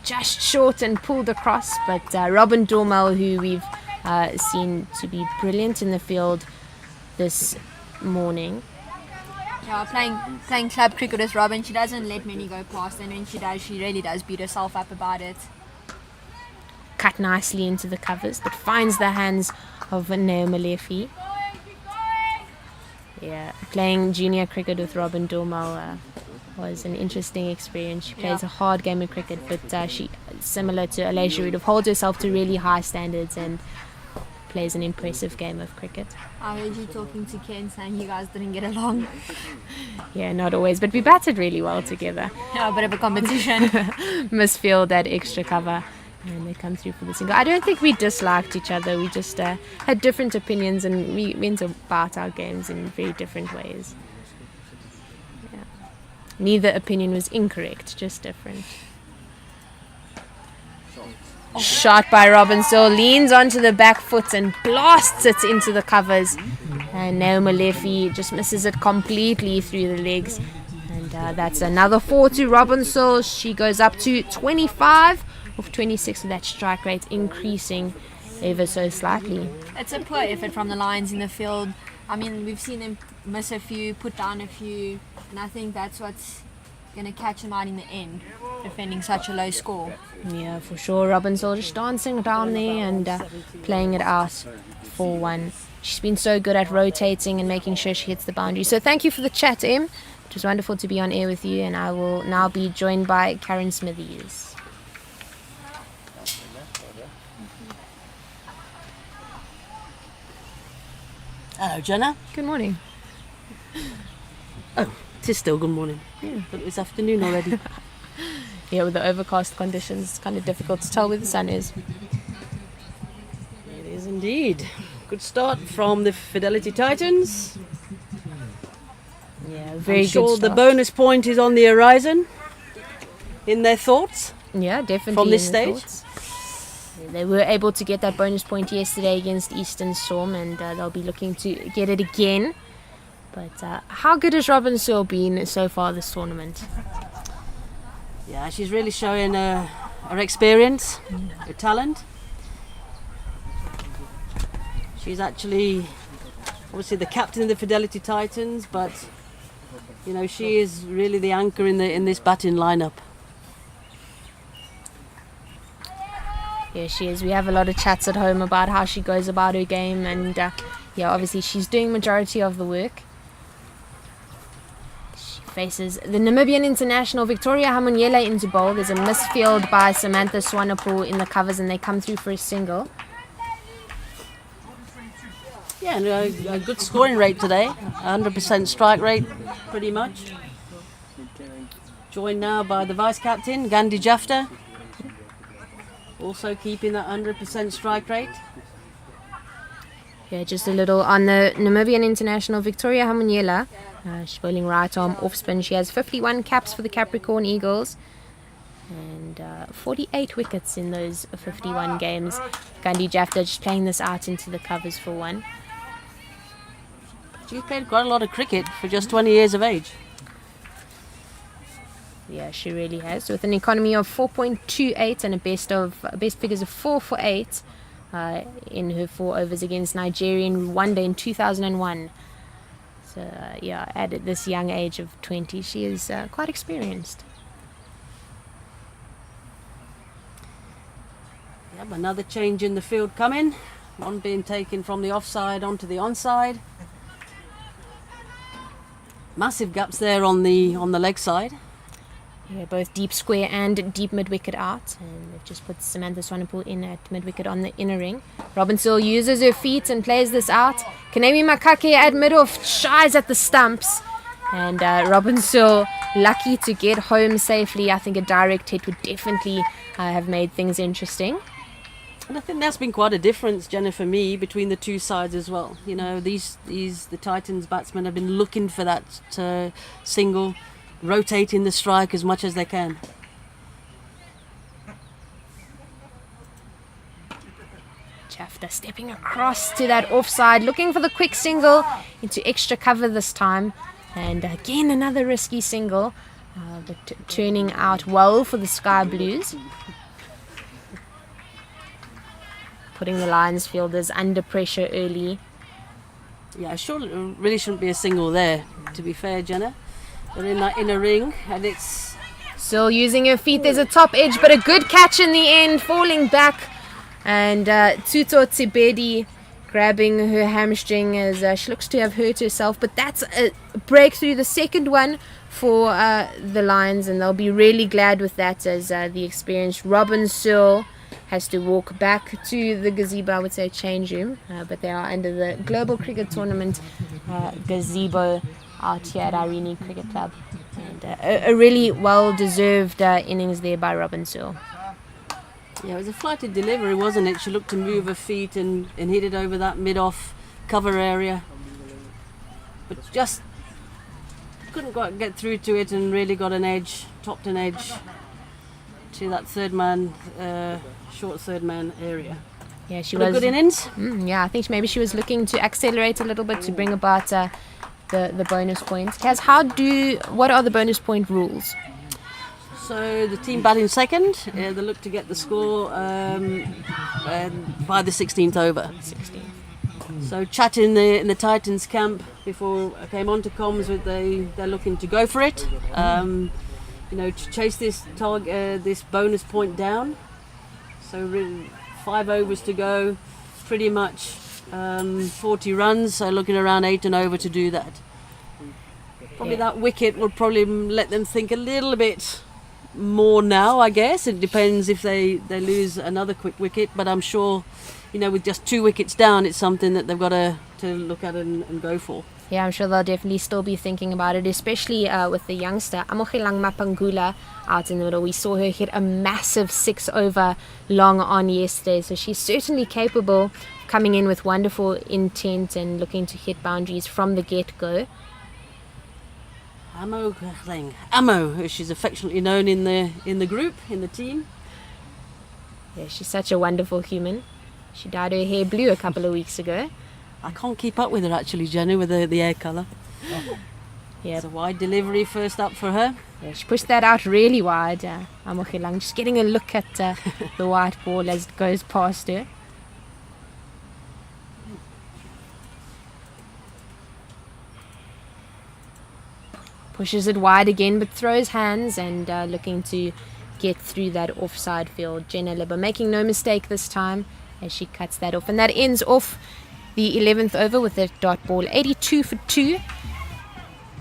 Just short and pulled across, but Robin Dormel, who we've seen to be brilliant in the field this morning. Yeah, playing club cricket with Robin, she doesn't let many go past, and when she does, she really does beat herself up about it. Cut nicely into the covers, but finds the hands of Neo Malefi. Yeah, playing junior cricket with Robin Dormel was an interesting experience. She plays a hard game of cricket, but she, similar to Alasia, would holds herself to really high standards and plays an impressive game of cricket. I heard you talking to Ken saying you guys didn't get along. Yeah, not always, but we batted really well together. Yeah, a bit of a competition. Misfield that extra cover, and they come through for the single. I don't think we disliked each other. We just had different opinions, and we went about our games in very different ways. Neither opinion was incorrect, just different. Shot by Robin Sil, leans onto the back foot and blasts it into the covers. And Neo Malefi just misses it completely through the legs. And that's another 4 to Robin Sil. She goes up to 25 of 26 with that strike rate increasing ever so slightly. It's a poor effort from the Lions in the field. I mean, we've seen them miss a few, put down a few, and I think that's what's going to catch them out in the end, defending such a low score. Yeah, for sure. Robin Sil just dancing down there and playing it out for 1. She's been so good at rotating and making sure she hits the boundary. So thank you for the chat, Em. It was wonderful to be on air with you, and I will now be joined by Karen Smithies. Hello, Jenna. Good morning. Oh, it is still good morning. Yeah, but it's afternoon already. Yeah, with the overcast conditions, it's kind of difficult to tell where the sun is. It is indeed. Good start from the Fidelity Titans. Yeah, very I'm good sure start. the bonus point is on the horizon in their thoughts. Yeah, definitely. From this in their stage. thoughts. They were able to get that bonus point yesterday against Eastern Storm, and they'll be looking to get it again. But how good has Robin Sil been so far this tournament? Yeah, she's really showing her experience, her talent. She's actually obviously the captain of the Fidelity Titans, but you know, she is really the anchor in this batting lineup. Yeah, she is. We have a lot of chats at home about how she goes about her game, and yeah, obviously she's doing majority of the work. She faces the Namibian international Victoria Hamunyela into bowl. There's a misfield by Samantha Swanepoel in the covers, and they come through for a single. Yeah, and a good scoring rate today, 100% strike rate, pretty much. Joined now by the vice captain, Gandhi Jafta. Also keeping that 100% strike rate. Yeah, just a little on the Namibian international Victoria Hamunyela. She's bowling right arm off spin. She has 51 caps for the Capricorn Eagles. And 48 wickets in those 51 games. Gandhi Jafta just playing this out into the covers for one. She's played quite a lot of cricket for just 20 years of age. Yeah, she really has. With an economy of 4.28 and a best figures of 4 for 8 in her 4 overs against Nigeria in Rwanda in 2001. So at this young age of 20, she is quite experienced. Yep, another change in the field coming. One being taken from the offside onto the onside. Massive gaps there on the leg side. Yeah, both deep square and deep mid-wicket out. And they've just put Samantha Swanepoel in at mid-wicket on the inner ring. Robin Searle uses her feet and plays this out. Kanemi Makake at mid-off shies at the stumps. And Robin Searle lucky to get home safely. I think a direct hit would definitely have made things interesting. And I think that's been quite a difference, Jenna, for me, between the two sides as well. You know, the Titans batsmen have been looking for that single, rotating the strike as much as they can. Jafta stepping across to that offside, looking for the quick single into extra cover this time. And again, another risky single, but turning out well for the Sky Blues. Putting the Lions fielders under pressure early. Yeah, really shouldn't be a single there, to be fair, Jenna. They're in that inner ring, and it's... Still using her feet, there's a top edge, but a good catch in the end, falling back. And Tuto Tibedi grabbing her hamstring as she looks to have hurt herself. But that's a breakthrough, the second one for the Lions, and they'll be really glad with that, as the experienced Robin Searle has to walk back to the gazebo, I would say change room, but they are under the Global Cricket Tournament gazebo out here at Irene Cricket Club. And a really well-deserved innings there by Robin Searle. Yeah, it was a flighted delivery, wasn't it? She looked to move her feet and hit it over that mid-off cover area. But just couldn't quite get through to it and really got an edge, topped an edge to that short third man area. Yeah, she was a good innings. Yeah, I think maybe she was looking to accelerate a little bit to bring about the bonus points. Kaz, what are the bonus point rules? So the team batting second, they look to get the score by the 16th over. 16. So chat in the Titans camp before I came on to comms with they're looking to go for it. To chase this this bonus point down. So really 5 overs to go, pretty much 40 runs. So looking around 8 and over to do that. Probably that wicket will probably let them think a little bit more now, I guess. It depends if they lose another quick wicket, but I'm sure, with just 2 wickets down, it's something that they've got to look at and go for. Yeah, I'm sure they'll definitely still be thinking about it, especially with the youngster Amogelang Mapangula out in the middle. We saw her hit a massive 6 over long on yesterday, so she's certainly capable of coming in with wonderful intent and looking to hit boundaries from the get-go. Amo, as she's affectionately known in the group, in the team. Yeah, she's such a wonderful human. She dyed her hair blue a couple of weeks ago. I can't keep up with her actually, Jenny, with the hair colour. Yeah, it's a wide delivery first up for her. Yeah, she pushed that out really wide. Amogelang just getting a look at the white ball as it goes past her. Pushes it wide again, but throws hands and looking to get through that offside field. Jenna Libber making no mistake this time as she cuts that off. And that ends off the 11th over with a dot ball, 82 for 2.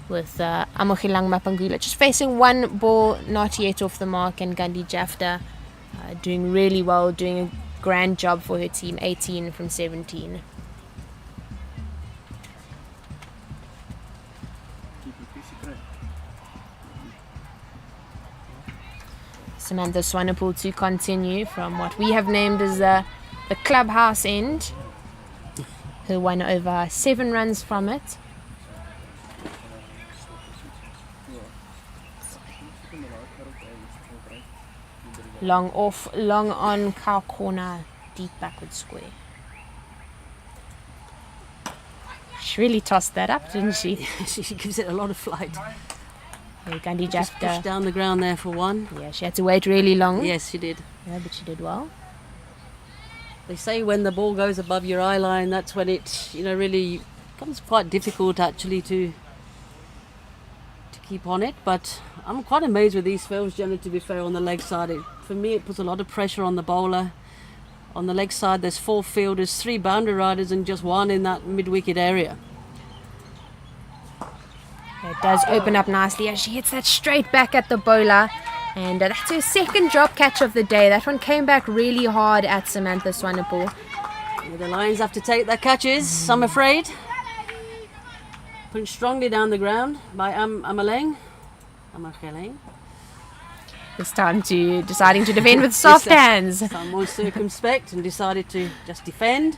With Amogelang Mapangula just facing one ball, not yet off the mark. And Gandhi Jafta doing really well, doing a grand job for her team, 18 from 17. Samantha Swanepoel to continue from what we have named as the clubhouse end. Her 1 over 7 runs from it. Long off, long on, cow corner, deep backward square. She really tossed that up, didn't she? She gives it a lot of flight. Yeah, Gandhi Just pushed Jafta. down the ground there for one. Yeah, she had to wait really long. Yes, she did. Yeah, but she did well. They say when the ball goes above your eye line, that's when it, really becomes quite difficult actually to keep on it. But I'm quite amazed with these fields, generally, to be fair, on the leg side. For me, it puts a lot of pressure on the bowler. On the leg side, there's 4 fielders, 3 boundary riders, and just 1 in that mid-wicket area. It does open up nicely as she hits that straight back at the bowler. And that's her second drop catch of the day. That one came back really hard at Samantha Swanepoel. Yeah, the Lions have to take their catches, I'm afraid. Punched strongly down the ground by Amakhaleng. This time deciding to defend with soft hands. Some more circumspect and decided to just defend.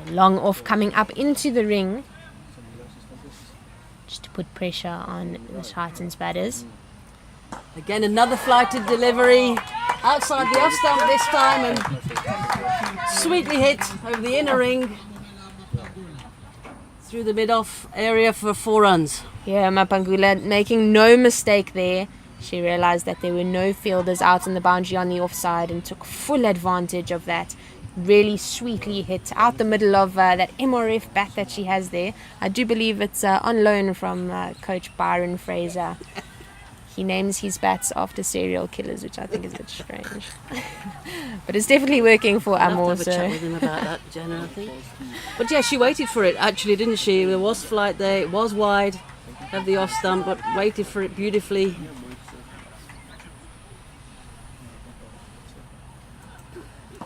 Long off coming up into the ring. Just to put pressure on the Titans batters. Again, another flighted delivery outside the off stump this time and sweetly hit over the inner ring through the mid-off area for 4 runs. Yeah, Mapangula making no mistake there. She realised that there were no fielders out in the boundary on the offside and took full advantage of that. Really sweetly hit out the middle of that MRF bat that she has there. I do believe it's on loan from Coach Byron Fraser. He names his bats after serial killers, which I think is a bit strange. But it's definitely working for I'll Amor. have to have a chat with him about that, Jenna, I think. But yeah, she waited for it actually, didn't she? There was flight there, it was wide of the off stump, but waited for it beautifully.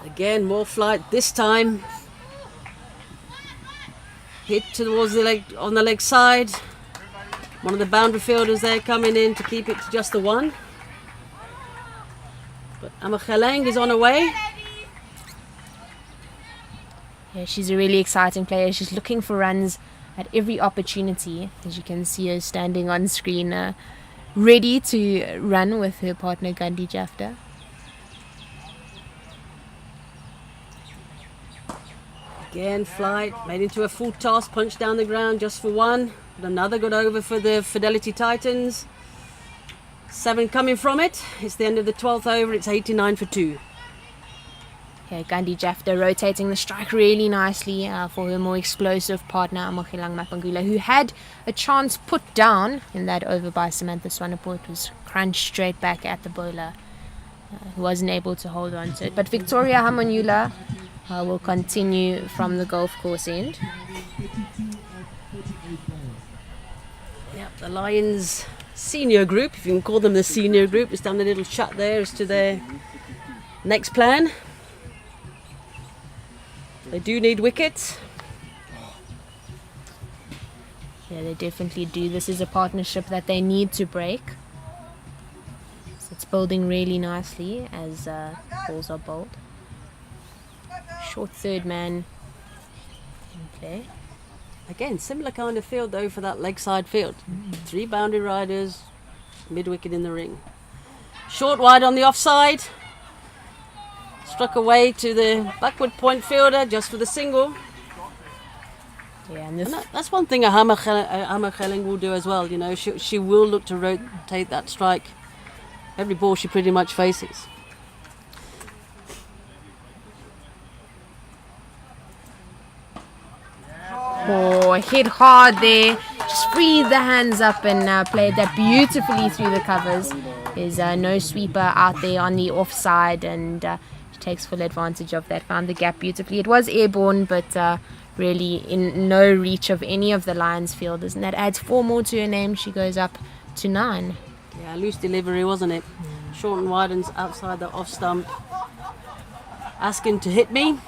Again, more flight this time. Hit towards the leg, on the leg side. One of the boundary fielders there coming in to keep it to just the 1. But Amakhaleng is on her way. Yeah, she's a really exciting player. She's looking for runs at every opportunity. As you can see her standing on screen, ready to run with her partner Gandhi Jafta. Again, flight, made into a full toss, punched down the ground just for 1. But another good over for the Fidelity Titans. 7 coming from it. It's the end of the 12th over, it's 89 for 2. Yeah, Gandhi Jafta rotating the strike really nicely for her more explosive partner Amakhaleng Mapangula, who had a chance put down in that over by Samantha Swanepoel. It was crunched straight back at the bowler, who wasn't able to hold on to it. But Victoria Hamanyula will continue from the golf course end. Yep, the Lions senior group, if you can call them the senior group, just done a little chat there as to their next plan. They do need wickets. Yeah, they definitely do. This is a partnership that they need to break. So it's building really nicely as balls are bowled. Short third man in play. Again, similar kind of field though for that leg side field. 3 boundary riders, mid wicket in the ring. Short wide on the offside. Struck away to the backward point fielder just for the single. Yeah, And that's one thing Amakhaleng will do as well. You know, she will look to rotate that strike every ball she pretty much faces. Oh, hit hard there. Just freed the hands up and played that beautifully through the covers. There's no sweeper out there on the offside, and she takes full advantage of that. Found the gap beautifully. It was airborne, but really in no reach of any of the Lions fielders, and that adds 4 more to her name. She goes up to 9. Yeah, loose delivery, wasn't it? Short and wide and outside the off stump. Asking to hit me.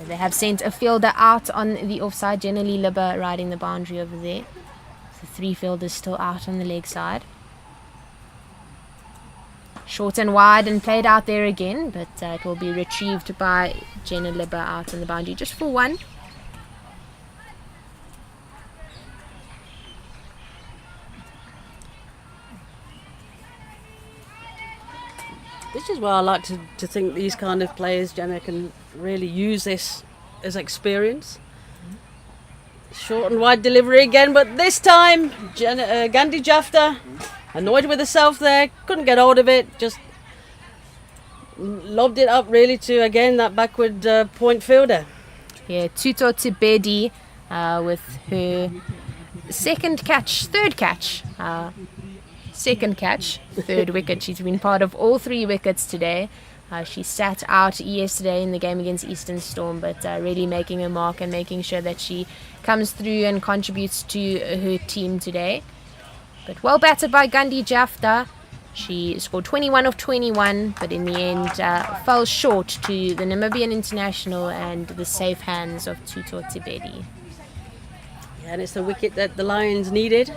They have sent a fielder out on the offside. Generally Libba riding the boundary over there. So 3 fielders still out on the leg side. Short and wide and played out there again, but it will be retrieved by Jenna Libba out on the boundary just for 1. This is why I like to think these kind of players, Jenna, can really use this as experience. Short and wide delivery again, but this time Gandhi Jafta, annoyed with herself there, couldn't get hold of it, just lobbed it up really to, again, that backward point fielder. Yeah, Tuto Tibedi with her second catch, third wicket. She's been part of all 3 wickets today. She sat out yesterday in the game against Eastern Storm, but really making her mark and making sure that she comes through and contributes to her team today. But well batted by Gandhi Jafta. She scored 21 of 21, but in the end fell short to the Namibian international and the safe hands of Tuto Tibedi. Yeah, and it's the wicket that the Lions needed.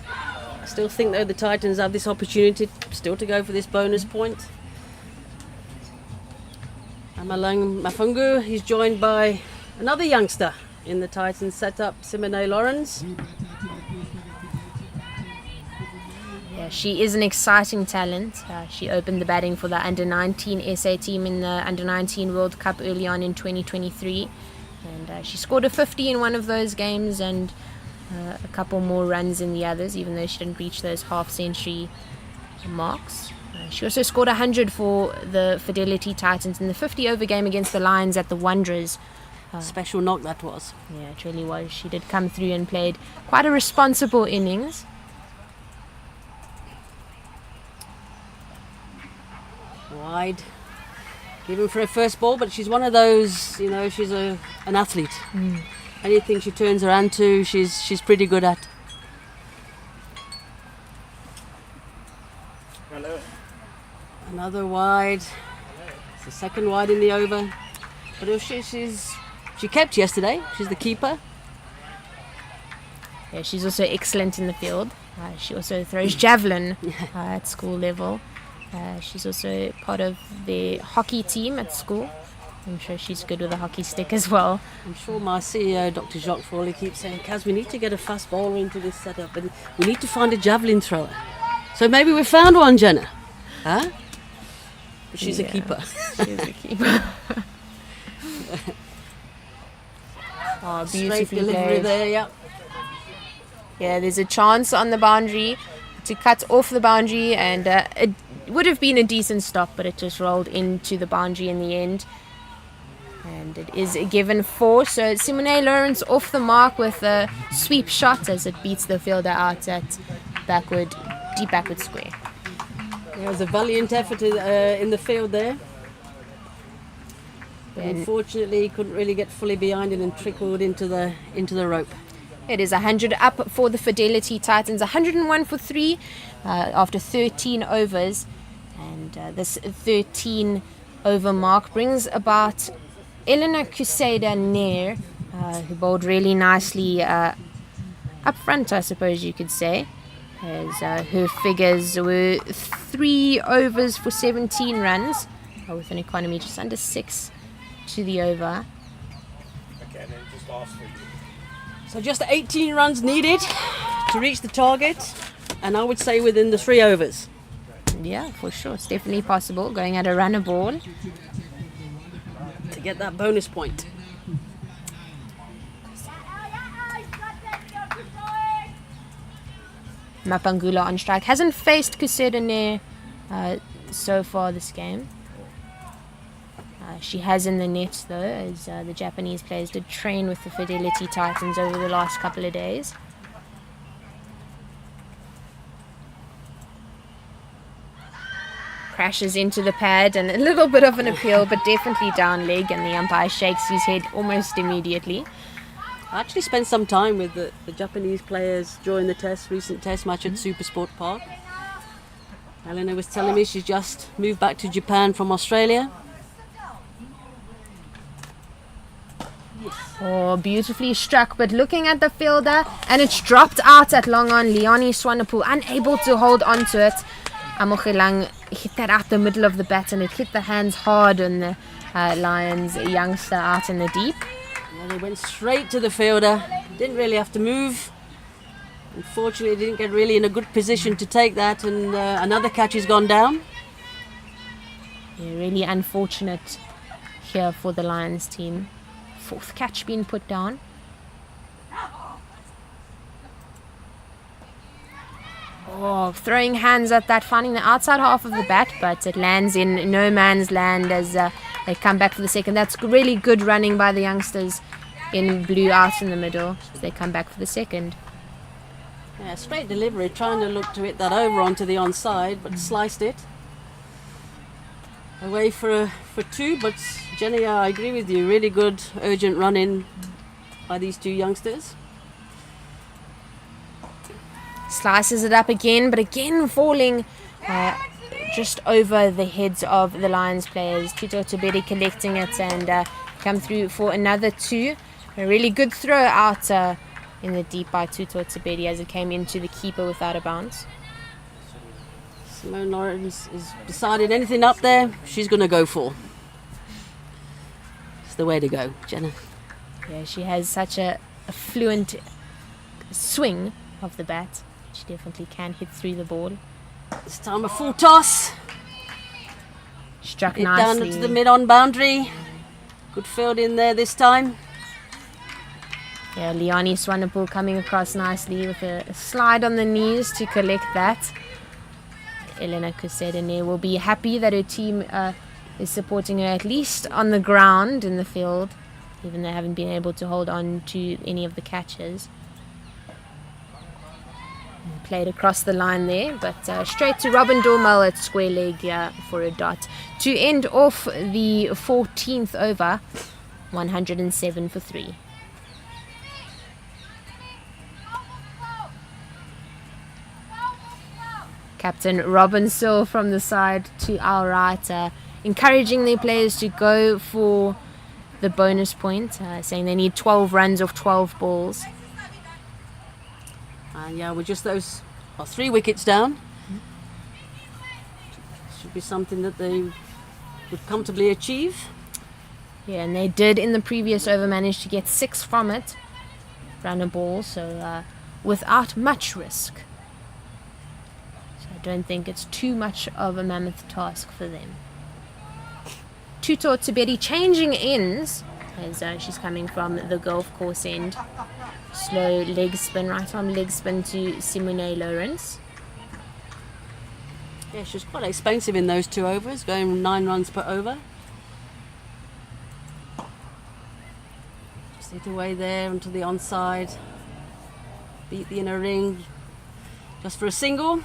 I still think, though, the Titans have this opportunity still to go for this bonus point. Amalang Mafungu, he's joined by another youngster in the Titans setup, Simone Lawrence. Yeah, she is an exciting talent. She opened the batting for the under-19 SA team in the under-19 World Cup early on in 2023. And she scored a 50 in one of those games and a couple more runs in the others, even though she didn't reach those half-century marks. She also scored 100 for the Fidelity Titans in the 50-over game against the Lions at the Wanderers. Special knock that was. Yeah, it really was. She did come through and played quite a responsible innings. Wide. Given for her first ball, but she's one of those, you know, she's an athlete. Anything she turns her hand to, she's pretty good at. Hello. Another wide. It's the second wide in the over. But she kept yesterday. She's the keeper. Yeah, she's also excellent in the field. She also throws javelin at school level. She's also part of the hockey team at school. I'm sure she's good with a hockey stick as well. I'm sure my CEO, Dr. Jacques Frawley, keeps saying, Kaz, we need to get a fast bowler into this setup and we need to find a javelin thrower. So maybe we found one, Jenna. Huh? But she's a keeper. She's a keeper. Oh, beautifully delivery played. there, yeah. Yeah, there's a chance on the boundary to cut off the boundary, and it would have been a decent stop, but it just rolled into the boundary in the end. And it is a given 4, so Simone Lawrence off the mark with a sweep shot as it beats the fielder out at deep backward square. There was a valiant effort in the field there. But unfortunately, he couldn't really get fully behind it and trickled into the rope. It is 100 up for the Fidelity Titans, 101 for 3 after 13 overs. And this 13 over mark brings about Eleanor Kuseda Nair, who bowled really nicely up front, I suppose you could say. As her figures were 3 overs for 17 runs, with an economy just under 6 to the over. Okay, and then just ask for you. So just 18 runs needed to reach the target, and I would say within the 3 overs. Yeah, for sure. It's definitely possible, going at a runner ball. To get that bonus point. Mapangula on strike. Hasn't faced Kusedane so far this game. She has in the net though, as the Japanese players did train with the Fidelity Titans over the last couple of days. Crashes into the pad and a little bit of an appeal, but definitely down leg, and the umpire shakes his head almost immediately. I actually spent some time with the Japanese players during the recent test match at Supersport Park. Eleanor was telling me she's just moved back to Japan from Australia. Oh, beautifully struck, but looking at the fielder, and it's dropped out at long on. Leonie Swanepoel unable to hold on to it. Amogelang hit that out the middle of the bat, and it hit the hands hard on the Lions youngster out in the deep. And they went straight to the fielder, didn't really have to move. Unfortunately, didn't get really in a good position to take that, and another catch has gone down. Yeah, really unfortunate here for the Lions team. Fourth catch being put down. Oh, throwing hands at that, finding the outside half of the bat, but it lands in no man's land as they come back for the second. That's really good running by the youngsters in blue out in the middle as they come back for the second. Yeah, straight delivery, trying to look to hit that over onto the onside, but sliced it. Away for two, but Jenny, I agree with you. Really good, urgent run in by these two youngsters. Slices it up again, but again falling just over the heads of the Lions players. Tuto Tebedi collecting it and come through for another two. A really good throw out in the deep by Tuto Tebedi as it came into the keeper without a bounce. Simone Lawrence has decided anything up there, she's going to go for. It's the way to go, Jenna. Yeah, she has such a fluent swing of the bat. She definitely can hit through the ball. This time a full toss. Struck It nicely. down to the mid-on boundary. Good field in there this time. Yeah, Leonie Swanepoel coming across nicely with a slide on the knees to collect that. Elena Kusedene will be happy that her team is supporting her at least on the ground in the field, even though they haven't been able to hold on to any of the catches. Played across the line there, but straight to Robin Dormal at square leg for a dot. To end off the 14th over, 107 for 3. Captain Robin Searle from the side to our right, encouraging their players to go for the bonus point, saying they need 12 runs off 12 balls. And yeah, we're just those 3 wickets down. Should be something that they would comfortably achieve. Yeah, and they did in the previous over manage to get 6 from it, run a ball, so without much risk. So I don't think it's too much of a mammoth task for them. Tuto Tebedi changing ends as she's coming from the golf course end. Slow leg spin, right arm leg spin to Simone Lawrence. Yeah, she was quite expensive in those 2 overs, going 9 runs per over. Just hit away there onto the onside. Beat the inner ring just for a single.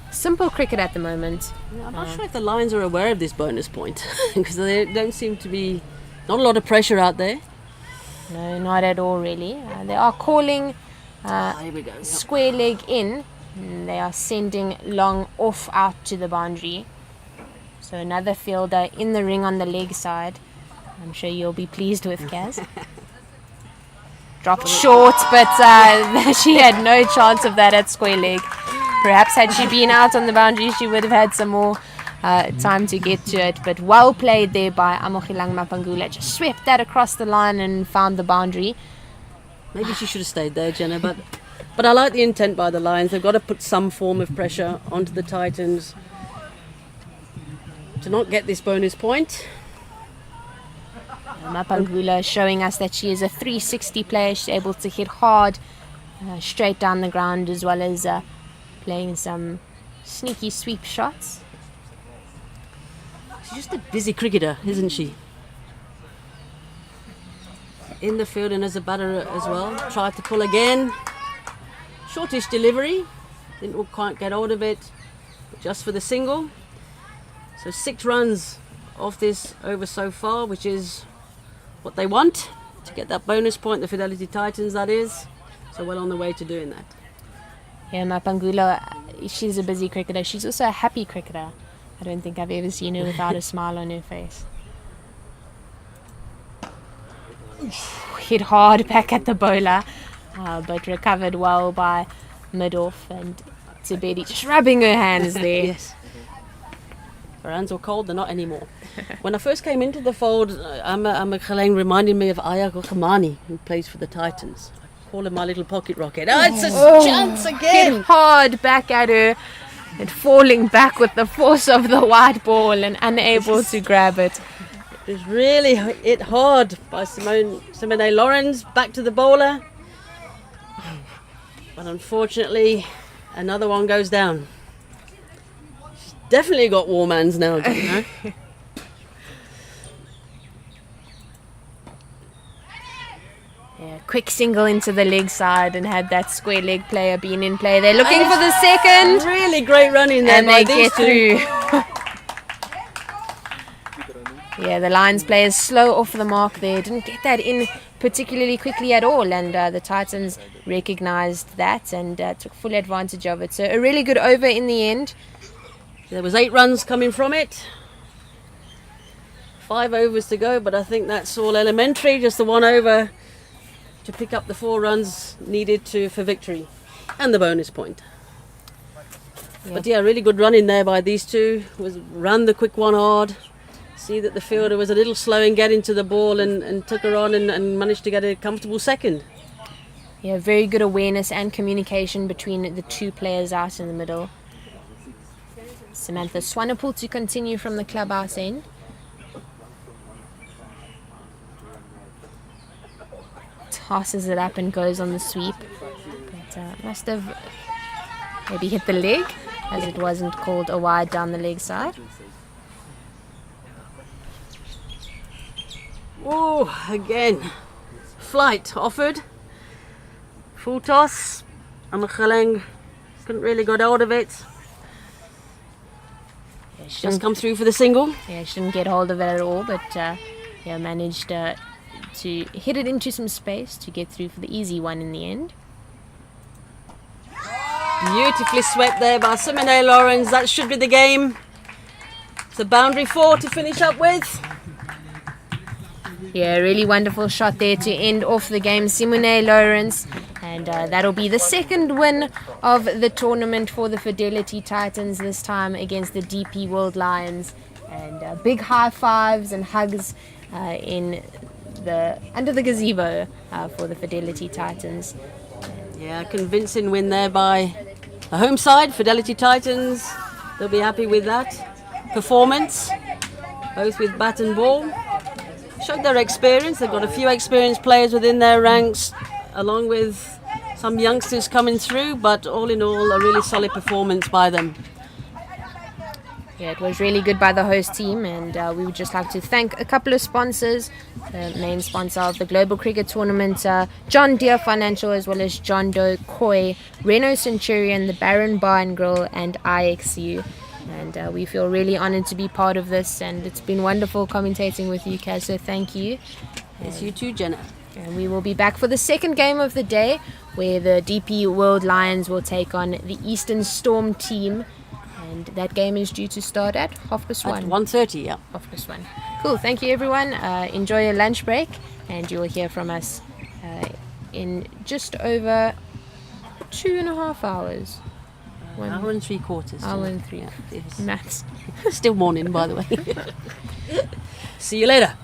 Simple cricket at the moment. I'm not sure if the Lions are aware of this bonus point because there don't seem to be not a lot of pressure out there. No, not at all really. They are calling Here we go. Yep. square leg in. And they are sending long off out to the boundary. So another fielder in the ring on the leg side. I'm sure you'll be pleased with Kaz. Dropped short, but she had no chance of that at square leg. Perhaps had she been out on the boundary, she would have had some more time to get to it. But well played there by Amogilang Mapangula. Just swept that across the line and found the boundary. Maybe she should have stayed there, Jenna, but I like the intent by the Lions. They've got to put some form of pressure onto the Titans to not get this bonus point. Mapangula showing us that she is a 360 player. She's able to hit hard, straight down the ground, as well as playing some sneaky sweep shots. She's just a busy cricketer, isn't she? In the field and as a batter as well. Tried to pull again. Shortish delivery. Didn't quite get hold of it. But just for the single. So 6 runs off this over so far, which is what they want. To get that bonus point, the Fidelity Titans, that is. So well on the way to doing that. Yeah, Mapangula, she's a busy cricketer. She's also a happy cricketer. I don't think I've ever seen her without a smile on her face. Hit hard back at the bowler, but recovered well by mid-off, and Tebedi just rubbing her hands there. Yes. Her hands were cold, they're not anymore. When I first came into the fold, Ama Khaleng reminded me of Aya Gokamani, who plays for the Titans. Call him my little pocket rocket. Oh, it's a chance Hit again. hard back at her and falling back with the force of the white ball and unable to grab it. It was really hit hard by Simone Lawrence. Back to the bowler. But unfortunately, another one goes down. She's definitely got warm hands now, don't you know? Yeah, quick single into the leg side, and had that square leg player been in play, they're looking for the second, Really great running there and by they these get two. through. Yeah, the Lions players slow off the mark there, didn't get that in particularly quickly at all, and the Titans recognised that and took full advantage of it. So a really good over in the end. There was 8 runs coming from it. 5 overs to go, but I think that's all elementary. Just the 1 over to pick up the 4 runs needed for victory and the bonus point. Yep. But yeah, really good running there by these two. Ran the quick one hard. See that the fielder was a little slow in getting to the ball and took her on and managed to get a comfortable second. Yeah, very good awareness and communication between the two players out in the middle. Samantha Swanepoel to continue from the clubhouse end. Tosses it up and goes on the sweep, but must have maybe hit the leg, as it wasn't called a wide down the leg side. Oh, again, flight offered, full toss, and Michelin couldn't really get out of it. Yeah, she Just didn't, come through for the single. yeah, she didn't get hold of it at all, but yeah, managed to hit it into some space to get through for the easy one in the end. Beautifully swept there by Simone Lawrence. That should be the game. It's a boundary 4 to finish up with. Yeah, really wonderful shot there to end off the game, Simone Lawrence, and that'll be the second win of the tournament for the Fidelity Titans, this time against the DP World Lions, and big high fives and hugs under the gazebo for the Fidelity Titans. Yeah, convincing win there by the home side, Fidelity Titans. They'll be happy with that performance, both with bat and ball. Showed their experience. They've got a few experienced players within their ranks, along with some youngsters coming through, but all in all, a really solid performance by them. Yeah, it was really good by the host team, and we would just like to thank a couple of sponsors. The main sponsor of the Global Cricket Tournament, John Deere Financial, as well as John Doe, Koi, Renault Centurion, the Baron Bar and Grill, and IXU. And we feel really honoured to be part of this, and it's been wonderful commentating with you, Kaz, so thank you. Yes, you too, Jenna. And we will be back for the second game of the day, where the DP World Lions will take on the Eastern Storm team. And that game is due to start at 1:30. At 1:30, yeah. 1:30. Cool. Thank you, everyone. Enjoy your lunch break, and you will hear from us in just over 2.5 hours. An hour and 3/4. Hour and 3. Yeah, it's Maths. still morning, by the way. See you later.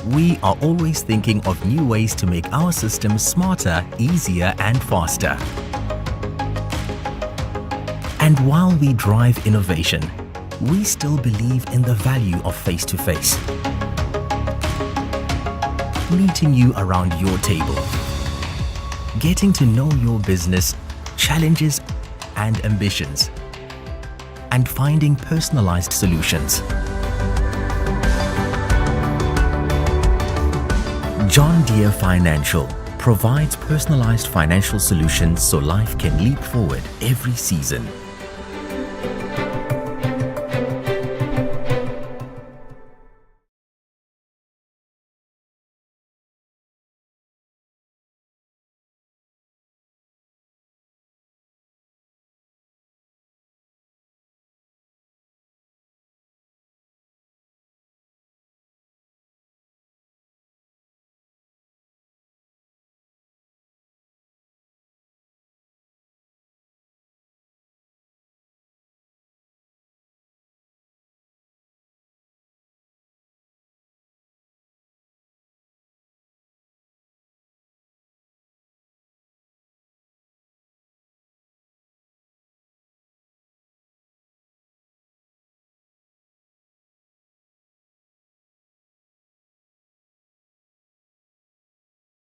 we are always thinking of new ways to make our systems smarter, easier, and faster. And while we drive innovation, we still believe in the value of face-to-face. Meeting you around your table, getting to know your business, challenges, and ambitions, and finding personalized solutions. John Deere Financial provides personalized financial solutions so life can leap forward every season.